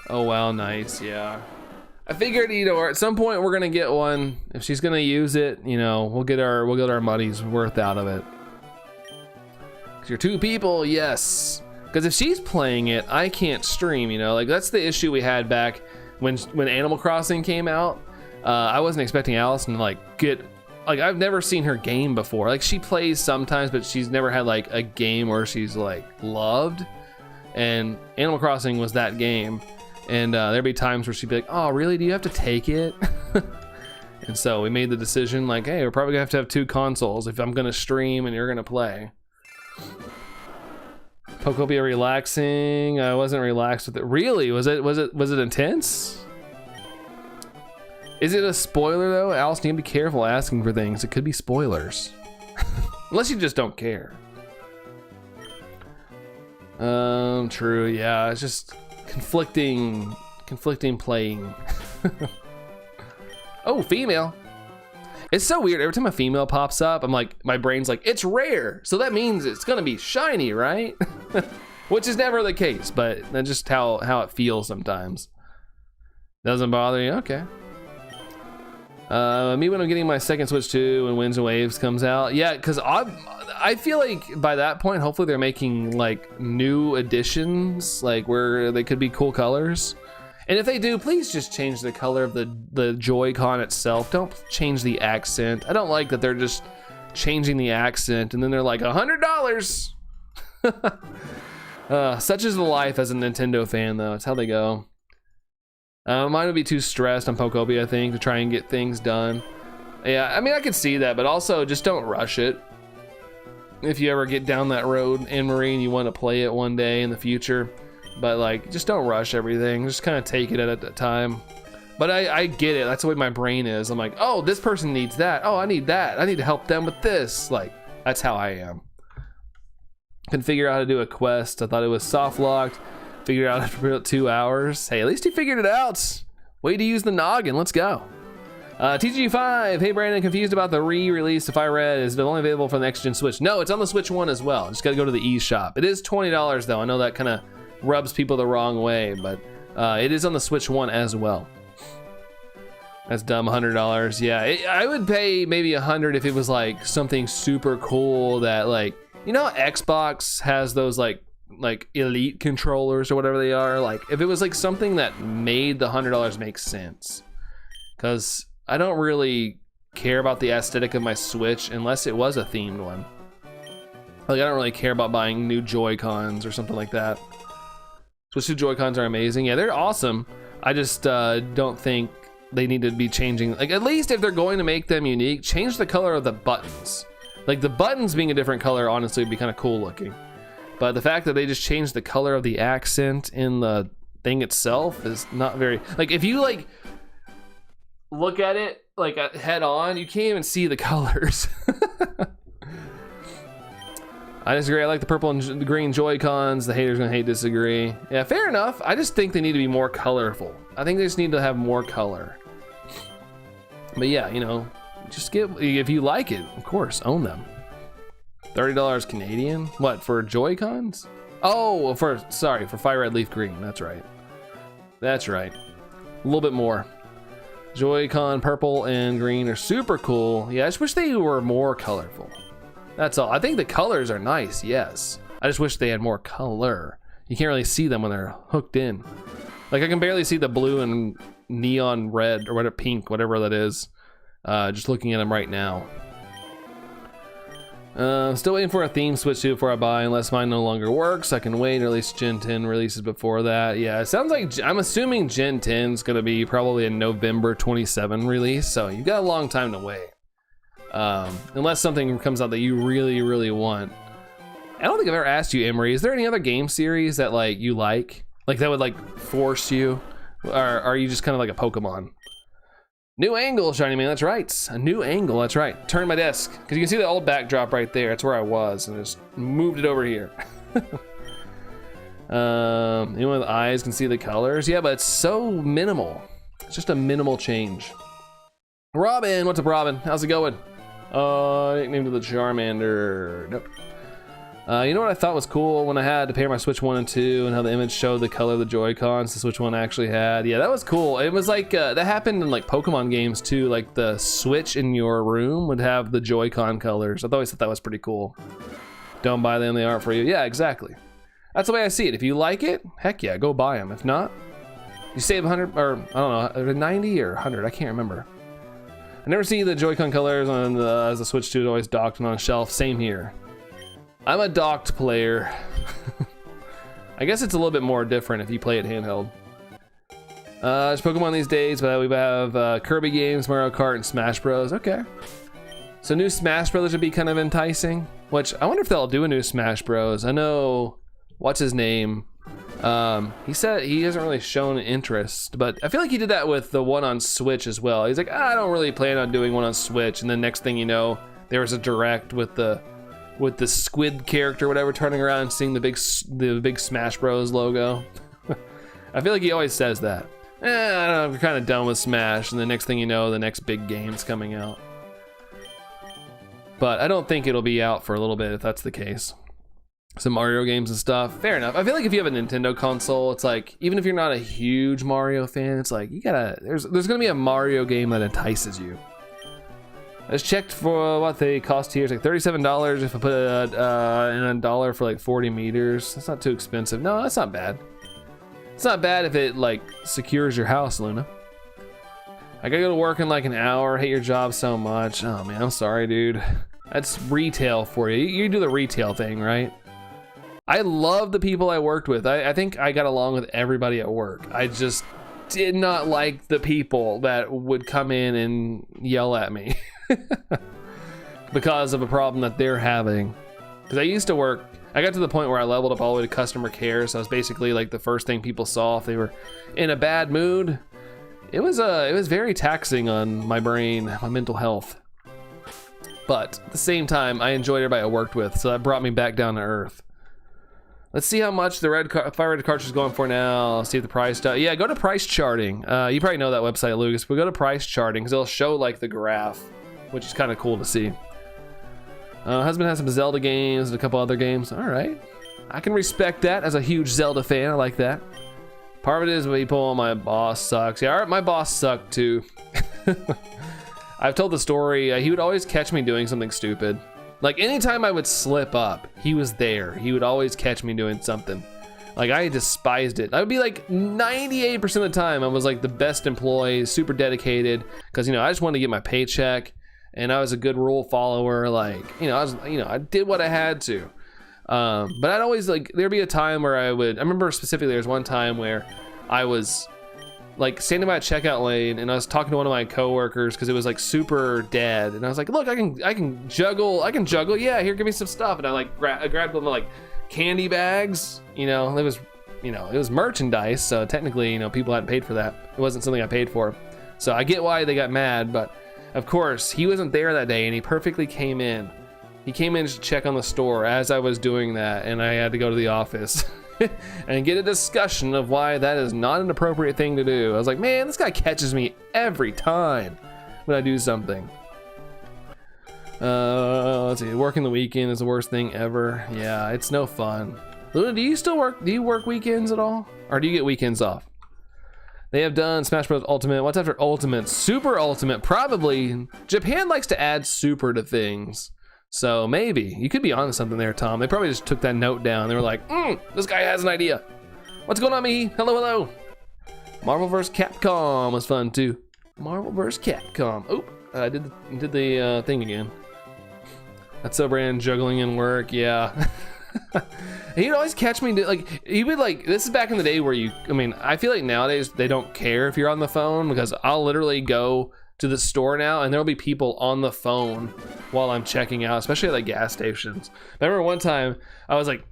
Oh wow, nice, yeah. I figured, you know, at some point we're gonna get one. If she's gonna use it, you know, we'll get our money's worth out of it. Cause you're 2 people, yes. Because if she's playing it, I can't stream, you know, like that's the issue we had back when Animal Crossing came out. I wasn't expecting Allison to like get, like I've never seen her game before. Like she plays sometimes, but she's never had like a game where she's like loved. And Animal Crossing was that game. And there'd be times where she'd be like, oh, really? Do you have to take it? And so we made the decision like, hey, we're probably gonna have to have 2 consoles if I'm gonna stream and you're gonna play. Pokopia relaxing. I wasn't relaxed with it. Really? Was it intense? Is it a spoiler though? Alice, you need to be careful asking for things. It could be spoilers. Unless you just don't care. True, yeah, it's just conflicting playing. Oh, female. It's so weird. Every time a female pops up, I'm like, my brain's like, it's rare. So that means it's gonna be shiny, right? Which is never the case, but that's just how it feels sometimes. Doesn't bother you? Okay. Me when I'm getting my second Switch 2 when Winds and Waves comes out. Yeah, because I feel like by that point, hopefully they're making like new editions, like where they could be cool colors. And if they do, please just change the color of the Joy-Con itself. Don't change the accent. I don't like that they're just changing the accent and then they're like $100. Such is the life as a Nintendo fan though. It's how they go. Mine would be too stressed on Pokopia, I think, to try and get things done. Yeah, I mean, I could see that, but also just don't rush it. If you ever get down that road, Anne-Marie, and you want to play it one day in the future, but like, just don't rush everything. Just kind of take it at a time. But I get it. That's the way my brain is. I'm like, oh, this person needs that. Oh, I need that. I need to help them with this. Like, that's how I am. Couldn't figure out how to do a quest. I thought it was soft locked. Figured it out after about 2 hours. Hey, at least you figured it out. Way to use the noggin. Let's go. TG5. Hey, Brandon, confused about the re-release of Fire Red. Is it only available for the next gen Switch? No, it's on the Switch 1 as well. Just got to go to the eShop. It is $20 though. I know that kind of rubs people the wrong way, but it is on the Switch 1 as well. That's dumb. $100. Yeah, I would pay maybe $100 if it was like something super cool that, like, you know, Xbox has those like elite controllers or whatever they are. Like if it was like something that made the $100 make sense, because I don't really care about the aesthetic of my Switch unless it was a themed one. Like I don't really care about buying new Joy-Cons or something like that. Switch 2 Joy-Cons are amazing. Yeah, they're awesome. I just don't think they need to be changing. Like at least if they're going to make them unique, change the color of the buttons. Like the buttons being a different color honestly would be kind of cool looking. But the fact that they just changed the color of the accent in the thing itself is not very, like if you like look at it like head on, you can't even see the colors. I disagree. I like the purple and the green Joy-Cons. The haters gonna disagree. Yeah, fair enough. I just think they need to be more colorful. I think they just need to have more color. But yeah, you know, just get, if you like it, of course, own them. $30 Canadian? What, for Joy-Cons? Oh, sorry, for Fire Red Leaf Green. That's right. That's right. A little bit more. Joy-Con purple and green are super cool. Yeah, I just wish they were more colorful. That's all. I think the colors are nice, yes. I just wish they had more color. You can't really see them when they're hooked in. Like, I can barely see the blue and neon red or whatever, pink, whatever that is. Just looking at them right now. Still waiting for a theme switch too before I buy, unless mine no longer works. I can wait, or at least Gen 10 releases before that. Yeah, it sounds like, I'm assuming Gen 10 is gonna be probably a November 27 release, so you've got a long time to wait. Unless something comes out that you really, really want. I don't think I've ever asked you, Emery, is there any other game series that like you like that would like force you? Or are you just kind of like a Pokemon? New angle, Shiny Man, that's right. A new angle, that's right. Turn my desk, because you can see the old backdrop right there. That's where I was, and I just moved it over here. Anyone with eyes can see the colors. Yeah, but it's so minimal. It's just a minimal change. Robin, what's up, Robin? How's it going? Nickname to the Charmander. Nope. You know what I thought was cool when I had to pair my Switch 1 and 2 and how the image showed the color of the Joy-Cons the Switch 1 actually had? Yeah, that was cool. It was like, that happened in like Pokemon games too. Like the Switch in your room would have the Joy-Con colors. I always thought that was pretty cool. Don't buy them, they aren't for you. Yeah, exactly. That's the way I see it. If you like it, heck yeah, go buy them. If not, you save 100, or I don't know, 90 or 100, I can't remember. I never see the Joy-Con colors on the, as the Switch 2 is always docked and on a shelf. Same here. I'm a docked player. I guess it's a little bit more different if you play it handheld. It's Pokemon these days, but we have Kirby games, Mario Kart, and Smash Bros. Okay. So new Smash Bros would be kind of enticing, which I wonder if they'll do a new Smash Bros. I know, what's his name? He said he hasn't really shown interest, but I feel like he did that with the one on Switch as well. He's like, I don't really plan on doing one on Switch, and then next thing you know, there was a direct with the squid character, whatever, turning around and seeing the big Smash Bros logo. I feel like he always says that. I don't know, we're kind of done with Smash, and the next thing you know, the next big game's coming out. But I don't think it'll be out for a little bit if that's the case. Some Mario games and stuff, fair enough. I feel like if you have a Nintendo console, it's like, even if you're not a huge Mario fan, it's like, you gotta, there's gonna be a Mario game that entices you. I just checked for what they cost here. It's like $37 if I put it in $1 for like 40 meters. That's not too expensive. No, that's not bad. It's not bad if it like secures your house, Luna. I gotta go to work in like an hour. Hate your job so much. Oh man, I'm sorry, dude. That's retail for you. You do the retail thing, right? I love the people I worked with. I think I got along with everybody at work. I just did not like the people that would come in and yell at me. Because of a problem that they're having. Because I used to work, I got to the point where I leveled up all the way to customer care, so I was basically like the first thing people saw if they were in a bad mood. It was very taxing on my brain, my mental health. But at the same time, I enjoyed everybody I worked with, so that brought me back down to earth. Let's see how much the Fire Red cartridge is going for now. See if the price does. Yeah, go to price charting. You probably know that website, Lucas, but go to price charting because it'll show like the graph, which is kind of cool to see. Husband has some Zelda games and a couple other games. All right, I can respect that as a huge Zelda fan. I like that. Part of it is people, my boss sucks. Yeah, all right, my boss sucked too. I've told the story. He would always catch me doing something stupid. Like anytime I would slip up, he was there. He would always catch me doing something. Like I despised it. I would be like 98% of the time I was like the best employee, super dedicated, because you know I just wanted to get my paycheck, and I was a good rule follower. Like I did what I had to. But I'd always like there'd be a time where I remember specifically there was one time where I was like standing by a checkout lane and I was talking to one of my coworkers because it was like super dead, and I was like, look, I can juggle. Yeah, here, give me some stuff. And I like I grabbed them like candy bags. It was merchandise, so technically people hadn't paid for that. It wasn't something I paid for, so I get why they got mad. But of course he wasn't there that day, and he perfectly came in. He came in to check on the store as I was doing that, and I had to go to the office and get a discussion of why that is not an appropriate thing to do. I was like, man, this guy catches me every time when I do something. Let's see, working the weekend is the worst thing ever. Yeah, it's no fun. Luna, do you still work? Do you work weekends at all? Or do you get weekends off? They have done Smash Bros. Ultimate. What's after Ultimate? Super Ultimate. Probably. Japan likes to add super to things. So maybe. You could be onto something there, Tom. They probably just took that note down. They were like, this guy has an idea. What's going on, me? Hello, hello. Marvel vs. Capcom was fun, too. Marvel vs. Capcom. Oop. I did the thing again. That's so brand juggling in work. Yeah. He'd always catch me, like, he would like, this is back in the day where I feel like nowadays they don't care if you're on the phone, because I'll literally go to the store now and there'll be people on the phone while I'm checking out, especially at like gas stations. I remember one time I was like,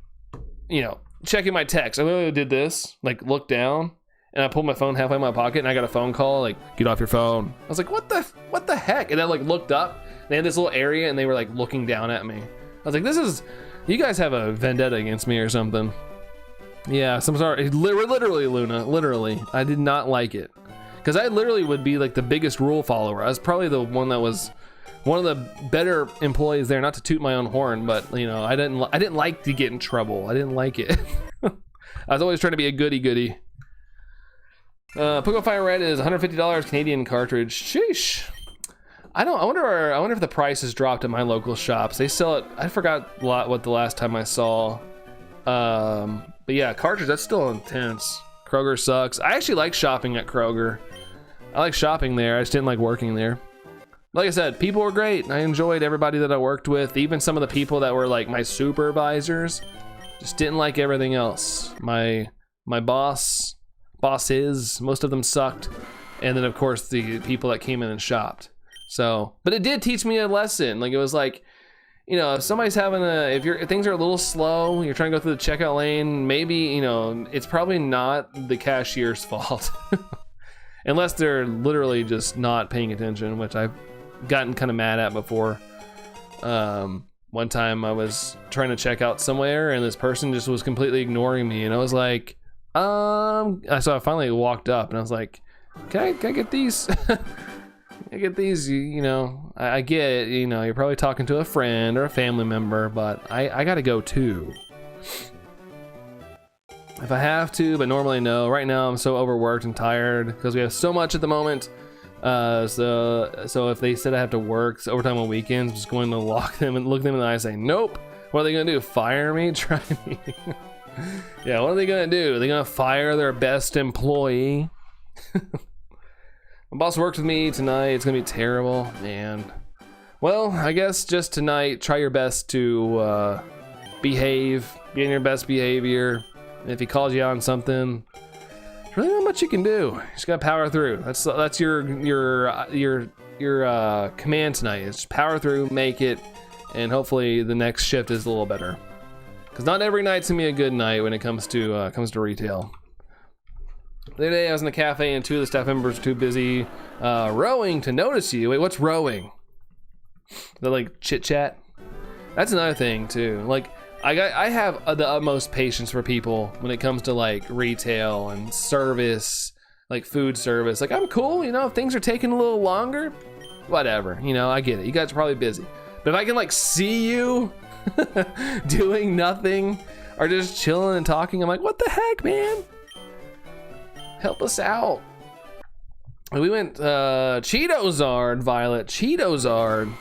checking my text. I literally did this, like looked down, and I pulled my phone halfway in my pocket and I got a phone call, like, get off your phone. I was like, what the heck? And I like looked up, they had this little area and they were like looking down at me. I was like, you guys have a vendetta against me or something. Yeah, some sort of, literally, Luna, literally. I did not like it. Because I literally would be like the biggest rule follower. I was probably the one that was one of the better employees there, not to toot my own horn, but I didn't like to get in trouble. I didn't like it. I was always trying to be a goody. Pokemon Fire Red is $150 Canadian cartridge. Sheesh. I wonder if the price has dropped at my local shops. They sell it. I forgot what the last time I saw. But yeah, cartridge, that's still intense. Kroger sucks. I actually like shopping at Kroger. I like shopping there. I just didn't like working there. Like I said, people were great. I enjoyed everybody that I worked with. Even some of the people that were like my supervisors. Just didn't like everything else. My bosses, most of them sucked. And then of course the people that came in and shopped. So, but it did teach me a lesson. Like, it was like, if somebody's having if things are a little slow, you're trying to go through the checkout lane, maybe, it's probably not the cashier's fault. Unless they're literally just not paying attention, which I've gotten kind of mad at before. One time I was trying to check out somewhere and this person just was completely ignoring me. And I was like, so I finally walked up and I was like, can I get these? I get these, I get it, you're probably talking to a friend or a family member, but I gotta go too. If I have to, but normally no. Right now I'm so overworked and tired because we have so much at the moment. So if they said I have to work overtime on weekends, I'm just going to look them in the eye and say, nope. What are they gonna do? Fire me? Try me? Yeah, what are they gonna do? Are they gonna fire their best employee? My boss worked with me tonight. It's gonna be terrible, man. Well, I guess just tonight, try your best to behave, be in your best behavior. And if he calls you out on something, there's really not much you can do. You just gotta power through. That's your command tonight. Is just power through, make it, and hopefully the next shift is a little better. Because not every night's gonna be a good night when it comes to retail. The other day I was in the cafe and two of the staff members were too busy rowing to notice you. Wait, what's rowing? They're like chit chat. That's another thing too. Like I have the utmost patience for people when it comes to like retail and service, like food service. Like I'm cool, if things are taking a little longer, whatever. I get it. You guys are probably busy. But if I can like see you doing nothing or just chilling and talking, I'm like, what the heck, man? Help us out. We went Cheetozard, Violet. Cheetozard.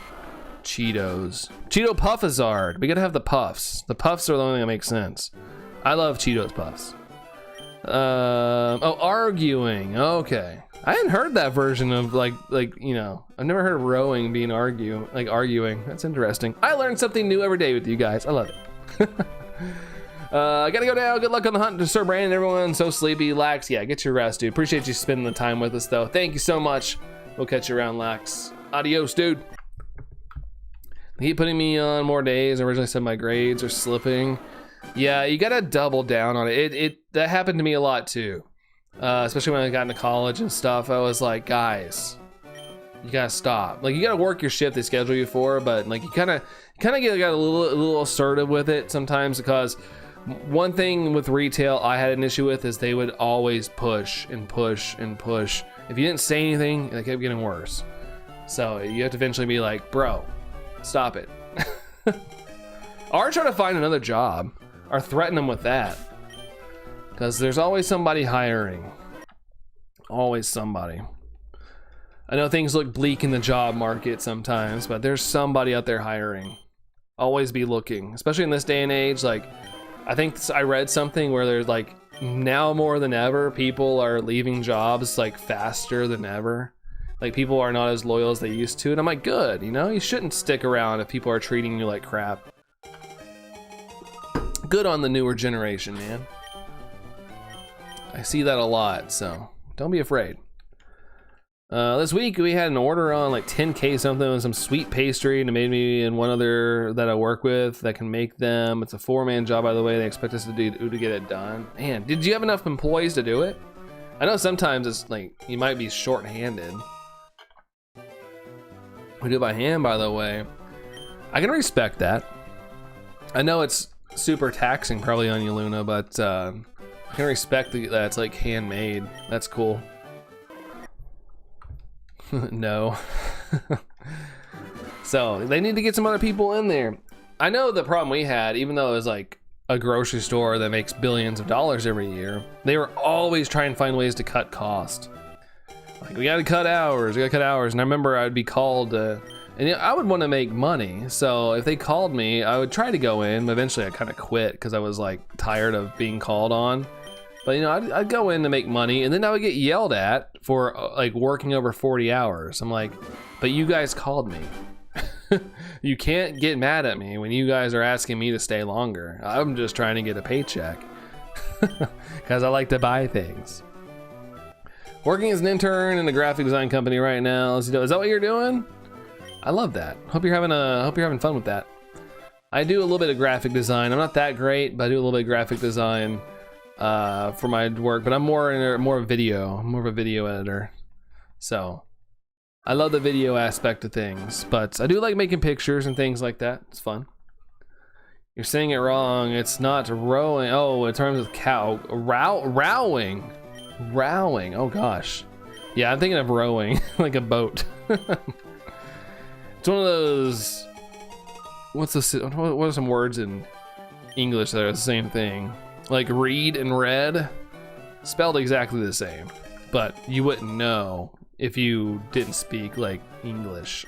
Cheetos. Cheeto Puffazard. We gotta have the puffs. The puffs are the only thing that makes sense. I love Cheetos puffs. Arguing. Okay. I hadn't heard that version of like I've never heard of rowing being arguing. That's interesting. I learn something new every day with you guys. I love it. I gotta go now. Good luck on the hunt to Sir Brandon. Everyone's so sleepy. Lax, yeah, get your rest, dude. Appreciate you spending the time with us, though. Thank you so much. We'll catch you around, Lax. Adios, dude. They keep putting me on more days. I originally said my grades are slipping. Yeah, you gotta double down on it. That happened to me a lot too. Especially when I got into college and stuff. I was like, guys, you gotta stop. Like, you gotta work your shift they schedule you for, but like you kind of got a little assertive with it sometimes, because one thing with retail I had an issue with is they would always push and push and push. If you didn't say anything, it kept getting worse. So you have to eventually be like, bro, stop it. Or try to find another job, or threaten them with that, because there's always somebody hiring. Always somebody. I know things look bleak in the job market sometimes, but there's somebody out there hiring. Always be looking, especially in this day and age. Like, I think I read something where there's like, now more than ever, people are leaving jobs like faster than ever. Like, people are not as loyal as they used to. And I'm like, good, you know, you shouldn't stick around if people are treating you like crap. Good on the newer generation, man. I see that a lot, so don't be afraid. This week we had an order on like 10K something with some sweet pastry, and it made me and one other that I work with that can make them. It's a 4-man job, by the way. They expect us to get it done. Man, did you have enough employees to do it? I know sometimes it's like you might be short-handed. We do it by hand, by the way. I can respect that. I know it's super taxing probably on you, Luna, but I can respect that it's like handmade. That's cool. No. So they need to get some other people in there. I know the problem we had, even though it was like a grocery store that makes billions of dollars every year, they were always trying to find ways to cut cost. Like, we gotta cut hours, and I remember I'd be called, and you know, I would want to make money, so if they called me, I would try to go in, but eventually I kind of quit because I was like tired of being called on. But you know, I'd go in to make money, and then I would get yelled at for like working over 40 hours. I'm like, but you guys called me. You can't get mad at me when you guys are asking me to stay longer. I'm just trying to get a paycheck because I like to buy things. Working as an intern in a graphic design company right now. Is that what you're doing? I love that. Hope you're having fun with that. I do a little bit of graphic design. I'm not that great, but I do a little bit of graphic design for my work, but I'm more of a video editor. So I love the video aspect of things, but I do like making pictures and things like that. It's fun. You're saying it wrong. It's not rowing. Oh, in terms of cow, rowing. Oh gosh. Yeah, I'm thinking of rowing like a boat. It's one of those. What are some words in English that are the same thing? Like read and read, spelled exactly the same, but you wouldn't know if you didn't speak like English.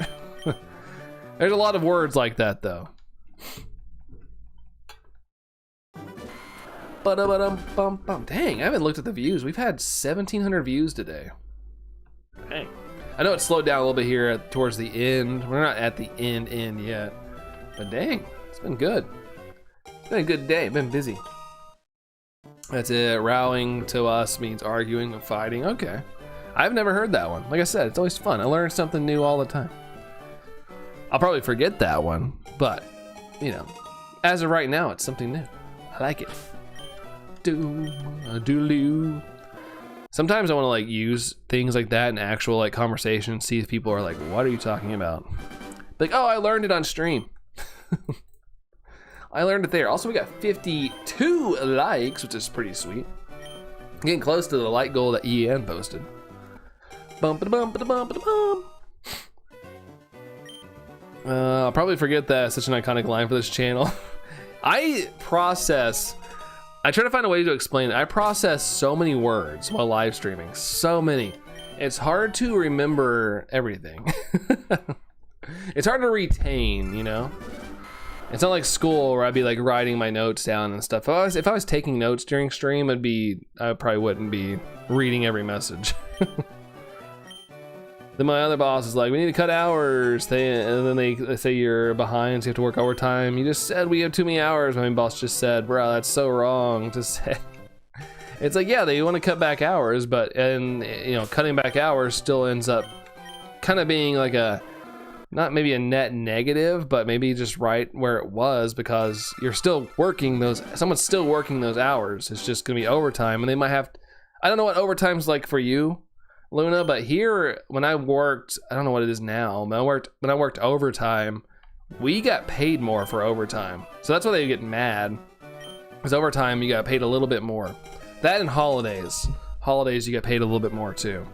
There's a lot of words like that though. Dang, I haven't looked at the views. We've had 1,700 views today. Dang. I know it slowed down a little bit here towards the end. We're not at the end yet, but dang, it's been good. It's been a good day. Been busy. That's it. Rowing to us means arguing and fighting. Okay. I've never heard that one. Like I said, it's always fun. I learn something new all the time. I'll probably forget that one, but you know, as of right now, it's something new. I like it. Doodaloo. Sometimes I want to like use things like that in actual like conversation, see if people are like, what are you talking about? Like, oh, I learned it on stream. I learned it there. Also, we got 52 likes, which is pretty sweet. Getting close to the like goal that EN posted. I'll probably forget that. Such an iconic line for this channel. I try to find a way to explain it. I process so many words while live streaming. So many. It's hard to remember everything. It's hard to retain, you know? It's not like school where I'd be like writing my notes down and stuff. If I was taking notes during stream, I probably wouldn't be reading every message. Then my other boss is like, we need to cut hours. And then they say you're behind, so you have to work overtime. You just said we have too many hours. My boss just said, bro, that's so wrong to say. It's like, yeah, they want to cut back hours, but you know, cutting back hours still ends up kind of being like not maybe a net negative, but maybe just right where it was, because you're still working someone's still working those hours. It's just gonna be overtime, and they might have, I don't know what overtime's like for you, Luna, but here when I worked, I don't know what it is now, when I worked overtime, we got paid more for overtime. So that's why they get mad, because overtime you got paid a little bit more. That and holidays you get paid a little bit more too.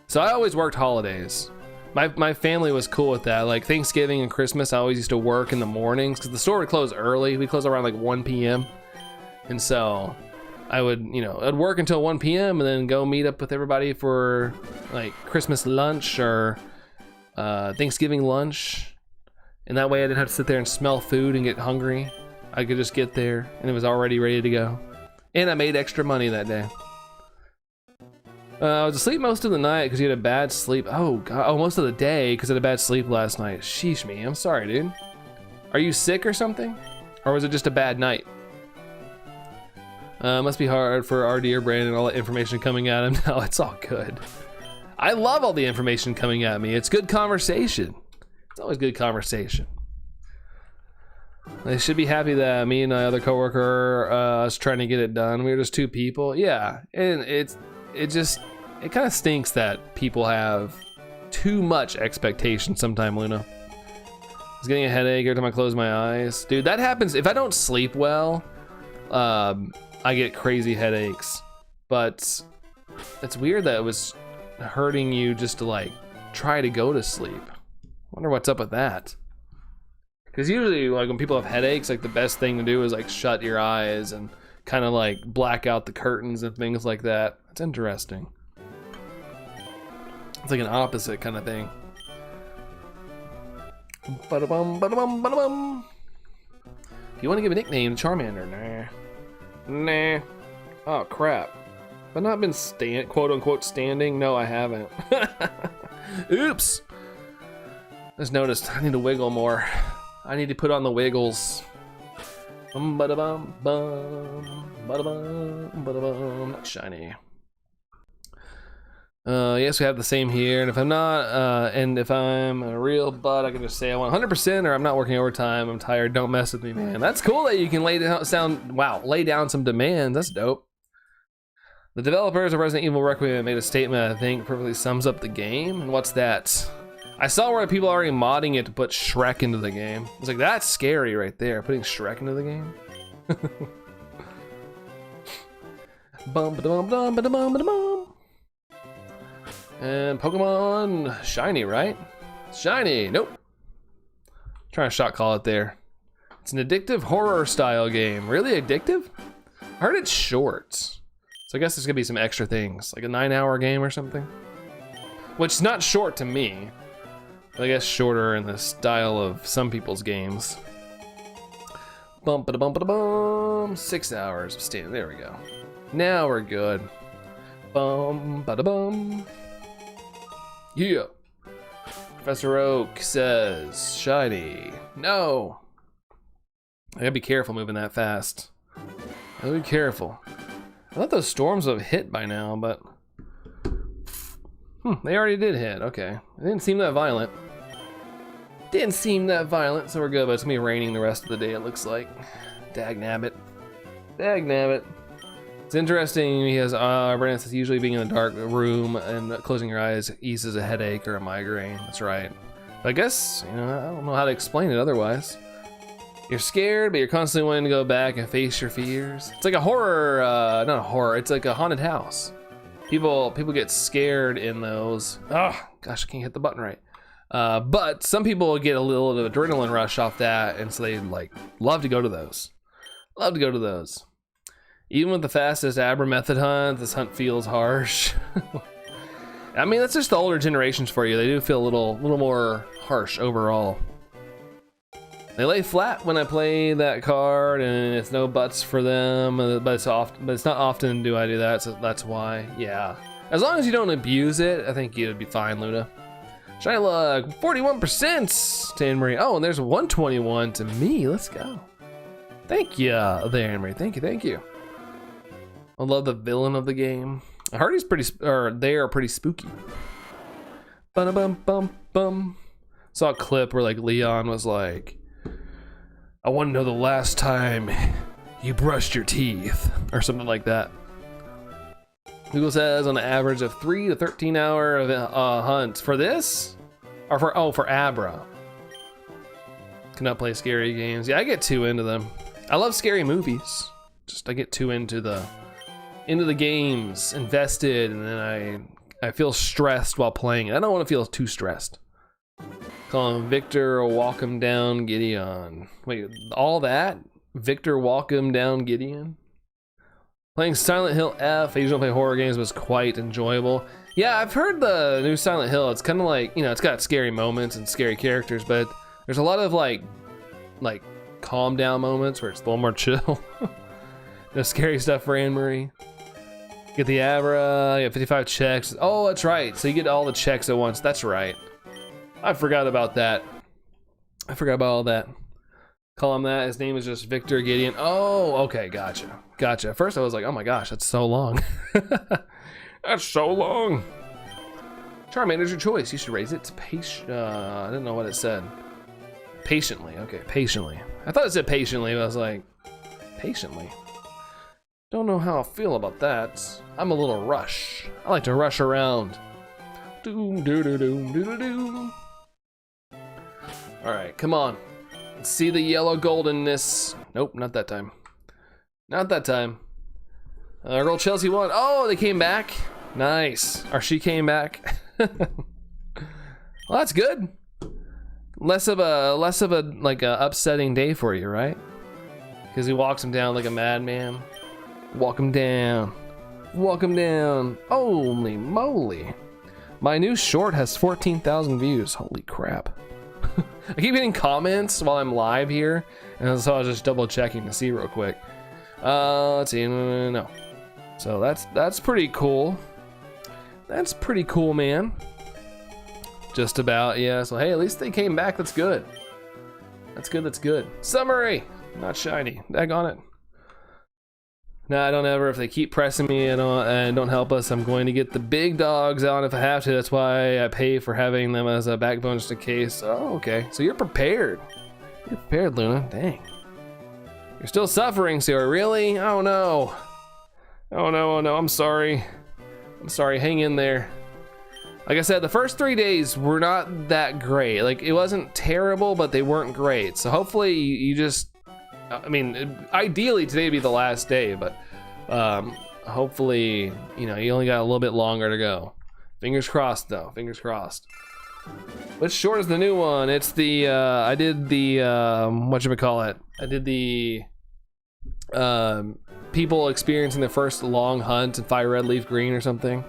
So I always worked holidays. My family was cool with that. Like Thanksgiving and Christmas, I always used to work in the mornings because the store would close early. We close around like 1 p.m. And so I would, you know, I'd work until 1 p.m. and then go meet up with everybody for like Christmas lunch or Thanksgiving lunch. And that way I didn't have to sit there and smell food and get hungry. I could just get there and it was already ready to go. And I made extra money that day. I was asleep most of the night because you had a bad sleep. Oh god, oh, most of the day because I had a bad sleep last night. Sheesh me, I'm sorry, dude. Are you sick or something? Or was it just a bad night? Must be hard for our dear Brandon and all that information coming at him. No, it's all good. I love all the information coming at me. It's good conversation. It's always good conversation. They should be happy that me and my other coworker was trying to get it done. We were just 2 people. Yeah, and it kind of stinks that people have too much expectation sometime, Luna. I was getting a headache every time I close my eyes. Dude, that happens if I don't sleep well. I get crazy headaches, but it's weird that it was hurting you just to like try to go to sleep. Wonder what's up with that. Because usually like when people have headaches, like the best thing to do is like shut your eyes and kind of like black out the curtains and things like that. That's interesting. It's like an opposite kind of thing. Ba-da-bum, ba-da-bum, ba-da-bum. Do you want to give a nickname to Charmander? Nah. Nah. Oh crap. Have I not been quote unquote standing? No, I haven't. Oops. Just noticed I need to wiggle more. I need to put on the wiggles. Ba-da-bum, bum, ba-da-bum, ba-da-bum. Not shiny. Yes, we have the same here. And if I'm not, and if I'm a real butt, I can just say I want 100% or I'm not working overtime. I'm tired. Don't mess with me, man. That's cool that you can lay down some demands. That's dope. The developers of Resident Evil Requiem made a statement I think perfectly sums up the game. And what's that? I saw where people are already modding it to put Shrek into the game. It's like, that's scary right there, putting Shrek into the game. Bum, ba-dum, bum, ba-dum, ba-dum. And Pokemon shiny, right? Shiny, nope. Trying to shot call it there. It's an addictive horror style game. Really addictive? I heard it's short. So I guess there's gonna be some extra things, like a 9-hour game or something. Which is not short to me. But I guess shorter in the style of some people's games. Bum ba da bum ba da bum. 6 hours of standing. There we go. Now we're good. Bum ba da bum. Yeah. Professor Oak says shiny. No. I gotta be careful moving that fast. I gotta be careful. I thought those storms would have hit by now, but they already did hit. Okay. It didn't seem that violent. Didn't seem that violent, so we're good, but it's gonna be raining the rest of the day, it looks like. Dagnabbit. Dagnabbit. It's interesting, he has, Brandon says usually being in a dark room and closing your eyes eases a headache or a migraine. That's right. But I guess, you know, I don't know how to explain it otherwise. You're scared, but you're constantly wanting to go back and face your fears. It's like a horror, not a horror, it's like a haunted house. People get scared in those. Oh, gosh, I can't hit the button right. But some people get a little adrenaline rush off that, and so they like love to go to those. Love to go to those. Even with the fastest Abra method hunt, this hunt feels harsh. I mean, that's just the older generations for you. They do feel a little more harsh overall. They lay flat when I play that card, and it's no buts for them. But it's not often do I do that, so that's why. Yeah, as long as you don't abuse it, I think you'd be fine, Luna. Shiny luck, 41% to Anne-Marie. Oh, and there's 121 to me. Let's go. Thank you there, Anne-Marie. Thank you. I love the villain of the game. I heard he's they are pretty spooky. Bum. Saw a clip where like Leon was like, I want to know the last time you brushed your teeth, or something like that. Google says on an average of 3 to 13 hour hunts for this, or for Abra. Cannot play scary games. Yeah, I get too into them. I love scary movies. Just I get too into the games, invested, and then I feel stressed while playing it. I don't want to feel too stressed. Call him Victor, walk him down, Gideon. Wait, all that? Victor, walk him down, Gideon? Playing Silent Hill F. I usually don't play horror games, but it's quite enjoyable. Yeah, I've heard the new Silent Hill. It's kind of like, you know, it's got scary moments and scary characters, but there's a lot of like calm down moments where it's a little more chill. No scary stuff for Anne-Marie. Get the Abra, you have 55 checks. Oh, that's right. So you get all the checks at once. That's right. I forgot about that. I forgot about all that. Call him that. His name is just Victor Gideon. Oh, okay, gotcha. Gotcha. At first I was like, oh my gosh, that's so long. That's so long. Charmander's your choice. You should raise it to patient. I didn't know what it said. Patiently. Okay, patiently. I thought it said patiently, but I was like, patiently. Don't know how I feel about that. I'm a little rush. I like to rush around. Doom, doo doo doom, doo doo doom. All right, come on. Let's see the yellow goldenness. Nope, not that time. Not that time. Our girl Chelsea won. Oh, they came back. Nice. Or she came back. Well, that's good. Less of a like a upsetting day for you, right? Because he walks him down like a madman. Walk him down. Walk him down. Holy moly. My new short has 14,000 views. Holy crap. I keep getting comments while I'm live here, and so I was just double checking to see real quick. Let's see. No. So that's pretty cool. That's pretty cool, man. Just about, yeah. So hey, at least they came back. That's good. That's good. That's good. Summary. Not shiny. Daggone it. No, I don't ever. If they keep pressing me and don't help us, I'm going to get the big dogs out if I have to. That's why I pay for having them as a backbone just in case. Oh, okay. So you're prepared. You're prepared, Luna. Dang. You're still suffering, Sarah. Really? Oh no. Oh no. Oh no. I'm sorry. I'm sorry. Hang in there. Like I said, the first 3 days were not that great. Like, it wasn't terrible, but they weren't great. So hopefully you just, I mean, ideally today would be the last day, but hopefully, you know, you only got a little bit longer to go. Fingers crossed though, fingers crossed. Which short is the new one? It's the, I did the, whatchamacallit? I did the, people experiencing their first long hunt in Fire Red Leaf Green or something.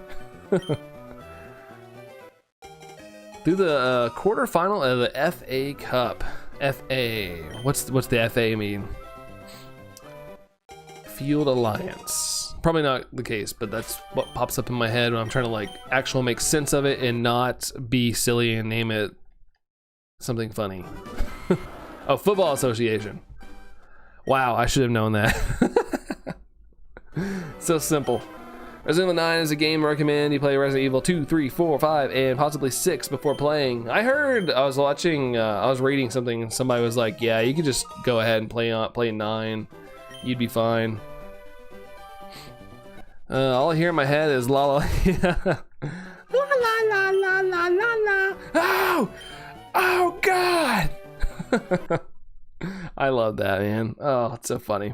Through the quarterfinal of the FA Cup. FA. What's the FA mean? Field Alliance. Probably not the case, but that's what pops up in my head when I'm trying to like actually make sense of it and not be silly and name it something funny. Oh, Football Association. Wow, I should have known that. So simple. Resident Evil 9 is a game I recommend. You play Resident Evil 2, 3, 4, 5, and possibly 6 before playing. I heard, I was reading something and somebody was like, yeah, you could just go ahead and play 9. You'd be fine. All I hear in my head is la la. La la la la la la la. Oh! Oh God! I love that, man. Oh, it's so funny.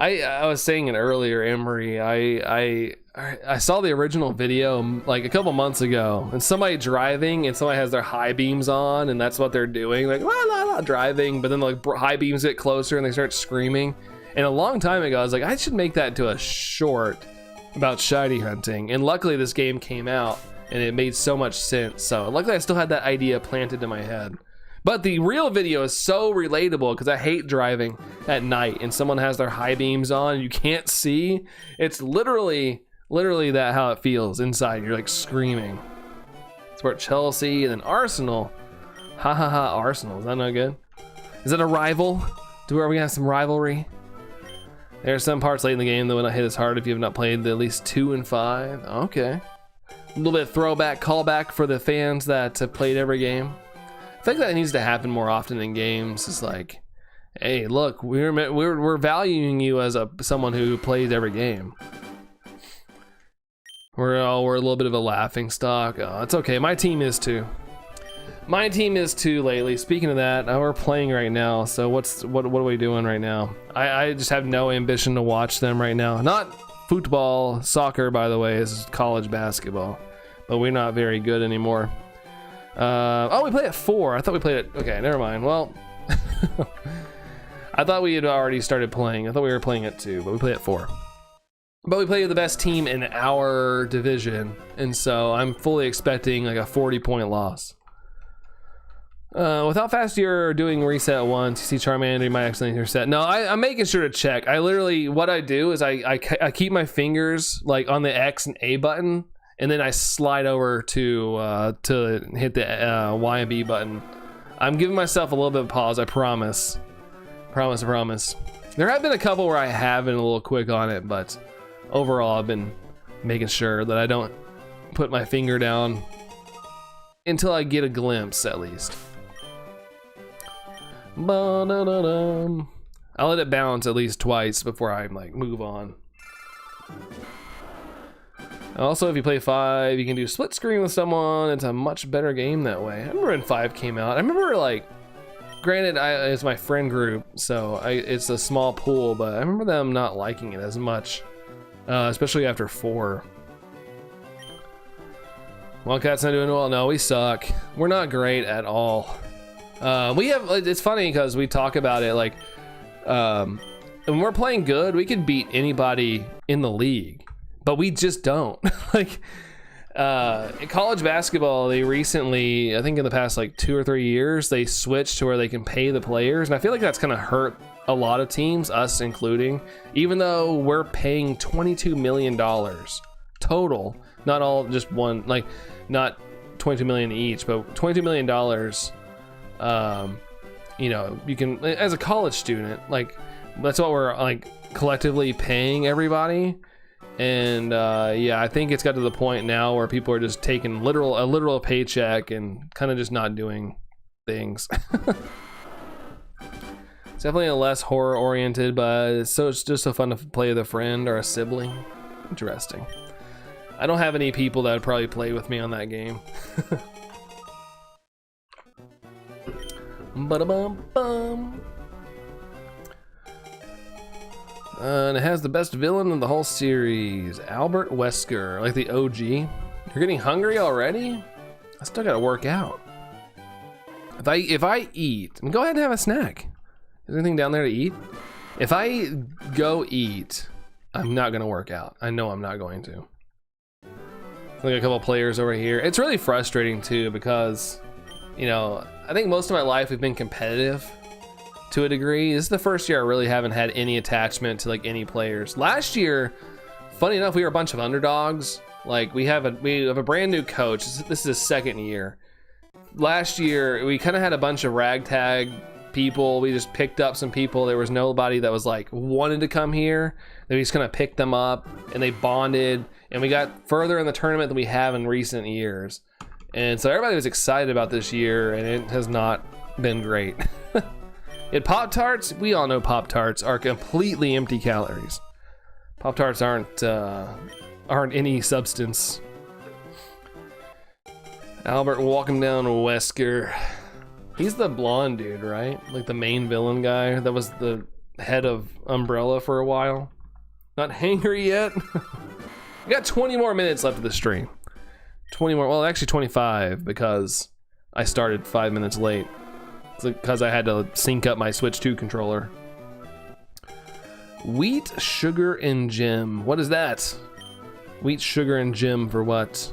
I was saying it earlier, Emery. I saw the original video like a couple months ago, and somebody driving, and somebody has their high beams on, and that's what they're doing, like la la la, driving. But then like high beams get closer, and they start screaming. And a long time ago, I was like, I should make that into a short about shiny hunting. And luckily, this game came out, and it made so much sense. So luckily, I still had that idea planted in my head. But the real video is so relatable because I hate driving at night and someone has their high beams on and you can't see. It's literally that how it feels inside. You're like screaming. Support Chelsea and then Arsenal. Ha ha ha, Arsenal. Is that not good? Is that a rival? Are we gonna have some rivalry? There are some parts late in the game that will not hit as hard if you have not played the at least 2 and 5. Okay. A little bit of throwback, callback for the fans that have played every game. I think that needs to happen more often in games. It's like, hey, look, we're valuing you as someone who plays every game. We're a little bit of a laughing stock. Oh, it's okay. My team is too. My team is too lately. Speaking of that, we're playing right now. So what are we doing right now? I just have no ambition to watch them right now. Not football, soccer, by the way. This is college basketball, but we're not very good anymore. Oh, we play at 4. I thought we played at, okay, never mind. Well, I thought we had already started playing. I thought we were playing at 2, but we play at 4. But we play with the best team in our division, and so I'm fully expecting like a 40-point loss. With how fast you're doing reset once, you see Charmander, you might accidentally reset. No, I'm making sure to check. I literally, what I do is I keep my fingers like on the X and A button, and then I slide over to hit the Y and B button. I'm giving myself a little bit of pause, I promise. Promise. There have been a couple where I have been a little quick on it, but overall I've been making sure that I don't put my finger down until I get a glimpse, at least. I'll let it bounce at least twice before I like move on. Also, if you play 5, you can do split screen with someone. It's a much better game that way. I remember when 5 came out. I remember like, granted, it's my friend group, so it's a small pool, but I remember them not liking it as much, especially after 4. Wildcat's not doing well. No, we suck. We're not great at all. It's funny because we talk about it like, when we're playing good, we could beat anybody in the league, but we just don't. Like, in college basketball, they recently, I think in the past like 2 or 3 years, they switched to where they can pay the players, and I feel like that's kind of hurt a lot of teams, us including, even though we're paying $22 million total, not all just one, like not 22 million each, but $22 million. You know, you can, as a college student, like that's what we're like collectively paying everybody. And yeah, I think it's got to the point now where people are just taking a literal paycheck and kind of just not doing things. It's definitely a less horror oriented, but it's just so fun to play with a friend or a sibling. Interesting. I don't have any people that would probably play with me on that game. Ba-da-bum-bum. And it has the best villain in the whole series, Albert Wesker, like the OG. You're getting hungry already? I still gotta work out. If I eat, I mean, go ahead and have a snack. Is there anything down there to eat? If I go eat, I'm not gonna work out. I know I'm not going to. Like a couple players over here. It's really frustrating too because, you know, I think most of my life we've been competitive to a degree. This is the first year I really haven't had any attachment to like any players. Last year, funny enough, we were a bunch of underdogs. Like we have a brand new coach. This is his second year. Last year, we kind of had a bunch of ragtag people. We just picked up some people. There was nobody that was like wanted to come here. Then we just kind of picked them up and they bonded, and we got further in the tournament than we have in recent years. And so everybody was excited about this year, and it has not been great. And Pop-Tarts, we all know Pop-Tarts are completely empty calories. Pop-Tarts aren't any substance. Albert walking down Wesker. He's the blonde dude, right? Like the main villain guy that was the head of Umbrella for a while. Not hangry yet. We got 20 more minutes left of the stream. 20 more, well actually 25 because I started 5 minutes late. It's because I had to sync up my Switch 2 controller. Wheat, sugar, and gem. What is that? Wheat, sugar, and gem for what?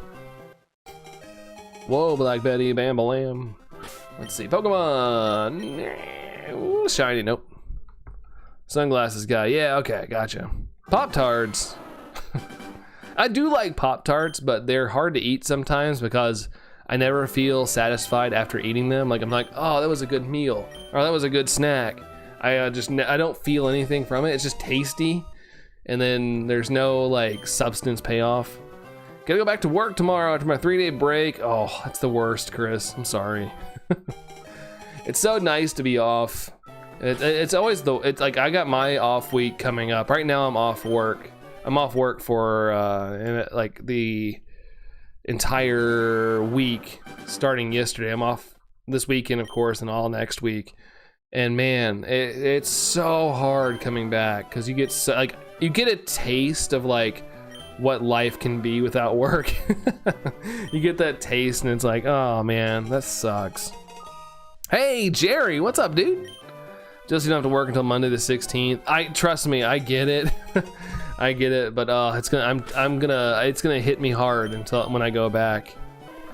Whoa, Black Betty, bam, balam. Let's see, Pokemon. Ooh, shiny, nope. Sunglasses guy, yeah, okay, gotcha. Pop-Tarts. I do like Pop-Tarts, but they're hard to eat sometimes because I never feel satisfied after eating them. Like I'm like, oh, that was a good meal, or that was a good snack. I don't feel anything from it. It's just tasty, and then there's no like substance payoff. Gotta go back to work tomorrow after my 3-day break. Oh, that's the worst, Chris. I'm sorry. It's so nice to be off. It's always it's like I got my off week coming up. Right now I'm off work. I'm off work for like the entire week starting yesterday. I'm off this weekend, of course, and all next week. And man, it's so hard coming back because you get you get a taste of like what life can be without work. You get that taste and it's like, oh man, that sucks. Hey Jerry, what's up, dude? Just you don't have to work until Monday the 16th. Trust me, I get it. I get it, but it's gonna hit me hard until when I go back.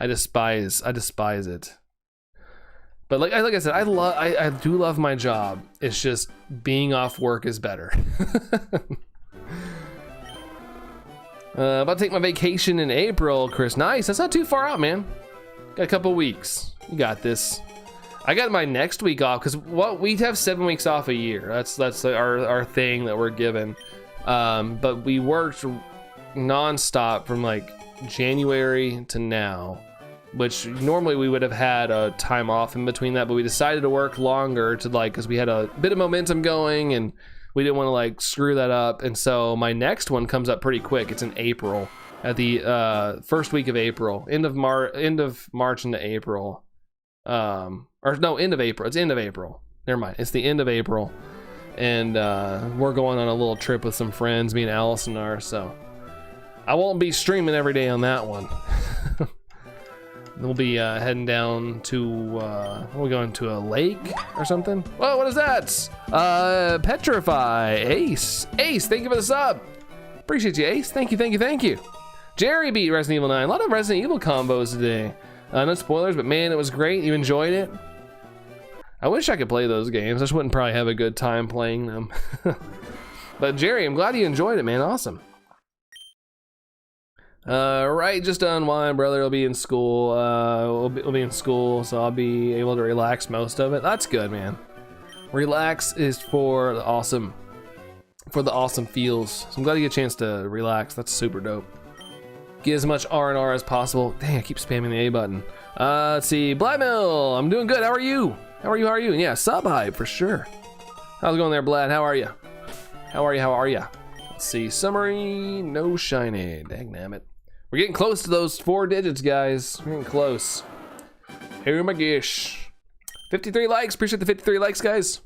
I despise it. But like I said, I do love my job. It's just being off work is better. About to take my vacation in April, Chris. Nice. That's not too far out, man. Got a couple weeks. You got this. I got my next week off because we have 7 weeks off a year. That's our thing that we're given. But we worked non-stop from like January to now, which normally we would have had a time off in between that, but we decided to work longer to because we had a bit of momentum going and we didn't want to like screw that up. And so my next one comes up pretty quick. It's in April, at the first week of April, end of March into April. Or no, end of April. It's end of April. Never mind. It's the end of April. And we're going on a little trip with some friends, me and Allison are, so I won't be streaming every day on that one. We'll be heading down to, we're going to a lake or something. Whoa, what is that? Petrify, Ace, thank you for the sub. Appreciate you, Ace, thank you. Jerry beat Resident Evil 9, a lot of Resident Evil combos today. No spoilers, but man, it was great, you enjoyed it. I wish I could play those games, I just wouldn't probably have a good time playing them. But Jerry, I'm glad you enjoyed it, man, awesome. Right, just to unwind, brother will be in school. We'll be in school, so I'll be able to relax most of it. That's good, man. Relax is for the awesome feels. So I'm glad you get a chance to relax. That's super dope. Get as much R&R as possible. Dang, I keep spamming the A button. Let's see, Bladmill, I'm doing good. How are you? And yeah, sub hype for sure. How's it going there, Blad? How are you? How are you? Let's see, summary, no shiny. Dang damn it. We're getting close to those 4 digits, guys. We're getting close. Oh my gosh. 53 likes. Appreciate the 53 likes, guys.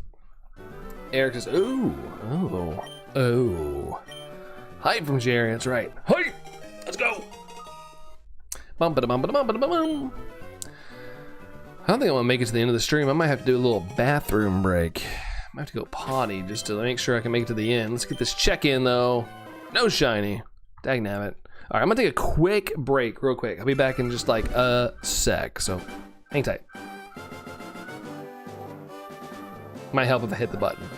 Eric says, oh. Hype from Jerry. That's right. Hype. Let's go. I don't think I want to make it to the end of the stream. I might have to do a little bathroom break. I might have to go potty just to make sure I can make it to the end. Let's get this check in though. No shiny. Dagnabbit. All right, I'm gonna take a quick break real quick. I'll be back in just like a sec, so hang tight. Might help if I hit the button.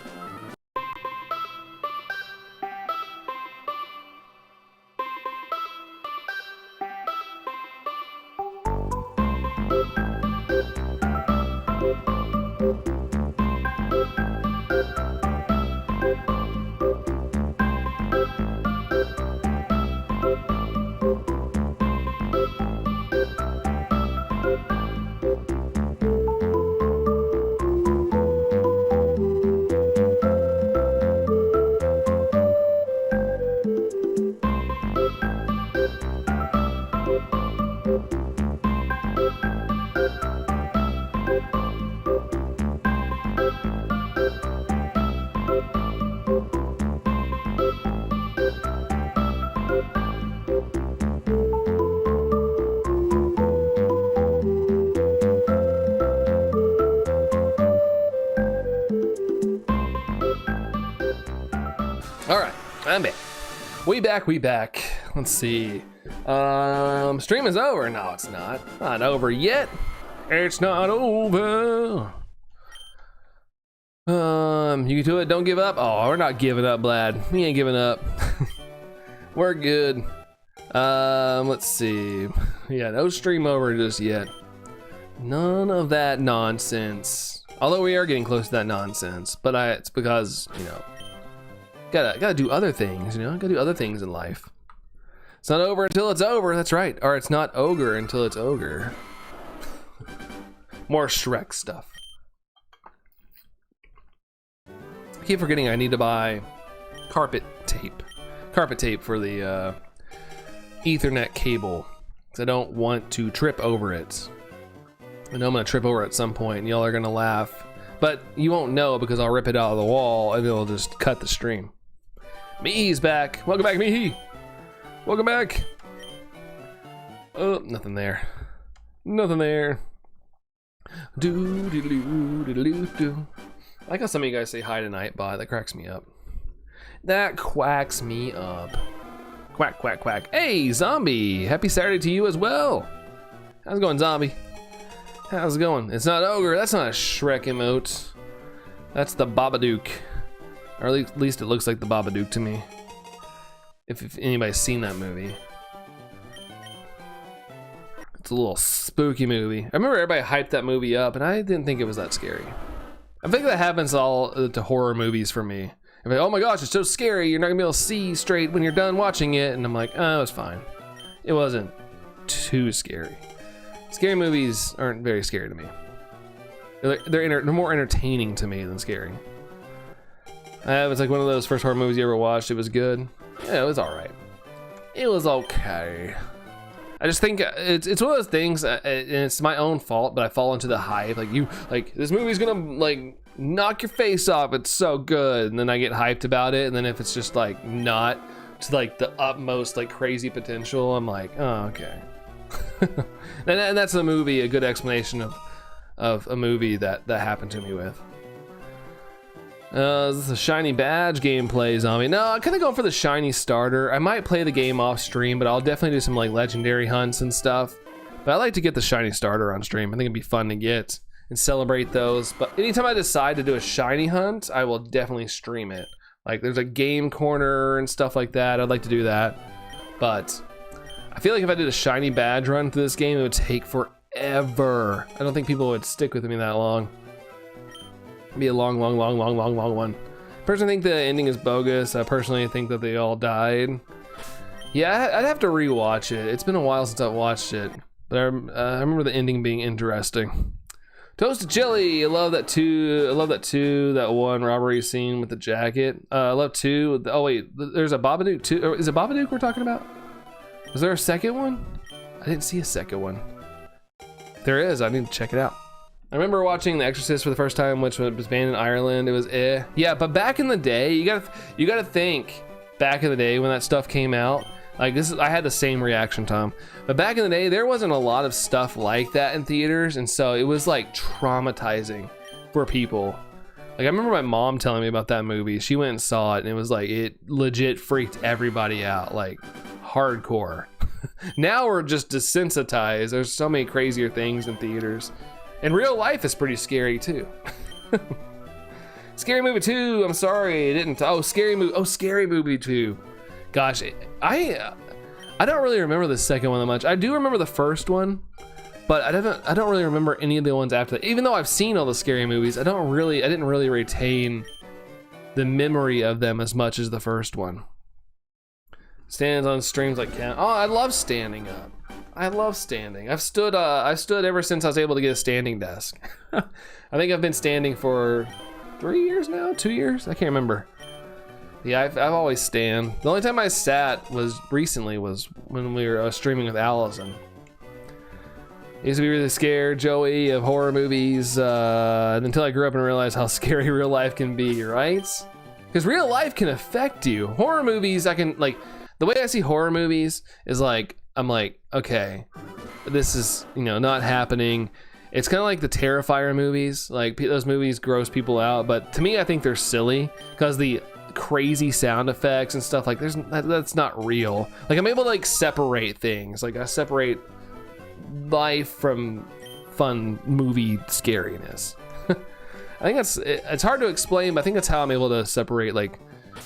I'm back. We back. Let's see. Stream is over. No, it's not. Not over yet. It's not over. You can do it. Don't give up. Oh, we're not giving up, Blad. We ain't giving up. We're good. Let's see. Yeah, no stream over just yet. None of that nonsense. Although we are getting close to that nonsense, but it's because, you know, gotta do other things, you know, gotta do other things in life. It's not over until it's over, that's right. Or it's not ogre until it's ogre. More Shrek stuff. I keep forgetting I need to buy carpet tape. Carpet tape for the Ethernet cable. Because I don't want to trip over it. I know I'm gonna trip over it at some point and y'all are gonna laugh. But you won't know because I'll rip it out of the wall and it'll just cut the stream. Mihi's back. Welcome back, Mihi. Welcome back. Oh, nothing there. Nothing there. Do do do do do do. I like how some of you guys say hi to Nightbot. That cracks me up. That quacks me up. Quack, quack, quack. Hey, Zombie! Happy Saturday to you as well. How's it going, Zombie? How's it going? It's not Ogre. That's not a Shrek emote. That's the Babadook. Or at least it looks like the Babadook to me. If anybody's seen that movie. It's a little spooky movie. I remember everybody hyped that movie up, and I didn't think it was that scary. I think that happens all to horror movies for me. I'm like, oh my gosh, it's so scary, you're not gonna be able to see straight when you're done watching it. And I'm like, oh, it's fine. It wasn't too scary. Scary movies aren't very scary to me. They're more entertaining to me than scary. It was like one of those first horror movies you ever watched. It was good. Yeah, it was all right. It was okay. I just think it's one of those things, and it's my own fault, but I fall into the hype. Like this movie's gonna like knock your face off. It's so good, and then I get hyped about it, and then if it's just like not to like the utmost like crazy potential, I'm like, oh, okay. and that's a movie, a good explanation of a movie that happened to me with. Is this a shiny badge gameplay, Zombie? No, I'm kind of going for the shiny starter. I might play the game off stream, but I'll definitely do some like legendary hunts and stuff. But I like to get the shiny starter on stream. I think it'd be fun to get and celebrate those. But anytime I decide to do a shiny hunt, I will definitely stream it. Like there's a game corner and stuff like that. I'd like to do that. But I feel like if I did a shiny badge run through this game, it would take forever. I don't think people would stick with me that long. It'd be a long one. Personally, think the ending is bogus. I personally think that they all died. Yeah, I'd have to rewatch it. It's been a while since I've watched it, but I remember the ending being interesting. Toasted chili. I love that too. That one robbery scene with the jacket. I love 2. Oh wait, there's a Babadook 2. Or is it Babadook we're talking about? Was there a second one? I didn't see a second one. There is. I need to check it out. I remember watching The Exorcist for the first time, which was banned in Ireland. It was yeah, but back in the day, you gotta think back in the day when that stuff came out. Like I had the same reaction, Tom. But back in the day, there wasn't a lot of stuff like that in theaters, and so it was like traumatizing for people. Like I remember my mom telling me about that movie. She went and saw it, and it was like it legit freaked everybody out, like hardcore. Now we're just desensitized. There's so many crazier things in theaters. And real life is pretty scary too. Scary Movie 2, I'm sorry, it didn't. Oh, Scary Movie 2. Gosh, I don't really remember the second one that much. I do remember the first one, but I don't really remember any of the ones after that. Even though I've seen all the scary movies, I didn't really retain the memory of them as much as the first one. Stands on streams like count. Oh, I love standing up. I love standing. I've stood ever since I was able to get a standing desk. I think I've been standing for 3 years now, 2 years. I can't remember. Yeah, I've always stand. The only time I sat was when we were streaming with Allison. I used to be really scared, Joey, of horror movies until I grew up and realized how scary real life can be, right? Because real life can affect you. Horror movies, I can like the way I see horror movies is like. I'm like, okay, this is, not happening. It's kind of like the Terrifier movies. Like those movies gross people out, but to me, I think they're silly because the crazy sound effects and stuff like that's not real. Like I'm able to like separate things. Like I separate life from fun movie scariness. I think it's hard to explain, but I think that's how I'm able to separate like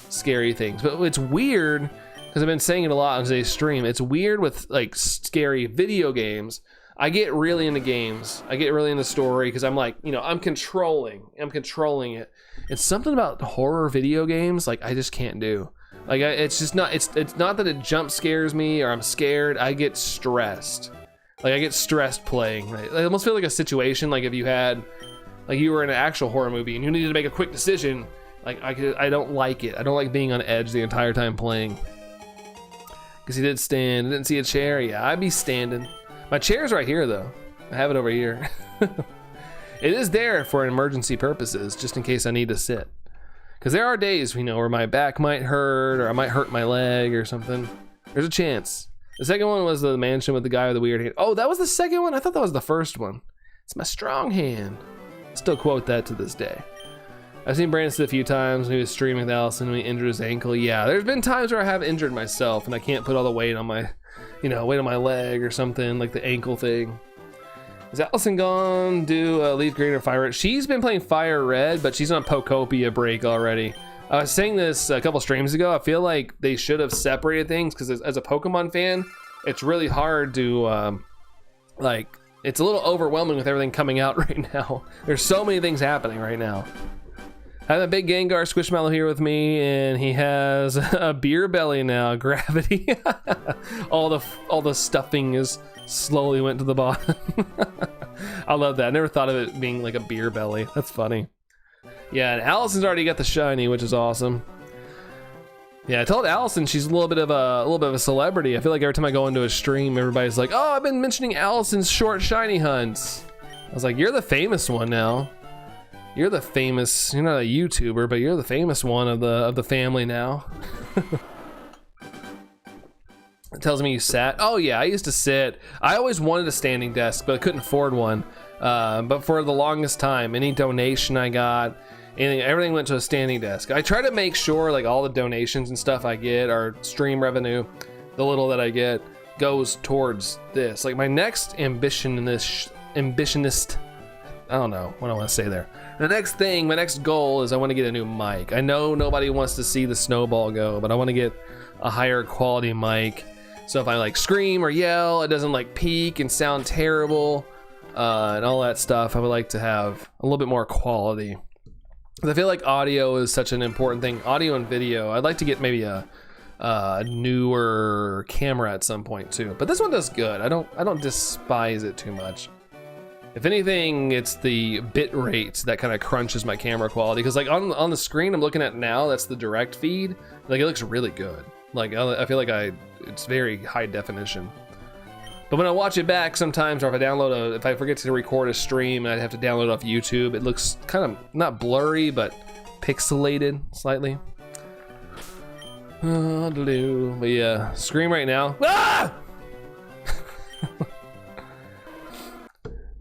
scary things. But it's weird. Because I've been saying it a lot on today's stream. It's weird with like scary video games. I get really into games. I get really into story because I'm like, I'm controlling it. It's something about horror video games like I just can't do. Like it's just not. It's not that it jump scares me or I'm scared. I get stressed. Like I get stressed playing. I almost feel like a situation like if you were in an actual horror movie and you needed to make a quick decision. Like I don't like it. I don't like being on edge the entire time playing. Because he did stand. I didn't see a chair. Yeah, I'd be standing. My chair's right here, though. I have it over here. It is there for emergency purposes, just in case I need to sit. Because there are days, where my back might hurt, or I might hurt my leg or something. There's a chance. The second one was the mansion with the guy with the weird hand. Oh, that was the second one? I thought that was the first one. It's my strong hand. I still quote that to this day. I've seen Brandon sit a few times when he was streaming with Allison when he injured his ankle. Yeah, there's been times where I have injured myself and I can't put all the weight on my, you know, weight on my leg or something, like the ankle thing. Is Allison gone? Do Leaf Green or Fire Red? She's been playing Fire Red, but she's on Pokopia break already. I was saying this a couple streams ago. I feel like they should have separated things because as a Pokemon fan, it's really hard to, like, it's a little overwhelming with everything coming out right now. There's so many things happening right now. I have a big Gengar Squishmallow here with me, and he has a beer belly now. Gravity. all the stuffing is slowly went to the bottom. I love that. I never thought of it being like a beer belly. That's funny. Yeah, and Allison's already got the shiny, which is awesome. Yeah, I told Allison she's a little bit of a celebrity. I feel like every time I go into a stream, everybody's like, "Oh, I've been mentioning Allison's short shiny hunts." I was like, "You're the famous one now. You're the famous. You're not a YouTuber, but you're the famous one of the family now." It tells me you sat. Oh yeah, I used to sit. I always wanted a standing desk, but I couldn't afford one. But for the longest time, any donation I got, everything went to a standing desk. I try to make sure like all the donations and stuff I get, our stream revenue, the little that I get, goes towards this. Like my next ambitionist, I don't know what I want to say there. The next thing, my next goal is I want to get a new mic. I know nobody wants to see the snowball go, but I want to get a higher quality mic. So if I like scream or yell, it doesn't like peak and sound terrible, and all that stuff. I would like to have a little bit more quality. I feel like audio is such an important thing. Audio and video. I'd like to get maybe a newer camera at some point too. But this one does good. I don't despise it too much. If anything, it's the bit rate that kind of crunches my camera quality. Because like on the screen I'm looking at now, that's the direct feed. Like it looks really good. Like I feel like it's very high definition. But when I watch it back sometimes, or if I forget to record a stream and I have to download it off YouTube, it looks kind of not blurry, but pixelated slightly. But yeah, scream right now. Ah!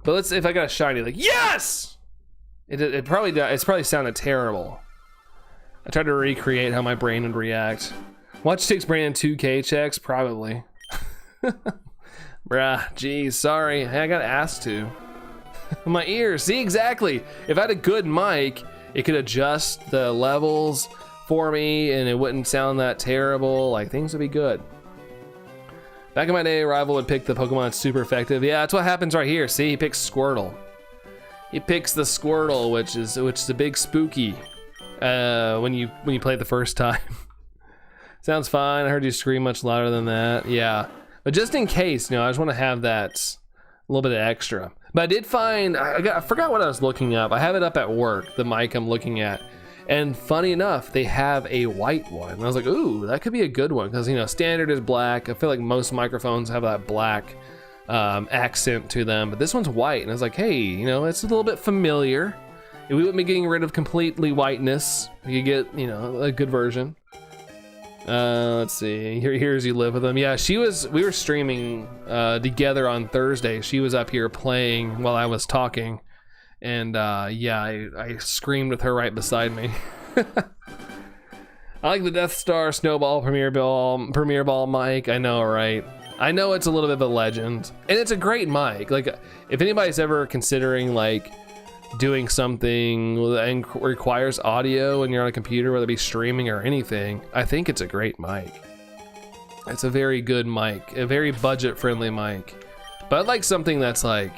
But if I got a shiny, like yes, it's probably sounded terrible. I tried to recreate how my brain would react. Watch takes Brandon 2K checks, probably. Bruh, geez, sorry. Hey, I got asked to. My ears, see exactly. If I had a good mic, it could adjust the levels for me and it wouldn't sound that terrible. Like things would be good. Back in my day, Rival would pick the Pokemon that's super effective. Yeah, that's what happens right here. See, he picks Squirtle. He picks the Squirtle, which is a big spooky when you play it the first time. Sounds fine. I heard you scream much louder than that. Yeah, but just in case, I just want to have that a little bit of extra. But I did find I forgot what I was looking up. I have it up at work, the mic I'm looking at. And funny enough, they have a white one. And I was like, ooh, that could be a good one. Because, standard is black. I feel like most microphones have that black accent to them. But this one's white. And I was like, hey, it's a little bit familiar. If we wouldn't be getting rid of completely whiteness, we could get, a good version. Let's see. Here's You Live With Them. Yeah, we were streaming together on Thursday. She was up here playing while I was talking. And yeah, I screamed with her right beside me. I like the Death Star Snowball Premier Ball mic. I know, right? I know it's a little bit of a legend, and it's a great mic. Like, if anybody's ever considering like doing something that requires audio and you're on a computer, whether it be streaming or anything, I think it's a great mic. It's a very good mic, a very budget-friendly mic. But I'd like something that's like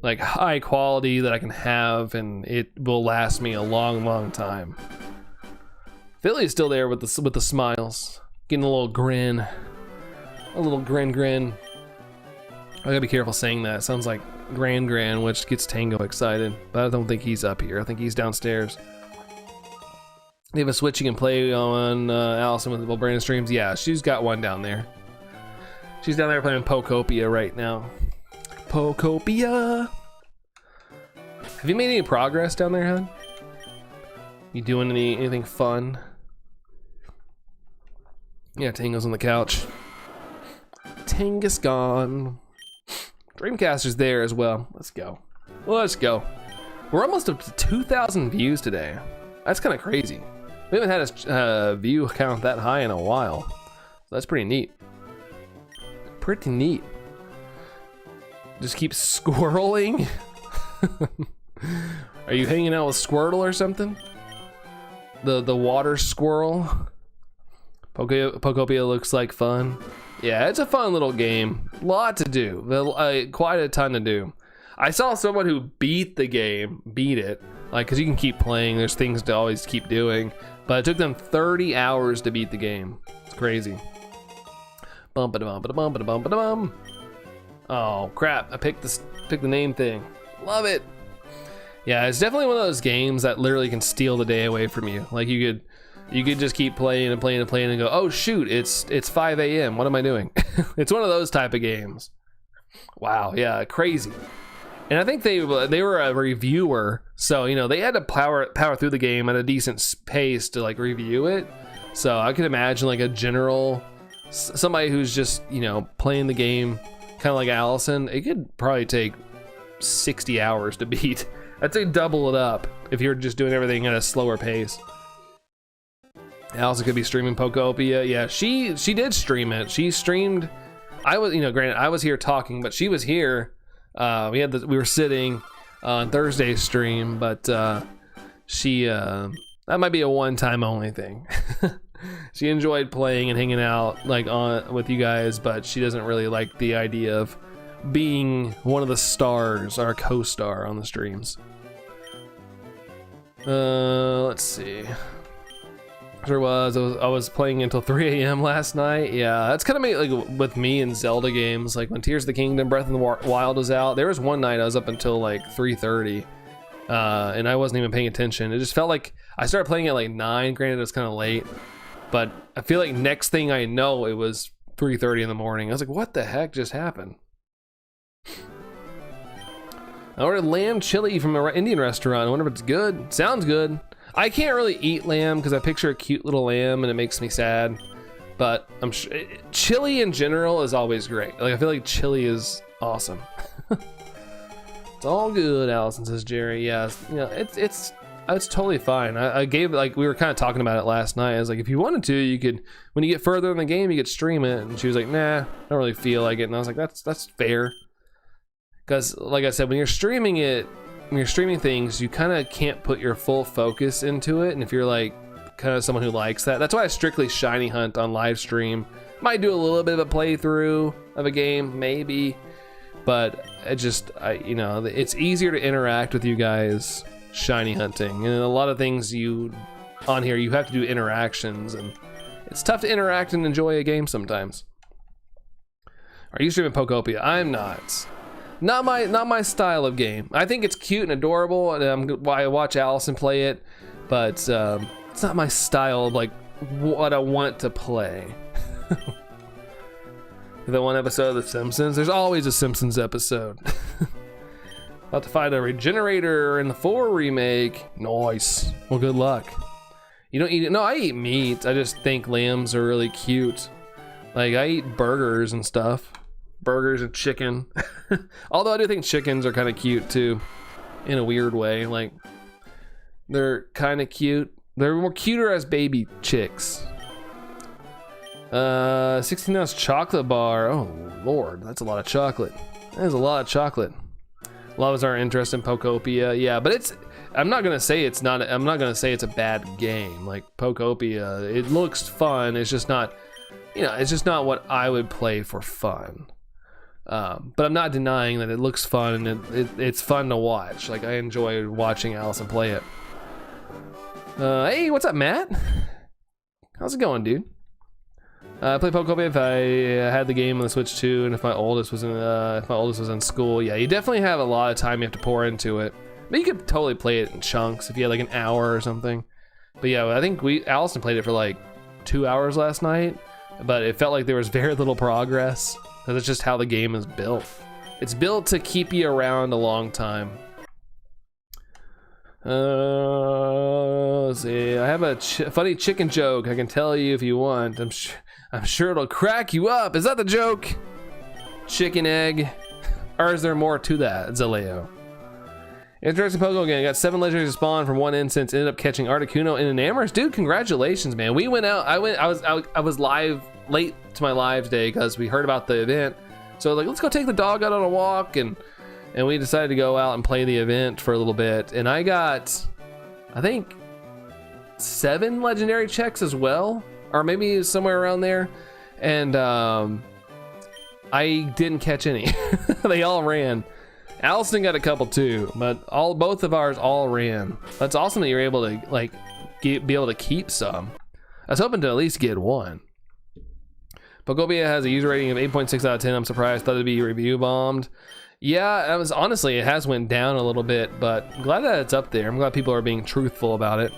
high quality that I can have and it will last me a long time. Philly's still there with the smiles, getting a little grin, grin. I gotta be careful saying that. It sounds like Gran, which gets Tango excited, but I don't think he's up here. I think he's downstairs. They have a switch you can play on Allison with Brandon streams. Yeah, she's got one down there. She's down there playing Pokopia right now. Pokopia. Have you made any progress down there, hon? You doing anything fun? Yeah, Tango's on the couch. Tangus gone. Dreamcaster's there as well. Let's go. We're almost up to 2,000 views today. That's kind of crazy. We haven't had a view count that high in a while. So that's pretty neat. Pretty neat. Just keep squirreling. Are you hanging out with Squirtle or something? The water squirrel. Pokopia looks like fun. Yeah, it's a fun little game. Lot to do. Quite a ton to do. I saw someone who beat it, like, cause you can keep playing. There's things to always keep doing, but it took them 30 hours to beat the game. It's crazy. Bum ba bum ba bum ba bum ba bum. Oh crap! I picked the name thing. Love it. Yeah, it's definitely one of those games that literally can steal the day away from you. Like you could just keep playing and playing and playing and go, oh shoot, it's 5 a.m. What am I doing? It's one of those type of games. Wow, yeah, crazy. And I think they were a reviewer, so you know they had to power through the game at a decent pace to like review it. So I could imagine like a general, somebody who's just, you know, playing the game, kind of like Allison. It could probably take 60 hours to beat. I'd say double it up if you're just doing everything at a slower pace. Allison could be streaming Pokopia. Yeah, she did stream it. She streamed. I was, you know, granted I was here talking, but she was here. We were sitting on Thursday's stream, but she that might be a one-time only thing. She enjoyed playing and hanging out like with you guys, but she doesn't really like the idea of being one of the stars, our co-star on the streams. Let's see. I was playing until 3 a.m. last night. Yeah, that's kind of like with me and Zelda games. Like when Tears of the Kingdom, Breath of the Wild was out, there was one night I was up until like 3:30, and I wasn't even paying attention. It just felt like I started playing at like 9. Granted, it was kind of late, but I feel like next thing I know, it was 3:30 in the morning. I was like, what the heck just happened? I ordered lamb chili from an Indian restaurant. I wonder if it's good. Sounds good. I can't really eat lamb because I picture a cute little lamb and it makes me sad. But I'm sure chili in general is always great. Like I feel like chili is awesome. It's all good, Allison says Jerry. Yeah, you know, it's totally fine. I gave, like, we were kind of talking about it last night. I was like, if you wanted to, you could, when you get further in the game, you could stream it. And she was like, nah, I don't really feel like it. And I was like, that's fair. Because like I said, when you're streaming things, you kind of can't put your full focus into it. And if you're like kind of someone who likes that, that's why I strictly shiny hunt on live stream. Might do a little bit of a playthrough of a game, maybe, but you know, it's easier to interact with you guys shiny hunting. And a lot of things on here, you have to do interactions, and it's tough to interact and enjoy a game sometimes. Are you streaming Pokopia? I'm not. Not my style of game. I think it's cute and adorable, and I watch Allison play it, but it's not my style of like what I want to play. The one episode of The Simpsons. There's always a Simpsons episode. About to find a regenerator in the 4 remake. Nice. Well, good luck. You don't eat it? No, I eat meat. I just think lambs are really cute. Like I eat burgers and stuff. Burgers and chicken. Although I do think chickens are kind of cute too, in a weird way. Like they're kind of cute. They're more cuter as baby chicks. 16-ounce chocolate bar. Oh lord, that's a lot of chocolate. That is a lot of chocolate. Loves our interest in Pokopia. Yeah, but I'm not gonna say it's a bad game. Like Pokopia, it looks fun. It's just not, you know, it's just not what I would play for fun. But I'm not denying that it looks fun and it's fun to watch. Like I enjoy watching Allison play it. Hey, what's up, Matt? How's it going, dude? I play Pokopia if I had the game on the Switch too, and if my oldest was in school. Yeah, you definitely have a lot of time you have to pour into it. But you could totally play it in chunks if you had like an hour or something. But yeah, I think Allison played it for like 2 hours last night, but it felt like there was very little progress. That's just how the game is built. It's built to keep you around a long time. Let's see. I have a funny chicken joke I can tell you if you want. I'm sure it'll crack you up. Is that the joke? Chicken egg? Or is there more to that, Zaleo? Interesting Pogo again. I got 7 legendaries to spawn from 1 instance. Ended up catching Articuno and Enamorous. Dude, congratulations, man. We went out. I was live late to my live today because we heard about the event. So like, let's go take the dog out on a walk, and we decided to go out and play the event for a little bit. And I got, I think, 7 legendary checks as well, or maybe somewhere around there. And I didn't catch any. They all ran. Allison got a couple too, but both of ours all ran. That's awesome that you're able to like be able to keep some. I was hoping to at least get one. Pokopia has a user rating of 8.6 out of 10. I'm surprised. Thought it'd be review bombed. Yeah, it was honestly, it has went down a little bit, but I'm glad that it's up there. I'm glad people are being truthful about it.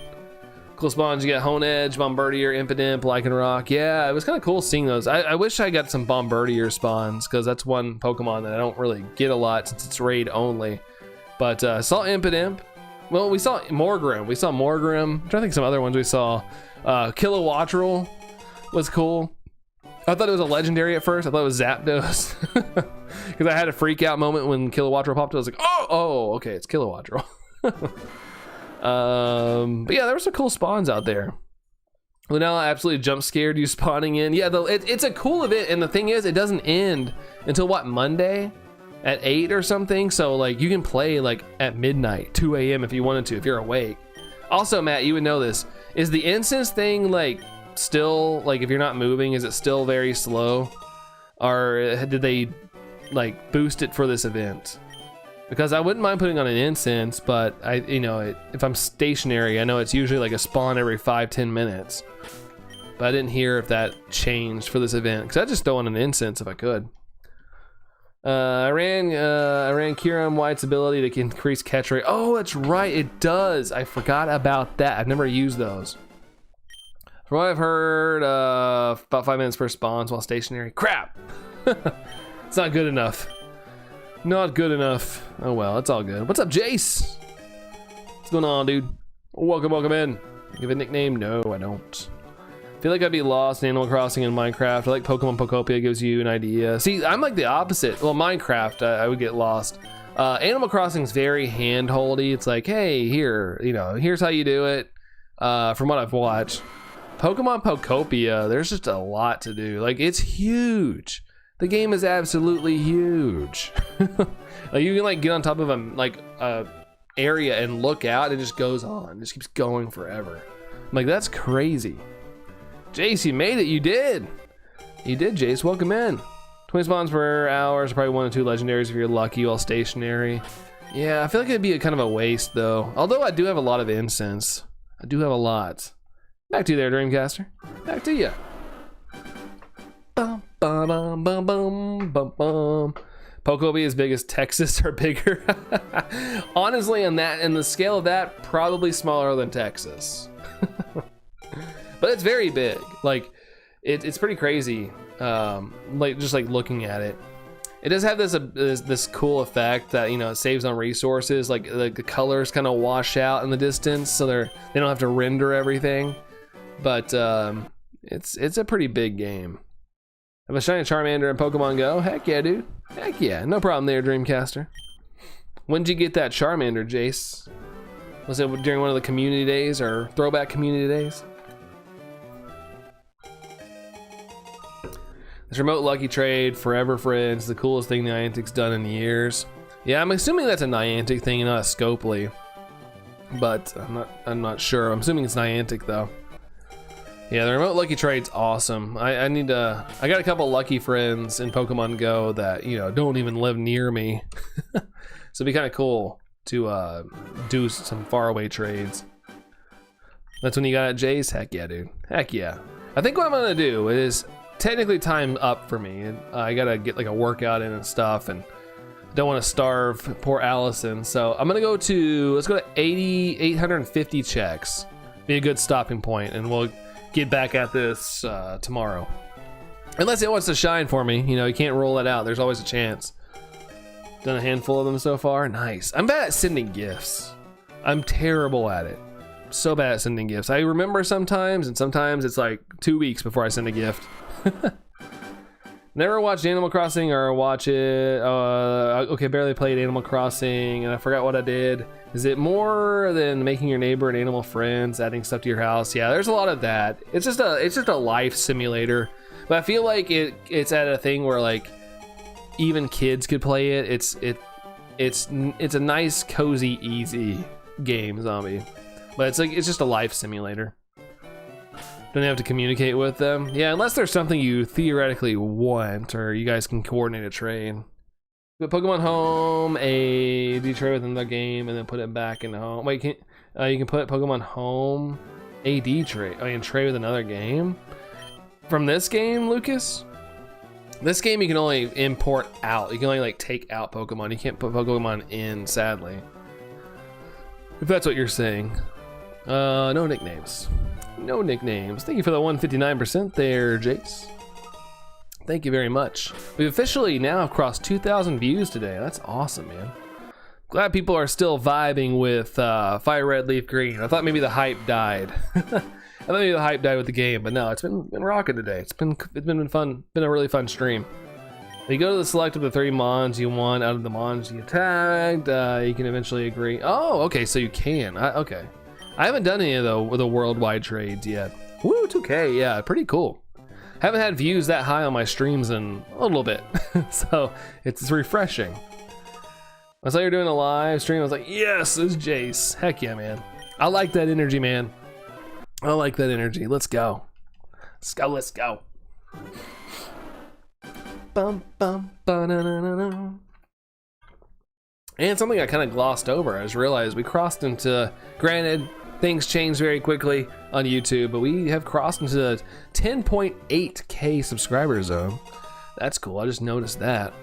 Cool spawns, you get Hone Edge, Bombardier, Impidimp, Lycanroc. Yeah, it was kind of cool seeing those. I wish I got some Bombardier spawns, because that's one Pokemon that I don't really get a lot since it's raid only. But I saw Impidimp. Well, we saw Morgrim. I'm trying to think some other ones we saw. Kilowattrel was cool. I thought it was a legendary at first. I thought it was Zapdos. Because I had a freak out moment when Kilowattrel popped. I was like, oh, okay, it's Kilowattrel. But yeah, there were some cool spawns out there. Lunella absolutely jump scared you spawning in. Yeah, it's a cool event, and the thing is, it doesn't end until what, Monday at 8 or something. So like you can play like at midnight, 2 a.m. if you wanted to, if you're awake. Also, Matt, you would know this. Is the instance thing like still, like if you're not moving, is it still very slow, or did they like boost it for this event? Because I wouldn't mind putting on an instance, but if I'm stationary, I know it's usually like a spawn every 5-10 minutes. But I didn't hear if that changed for this event, because I just throw on an instance if I could. I ran Kieran White's ability to increase catch rate. Oh, that's right, it does. I forgot about that. I've never used those. From what I've heard, about 5 minutes per spawns while stationary. Crap! It's not good enough. Not good enough. Oh well, it's all good. What's up, Jace? What's going on, dude? Welcome in. You have a nickname? No, I don't. Feel like I'd be lost in Animal Crossing and Minecraft. I like Pokemon Pokopia, gives you an idea. See, I'm like the opposite. Well, Minecraft, I would get lost. Animal Crossing's very hand-holdy. It's like, hey, here, here's how you do it. From what I've watched. Pokemon Pokopia, there's just a lot to do. Like, it's huge. The game is absolutely huge. Like you can like get on top of a area and look out, and it just goes on. It just keeps going forever. I'm like, that's crazy. Jace, you made it. You did. You did, Jace. Welcome in. 20 spawns per hour is probably 1 or 2 legendaries if you're lucky while stationary. Yeah, I feel like it'd be kind of a waste though. Although I do have a lot of incense. I do have a lot. Back to you there, Dreamcaster. Back to you. Bum, bum, bum, bum, bum, bum, bum. Pokopia as big as Texas or bigger? Honestly, in the scale of that, probably smaller than Texas. But it's very big. Like, it's pretty crazy. Like just like looking at it, it does have this cool effect that it saves on resources. Like the colors kind of wash out in the distance, so they don't have to render everything. But it's a pretty big game. Have a shiny Charmander in Pokemon Go? Heck yeah, dude. Heck yeah. No problem there, Dreamcaster. When did you get that Charmander, Jace? Was it during one of the community days or throwback community days? This remote lucky trade, Forever Friends, the coolest thing Niantic's done in years. Yeah, I'm assuming that's a Niantic thing and not a Scopely. But I'm not sure. I'm assuming it's Niantic though. Yeah, the remote lucky trade's awesome. I got a couple lucky friends in Pokemon Go that, don't even live near me. So it'd be kind of cool to do some faraway trades. That's when you got it, Jace? Heck yeah, dude. Heck yeah. I think what I'm gonna do is technically time up for me. I gotta get like a workout in and stuff, and don't want to starve poor Allison. So I'm gonna let's go to 850 checks. Be a good stopping point, and we'll get back at this tomorrow. Unless it wants to shine for me, you can't roll it out. There's always a chance. Done a handful of them so far. Nice. I'm bad at sending gifts. I'm terrible at it. So bad at sending gifts. I remember sometimes, and sometimes it's like 2 weeks before I send a gift. Never watched Animal Crossing or watch it. Okay, barely played Animal Crossing and I forgot what I did. Is it more than making your neighbor and animal friends, adding stuff to your house? Yeah, there's a lot of that. It's just a life simulator. But I feel like it's at a thing where like even kids could play it. It's a nice, cozy, easy game, Zombie. But it's just a life simulator. Don't have to communicate with them. Yeah, unless there's something you theoretically want, or you guys can coordinate a trade. Put Pokemon Home, do trade with another game, and then put it back in home. Wait, you can put Pokemon Home, AD trade, and trade with another game? From this game, Lucas? This game you can only import out. You can only like take out Pokemon. You can't put Pokemon in, sadly. If that's what you're saying. No nicknames. No nicknames. Thank you for the 159% there, Jace. Thank you very much. We officially now have crossed 2,000 views today. That's awesome, man. Glad people are still vibing with Fire Red, Leaf Green. I thought maybe the hype died. I thought maybe the hype died with the game, but no, it's been rocking today. It's been fun. Been a really fun stream. You go to the select of the 3 mons you want out of the mons you tagged. You can eventually agree. Oh, okay, so you can. Okay. I haven't done any of the worldwide trades yet. Woo, 2K, yeah, pretty cool. Haven't had views that high on my streams in a little bit, so it's refreshing. I saw you were doing a live stream, I was like, yes, it's Jace. Heck yeah, man. I like that energy, man. I like that energy. Let's go. Let's go, let's go. Bum, bum, ba-na-na-na-na. And something I kind of glossed over, I just realized we crossed into, granted, things change very quickly on YouTube, but we have crossed into the 10.8K subscriber zone. That's cool, I just noticed that.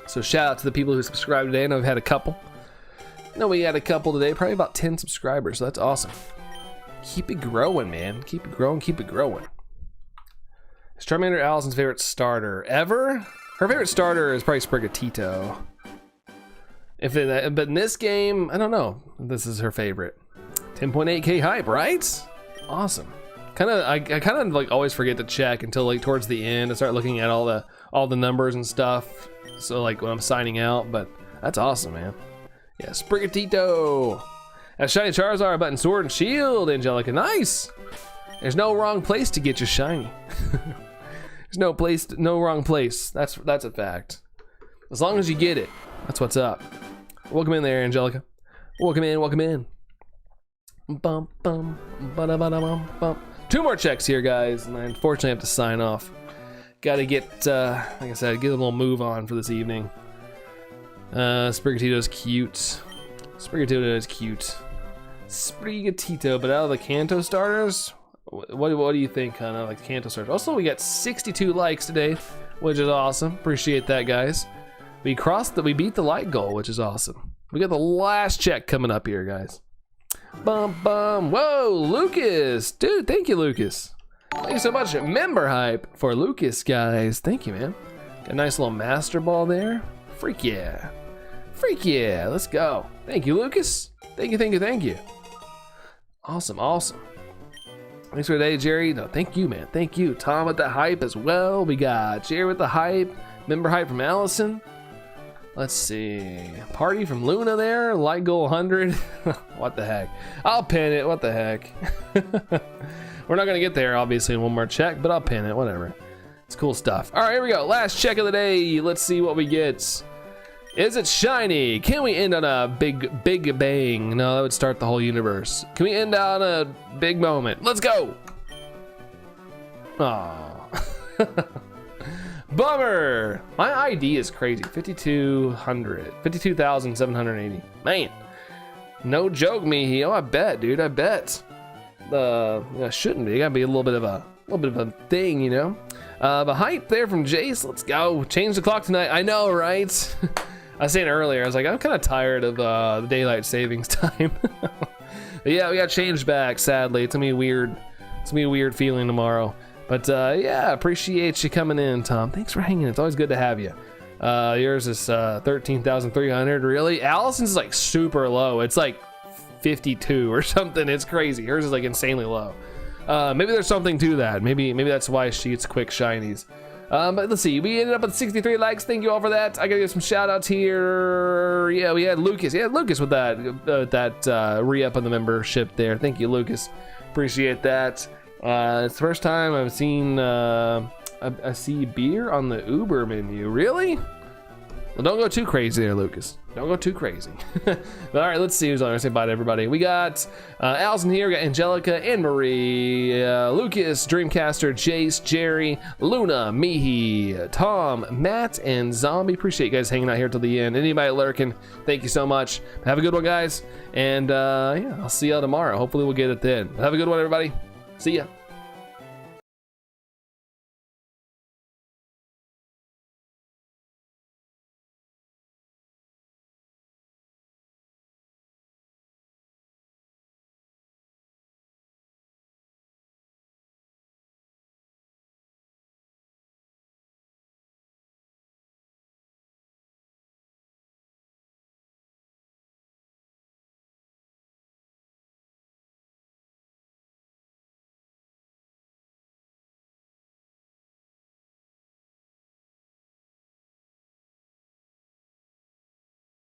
So shout out to the people who subscribed today. I know we've had a couple. We had a couple today, probably about 10 subscribers, so that's awesome. Keep it growing, man. Keep it growing, keep it growing. Is Charmander Allison's favorite starter ever? Her favorite starter is probably Sprigatito. But in this game, I don't know. This is her favorite. 10.8K hype, right? Awesome. I kind of like always forget to check until like towards the end and start looking at all the numbers and stuff. So like when I'm signing out, but that's awesome, man. Yeah, Sprigatito. A shiny Charizard, button Sword and Shield, Angelica. Nice. There's no wrong place to get your shiny. There's no wrong place. That's a fact. As long as you get it, that's what's up. Welcome in there, Angelica. Welcome in, welcome in. Bum, bum, ba-da-ba-da-bum, bum. 2 more checks here, guys, and I unfortunately have to sign off. Gotta get, like I said, get a little move on for this evening. Sprigatito's cute. Sprigatito is cute. Sprigatito, but out of the Kanto starters, what do you think, kind of like Kanto starters? Also, we got 62 likes today, which is awesome. Appreciate that, guys. We beat the like goal, which is awesome. We got the last check coming up here, guys. Bum, bum. Whoa, Lucas. Dude, thank you, Lucas. Thank you so much. Member hype for Lucas, guys. Thank you, man. Got a nice little master ball there. Freak yeah. Freak yeah. Let's go. Thank you, Lucas. Thank you, thank you, thank you. Awesome, awesome. Thanks for today, Jerry. No, thank you, man. Thank you. Tom with the hype as well. We got Jerry with the hype. Member hype from Allison. Let's see. Party from Luna there. Light goal 100. What the heck? I'll pin it. What the heck? We're not going to get there, obviously, in one more check, but I'll pin it. Whatever. It's cool stuff. All right, here we go. Last check of the day. Let's see what we get. Is it shiny? Can we end on a big bang? No, that would start the whole universe. Can we end on a big moment? Let's go. Aw. Bummer. My ID is crazy. 52,780. Man, no joke, Mihi. Oh, I bet, dude. I bet. Shouldn't be. Gotta be a little bit of a thing, you know. But hype there from Jace. Let's go. Change the clock tonight. I know, right? I was saying earlier. I was like, I'm kind of tired of the daylight savings time. But yeah, we got changed back. Sadly, it's gonna be weird. It's gonna be a weird feeling tomorrow. But yeah, appreciate you coming in, Tom. Thanks for hanging. It's always good to have you. Yours is 13,300. Really? Allison's is like super low. It's like 52 or something. It's crazy. Hers is like insanely low. Maybe there's something to that. Maybe that's why she gets quick shinies. But let's see, we ended up with 63 likes. Thank you all for that. I gotta give some shout outs here. Yeah, we had Lucas. Yeah, Lucas with that re-up on the membership there. Thank you, Lucas. Appreciate that. It's the first time I've seen I see beer on the Uber menu. Really? Well, don't go too crazy there, Lucas. Don't go too crazy. All right, let's see who's on. Say bye to everybody. We got Allison here. We got Angelica, Anne-Marie, Lucas, Dreamcaster, Jace, Jerry, Luna, Mihi, Tom, Matt, and Zombie. Appreciate you guys hanging out here till the end. Anybody lurking, thank you so much. Have a good one, guys. And yeah, I'll see y'all tomorrow. Hopefully we'll get it then. Have a good one, everybody. See ya.